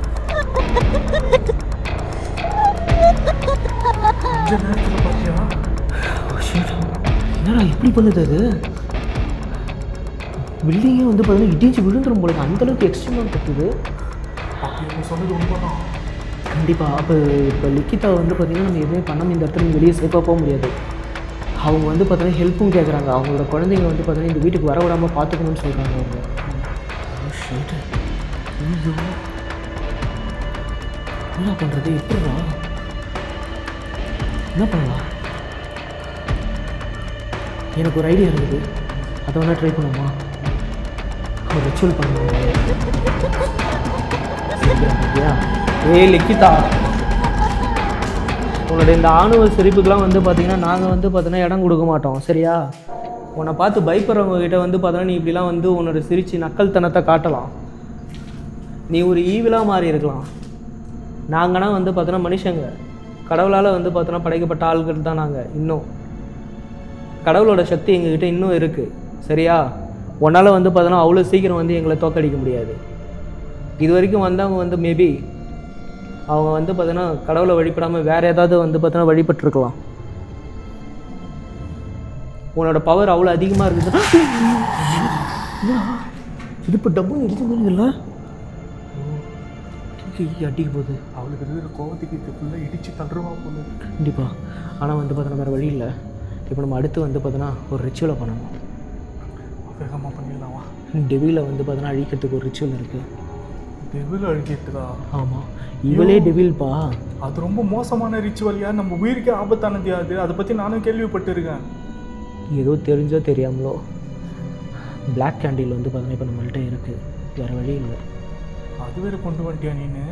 என்னடா எப்படி பண்ணுது அது? பில்டிங்கே வந்து பார்த்தீங்கன்னா இடிச்சு விழுந்துடும் போல, அந்தளவுக்கு எக்ஸ்ட்ரீமாக கட்டுது. சொன்னது உண்மைதான். கண்டிப்பாக. அப்போ இப்போ லிக்கிதா வந்து பார்த்திங்கன்னா நம்ம எதுவுமே பண்ணாமல் இந்த இடத்துல வெளியே சேஃபாக போக முடியாது. அவங்க வந்து பார்த்தீங்கன்னா ஹெல்ப்பும் கேட்குறாங்க. அவங்களோட குழந்தைங்க வந்து பார்த்தீங்கன்னா இந்த வீட்டுக்கு வர விடாமல் பார்த்துக்கணும்னு சொல்கிறாங்க அவங்க. என்ன பண்ணுறது? எப்படிடா என்ன பண்ணலாம்? எனக்கு ஒரு ஐடியா இருக்குது. அதை வேணால் ட்ரை பண்ணுவோமா? ஒரு ரிச்சுவல் பண்ணுவோம். லிக்கிதா, உன்னோட இந்த ஆணுவ சிரிப்புக்கெலாம் வந்து பார்த்திங்கன்னா நாங்கள் வந்து பார்த்தீங்கன்னா இடம் கொடுக்க மாட்டோம், சரியா? உன்னை பார்த்து பயப்படுறவங்க கிட்ட வந்து பார்த்தோன்னா நீ இப்படிலாம் வந்து உன்னோட சிரிச்சு நக்கல்தனத்தை காட்டலாம். நீ ஒரு ஈவிலாக மாறி இருக்கலாம். நாங்கன்னா வந்து பார்த்தோன்னா மனுஷங்க, கடவுளால் வந்து பார்த்தோன்னா படைக்கப்பட்ட ஆள்கள் தான் நாங்கள். இன்னும் கடவுளோட சக்தி எங்ககிட்ட இன்னும் இருக்குது, சரியா? உன்னால் வந்து பார்த்தோன்னா அவ்வளோ சீக்கிரம் வந்து எங்களை தோக்கடிக்க முடியாது. இது வரைக்கும் வந்தவங்க வந்து மேபி அவங்க வந்து பார்த்தோன்னா கடவுளை வழிபடாமல் வேறு ஏதாவது வந்து பார்த்தோன்னா வழிபட்டுருக்கலாம். உன்னோட பவர் அவ்வளோ அதிகமாக இருக்குது. இது இப்போ டப்புன்னு இடிச்சு போகுதுல்ல, அடிக்க போகுது. அவளுக்கு இருக்கிற கோவத்துக்கு இது ஃபுல்லாக இடித்து தள்ளுருவா போகுது. கண்டிப்பாக. ஆனால் வந்து பார்த்தோன்னா வேறு வழி இல்லை. இப்போ நம்ம அடுத்து வந்து பார்த்தோன்னா ஒரு ரிச்சுவலை பண்ணணும். வேகமாக பண்ணிடலாமா? டெவிலை வந்து பார்த்தோன்னா அழிக்கிறதுக்கு ஒரு ரிச்சுவல் இருக்குது. டெவில் அழிக்கிறதுக்கா? ஆமாம், இவளே டெவில்ப்பா. அது ரொம்ப மோசமான ரிச்சுவல்யா, நம்ம உயிருக்கே ஆபத்தானது. அது அதை பற்றி நானும் கேள்விப்பட்டிருக்கேன். ஏதோ தெரிஞ்சோ தெரியாமலோ பிளாக் கேண்டில் வந்து பார்த்தீங்கன்னா இப்போ நம்மள்கிட்ட இருக்குது, வேறு வழி இல்லை. அது வேறு கொண்டு வந்துட்டியா நீனு?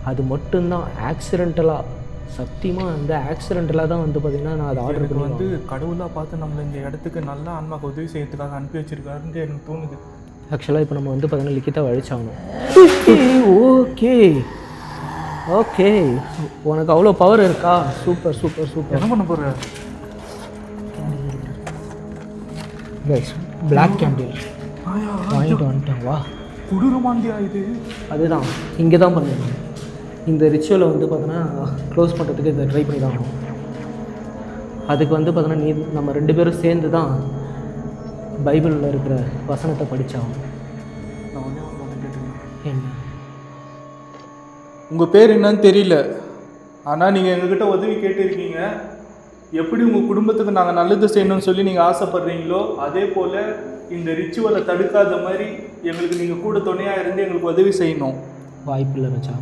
அது மட்டும்தான் ஆக்சிடென்டலாக, சத்தியமாக வந்து ஆக்சிடென்டலாக தான் வந்து பார்த்திங்கன்னா நான் அதை ஆர்டர் பண்ணி வந்து கடவுளாக பார்த்து நம்மளை இந்த இடத்துக்கு நல்லா ஆன்மாக்கு உதவி செய்யறதுக்காக அனுப்பி வச்சிருக்காருன்னு எனக்கு தோணுது. ஆக்சுவலாக இப்போ நம்ம வந்து பார்த்தீங்கன்னா லிக்கிதா அழிச்சாகணும். ஓகே ஓகே, உனக்கு அவ்வளோ பவர் இருக்கா? Super super super. என்ன பண்ண போகிற? பிளாக் கேண்டில் வாங்கிட்டு வந்துட்டேன். வா, குடுருமாந்தியா இது? அதுதான் இங்கே தான் பண்ணுவேன். இந்த ரிச்சுவலை வந்து பார்த்தோன்னா க்ளோஸ் பண்ணுறதுக்கு இதை ட்ரை பண்ணி தான் ஆகும். அதுக்கு வந்து பார்த்தோன்னா நீ நம்ம 2 பேரும் சேர்ந்து தான் பைபிளில் இருக்கிற வசனத்தை படித்தாகும். நான் ஒன்று கேட்டுருக்கேன். என்ன? உங்கள் பேர் என்னன்னு தெரியல, ஆனால் நீங்கள் எங்ககிட்ட உதவி கேட்டிருக்கீங்க. எப்படி உங்கள் குடும்பத்துக்கு நாங்கள் நல்லது செய்யணும்னு சொல்லி நீங்கள் ஆசைப்படுறீங்களோ அதே போல் இந்த ரிச்சுவலை தடுக்காத மாதிரி எங்களுக்கு நீங்கள் கூட துணையாக இருந்து எங்களுக்கு உதவி செய்யணும். வாய்ப்பு இல்லை மச்சான்.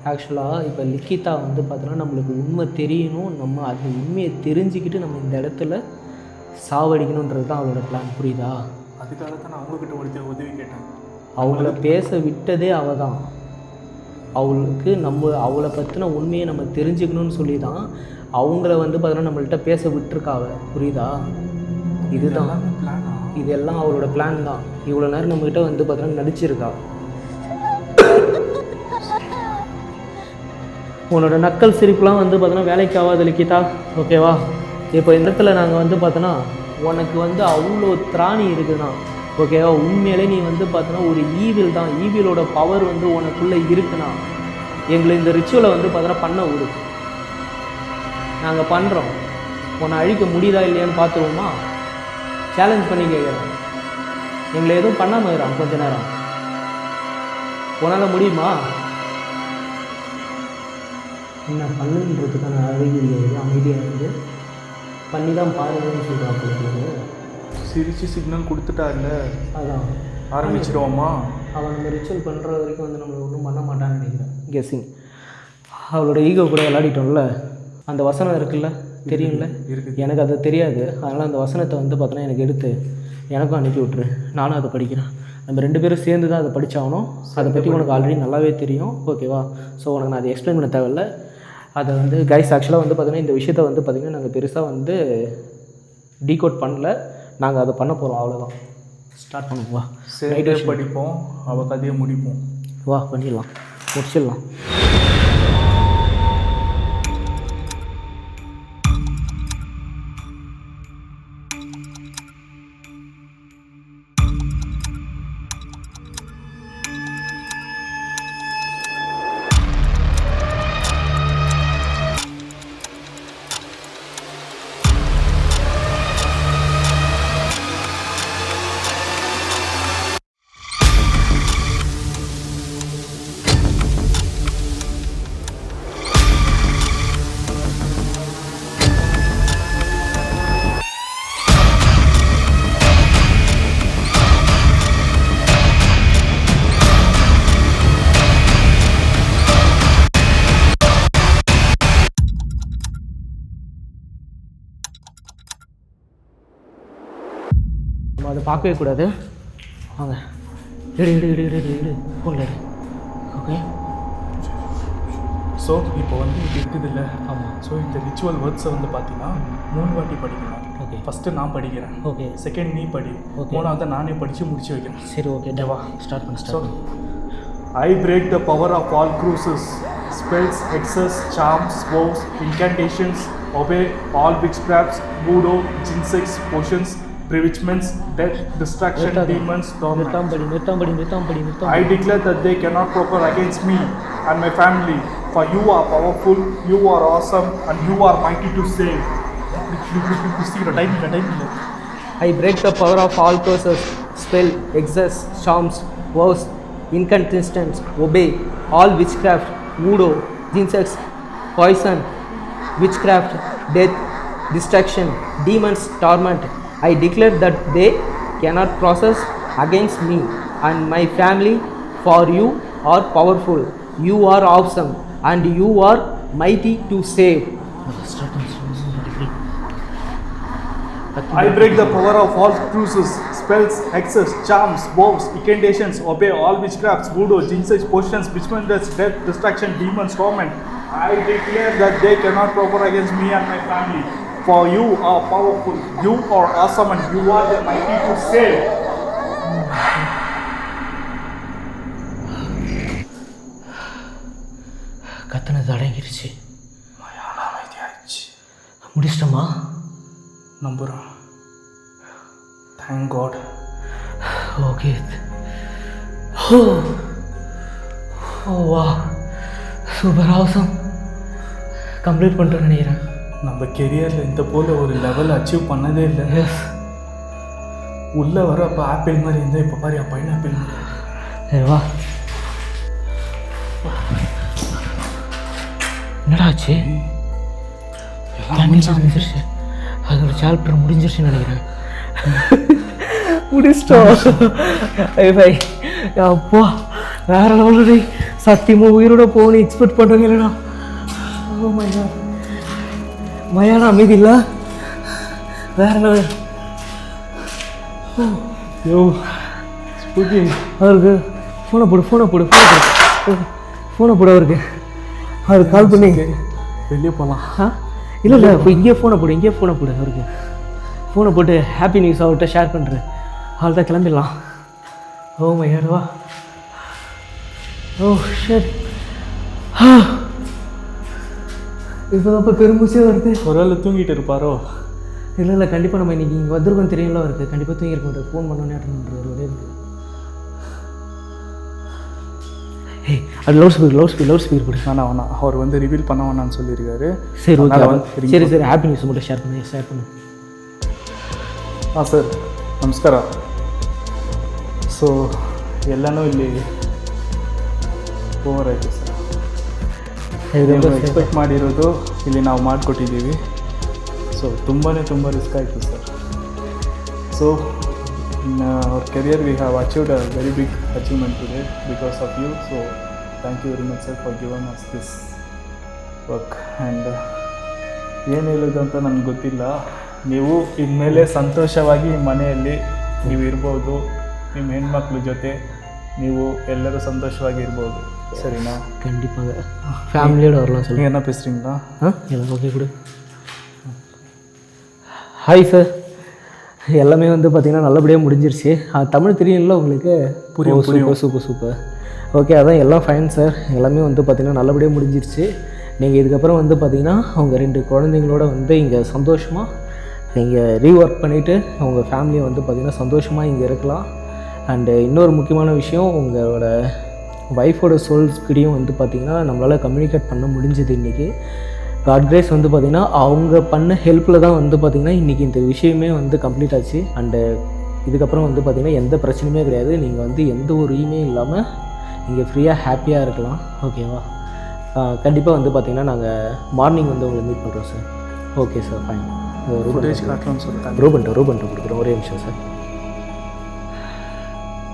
ஆக்சுவலாக இப்போ லிக்கிதா வந்து பார்த்தோன்னா நம்மளுக்கு உண்மை தெரியணும், நம்ம அந்த உண்மையை தெரிஞ்சுக்கிட்டு நம்ம இந்த இடத்துல சாவடிக்கணுன்றது தான் அவளோட பிளான். புரியுதா? அதுக்காக தான் நான் அவங்கக்கிட்ட ஒருத்தர் உதவி கேட்டேன். அவங்கள பேச விட்டதே அவள் தான். அவளுக்கு அவளை பற்றின உண்மையை நம்ம தெரிஞ்சுக்கணும்னு சொல்லி தான் அவங்கள வந்து பார்த்தோன்னா நம்மள்கிட்ட பேச விட்டுருக்காவ. புரியுதா? இதுதான் இதெல்லாம் அவளோட பிளான் தான். இவ்வளோ நேரம் நம்மக்கிட்ட வந்து பார்த்தோன்னா நடிச்சிருக்கா. உன்னோட நக்கல் சிரிப்புலாம் வந்து பார்த்தோன்னா வேலைக்கு ஆகாது லிக்கிதா, ஓகேவா? இப்போ இந்த இடத்துல நாங்கள் வந்து பார்த்தோன்னா உனக்கு வந்து அவ்வளோ திராணி இருக்குதுண்ணா, ஓகேவா? உண்மையிலே நீ வந்து பார்த்தோன்னா ஒரு ஈவில் தான். ஈவிலோட பவர் வந்து உனக்குள்ளே இருக்குண்ணா. எங்களை இந்த ரிச்சுவலை வந்து பார்த்தோன்னா பண்ண விடு. நாங்கள் பண்ணுறோம். உன்னை அழிக்க முடியுதா இல்லையான்னு பார்த்துருவோமா? சேலஞ்ச் பண்ணி கேட்குறேன். எங்களை எதுவும் பண்ணாமல் இருக்கிறான் கொஞ்ச நேரம். உன்னால் முடியுமா? என்ன பண்ணுன்றதுக்கான அறிகுறியை அமைதியாக வந்து பண்ணி தான் பாருங்கன்னு சொல்கிறாங்க. சிரிச்சு சிக்னல் கொடுத்துட்டார்ல, அதான் ஆரம்பிச்சிடுவோமா? அவன் நம்ம ரிச்சுவல் பண்ணுற வரைக்கும் வந்து நம்மளை ஒன்றும் பண்ண மாட்டான்னு நினைக்கிறேன். கெஸ்ஸிங். அவளோட ஈகோ கூட விளையாடிட்டோம்ல. அந்த வசனம் இருக்குல்ல, தெரியும்ல? எனக்கு அது தெரியாது. அதனால் அந்த வசனத்தை வந்து பார்த்தோன்னா எனக்கு எடுத்து எனக்கும் அனுப்பி விட்ரு. நானும் அதை படிக்கிறேன். நம்ம 2 பேரும் சேர்ந்து தான் அதை படித்தாகணும். அதை பற்றி உனக்கு ஆல்ரெடி நல்லாவே தெரியும், ஓகேவா? ஸோ உனக்கு நான் அதை எக்ஸ்பிளைன் பண்ண தேவையில்லை. அதை வந்து கைஸ் ஆக்சுவலாக வந்து பார்த்திங்கன்னா இந்த விஷயத்தை வந்து பார்த்திங்கன்னா நாங்கள் பெருசாக வந்து டீகோட் பண்ணல. நாங்கள் அதை பண்ண போகிறோம், அவ்வளோதான். ஸ்டார்ட் பண்ணுவோம். வா, நைட்டே படிப்போம், அவள் கதையை முடிப்போம். வா, பண்ணிடலாம், முடிச்சிடலாம். நம்ம அதை பார்க்கவே கூடாது. வாங்க, இடு இடு இடு இடு இடு போல. ஓகே. ஸோ இப்போ வந்து இது இருக்குது இல்லை? ஆமாம். ஸோ இந்த ரிச்சுவல் வேர்ட்ஸை வந்து பார்த்தீங்கன்னா 3 வாட்டி படிக்கணும். ஓகே. ஃபஸ்ட்டு நான் படிக்கிறேன், ஓகே. செகண்ட் நீ படி, ஓகே. 3வது நானே படித்து முடிச்சு வைக்கிறேன். சரி, ஓகே. டேவா ஸ்டார்ட் பண்ணு. So I break the power of all curses, spells, hexes, charms, vows, incantations, obey all witchcrafts, voodoo, jinxes, potions, bewitchments, death, destruction, demons, torment. I declare that they cannot proper against me and my family, for you are powerful, you are awesome, and you are mighty to save. I break the power of all curses, spell, hexes, charms, vows, incantations, obey all witchcraft, voodoo, jinxes, poison, witchcraft, death, destruction, demons, torment. I declare that they cannot process against me and my family, for you are powerful, you are awesome, and you are mighty to save. I break the power of all curses, spells, hexes, charms, vows, incantations, obey all witchcrafts, voodoo, jinxes, potions, bewitchments, death, destruction, demons, torment. I declare that they cannot proper against me and my family. For you are powerful, you are awesome, and you are the mighty to save. கத்தனது அடங்கிருச்சு. மயான அமைதியாச்சு. முடிச்சிட்டோமா? நம்புகிறேன். Thank God. Okay. ஓ வா, super, awesome. Complete பண்ணிட்டோன்னு நினைக்கிறேன். நம்ம கெரியரில் இந்த போல் ஒரு level achieve பண்ணதே இல்லை. உள்ளே வர அப்போ ஆப்பிள் மாதிரி இருந்தால் இப்போ பாரு என் பையன் ஆப்பிள் மாதிரி. சரி வா. என்னடா ஆச்சு? முடிஞ்சிருச்சு. அதோட சாப்டர் முடிஞ்சிருச்சுன்னு நினைக்கிறேன். முடிச்சிட்டோம். பை. அப்பா வேற லெவலு. சத்தியமாக உயிரோட போகணும்னு எக்ஸ்பெக்ட் பண்ணுறீங்க இல்லைண்ணா. Oh my god. மயான அமைதி இல்லை, வேற லெவல். யோ ஸ்பூக்கி. அவருக்கு ஃபோனை போடு அவருக்கு. அவருக்கு கால் பண்ணி வெளியே போகலாம். இல்லை இப்போ இங்கே ஃபோனை போடு அவருக்கு. ஃபோனை போட்டு ஹாப்பி நியூஸ் அவர்கிட்ட ஷேர் பண்ணுறேன். அவள் தான் கிளம்பிடலாம். Oh my god. வா. Oh shut. இப்போ தான் பெருமூச்சே வருது. ஒரு வேளை தூங்கிட்டு இருப்பாரோ? இல்லை கண்டிப்பாக நம்ம இன்றைக்கி இங்கே வந்திருக்கோம் தெரியுங்களா அவருக்கு. கண்டிப்பாக தூங்கியிருக்க மாட்டார். ஃபோன் பண்ணோன்னே அட்டன் பண்ணுறாரு ஒரே இருக்கு. ஏய் அது லவுட் ஸ்பீக்கர் போடு. வேணாம் அவர் வந்து ரிவீல் பண்ண வேணான்னு சொல்லியிருக்காரு. சரி ஓகே. சரி ஹாப்பி நியூஸ் மட்டும் ஷேர் பண்ணு. ಸರ್ ನಮಸ್ಕಾರ. ಸೊ ಎಲ್ಲನೂ ಇಲ್ಲಿ ಓವರ್ ಆಯಿತು ಸರ್. ನೀವು ಎಕ್ಸ್ಪೆಕ್ಟ್ ಮಾಡಿರೋದು ಇಲ್ಲಿ ನಾವು ಮಾಡಿಕೊಟ್ಟಿದ್ದೀವಿ. ಸೊ ತುಂಬಾ ರಿಸ್ಕ್ ಆಯಿತು sir. So in our career we have achieved a very big achievement today because of you. So thank you very much sir for given us this work. And ಏನು ಹೇಳೋದು ಅಂತ ನನಗೆ ಗೊತ್ತಿಲ್ಲ. ನೀವು ಇನ್ಮೇಲೆ ಸಂತೋಷವಾಗಿ ಮನೆಯಲ್ಲಿ ನೀವು ಇರ್ಬೋದು, ನಿಮ್ಮ ಹೆಣ್ಮಕ್ಳ ಜೊತೆ ನೀವು ಎಲ್ಲರೂ ಸಂತೋಷವಾಗಿ ಇರ್ಬೋದು. சரிண்ணா? கண்டிப்பாக ஃபேமிலியோட வரலாம். நீங்கள் என்ன பேசுகிறீங்களா? எனக்கு ஓகே கொடு. Hi sir. எல்லாமே வந்து பார்த்திங்கன்னா நல்லபடியாக முடிஞ்சிருச்சு. தமிழ் தெரியும்ல உங்களுக்கு? புரியும். சூப்பர். ஓகே அதான் எல்லாம் ஃபைன் சார். எல்லாமே வந்து பார்த்திங்கன்னா நல்லபடியாக முடிஞ்சிருச்சு. நீங்கள் இதுக்கப்புறம் வந்து பார்த்திங்கன்னா அவங்க 2 குழந்தைங்களோட வந்து இங்கே சந்தோஷமாக நீங்கள் ரீஒர்க் பண்ணிவிட்டு அவங்க ஃபேமிலியை வந்து பார்த்திங்கன்னா சந்தோஷமாக இங்கே இருக்கலாம். அண்டு இன்னொரு முக்கியமான விஷயம், உங்களோட ஒய்ஃபோட சோல்ஸ்கிட்டையும் வந்து பார்த்திங்கன்னா நம்மளால் கம்யூனிகேட் பண்ண முடிஞ்சது இன்றைக்கி. காட் கிரேஸ் வந்து பார்த்திங்கன்னா அவங்க பண்ண ஹெல்ப்பில் தான் வந்து பார்த்திங்கன்னா இன்றைக்கி இந்த விஷயமே வந்து கம்ப்ளீட் ஆச்சு. அண்டு இதுக்கப்புறம் வந்து பார்த்திங்கன்னா எந்த பிரச்சனையுமே கிடையாது. நீங்கள் வந்து எந்த ஒரு இல்லாமல் நீங்கள் ஃப்ரீயாக ஹாப்பியாக இருக்கலாம். ஓகேவா? கண்டிப்பாக வந்து பார்த்திங்கன்னா நாங்கள் மார்னிங் வந்து உங்களை மீட் பண்ணுறோம் சார். Okay sir fine. ரோபன்ட்டு கொடுக்குறோம். ஒரே நிமிஷம் sir.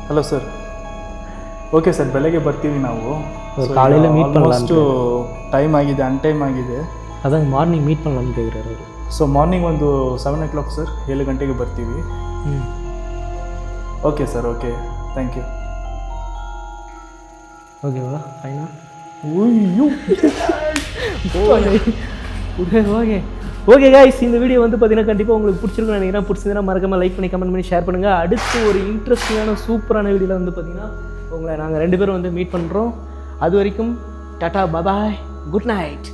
Hello sir. Okay sir, ಬೆಳಗ್ಗೆ ಬರ್ತೀವಿ ನಾವು. ಕಾலையில் மீட் பண்ணலாம். ಟೈಮ್ ಆಗಿದೆ, ಅನ್ಟೈಮ್ ಆಗಿದೆ. ಅದಂಗೆ ಮಾರ್ನಿಂಗ್ ಮೀಟ್ பண்ணலாம்னு கேட்குறாரு ಅವರು. ಸೊ ಮಾರ್ನಿಂಗ್ ಒಂದು 7 o'clock ಸರ್, 7 ಗಂಟೆಗೆ ಬರ್ತೀವಿ. Okay sir. Okay, thank you. ஓகேவா? ஃபைனா? ஓகே கைஸ், இந்த வீடியோ வந்து பார்த்தீங்கன்னா கண்டிப்பாக உங்களுக்கு பிடிச்சிருக்குன்னு நினைக்கிறேன். பிடிச்சிருந்தா மறக்காம லைக் பண்ணி கமெண்ட் பண்ணி ஷேர் பண்ணுங்கள். அடுத்து ஒரு இன்ட்ரெஸ்டிங்கான சூப்பரான வீடியோவில் வந்து பார்த்தீங்கன்னா உங்களை நாங்கள் 2 பேரும் வந்து மீட் பண்ணுறோம். அது வரைக்கும் டாடா பாய், குட் நைட்.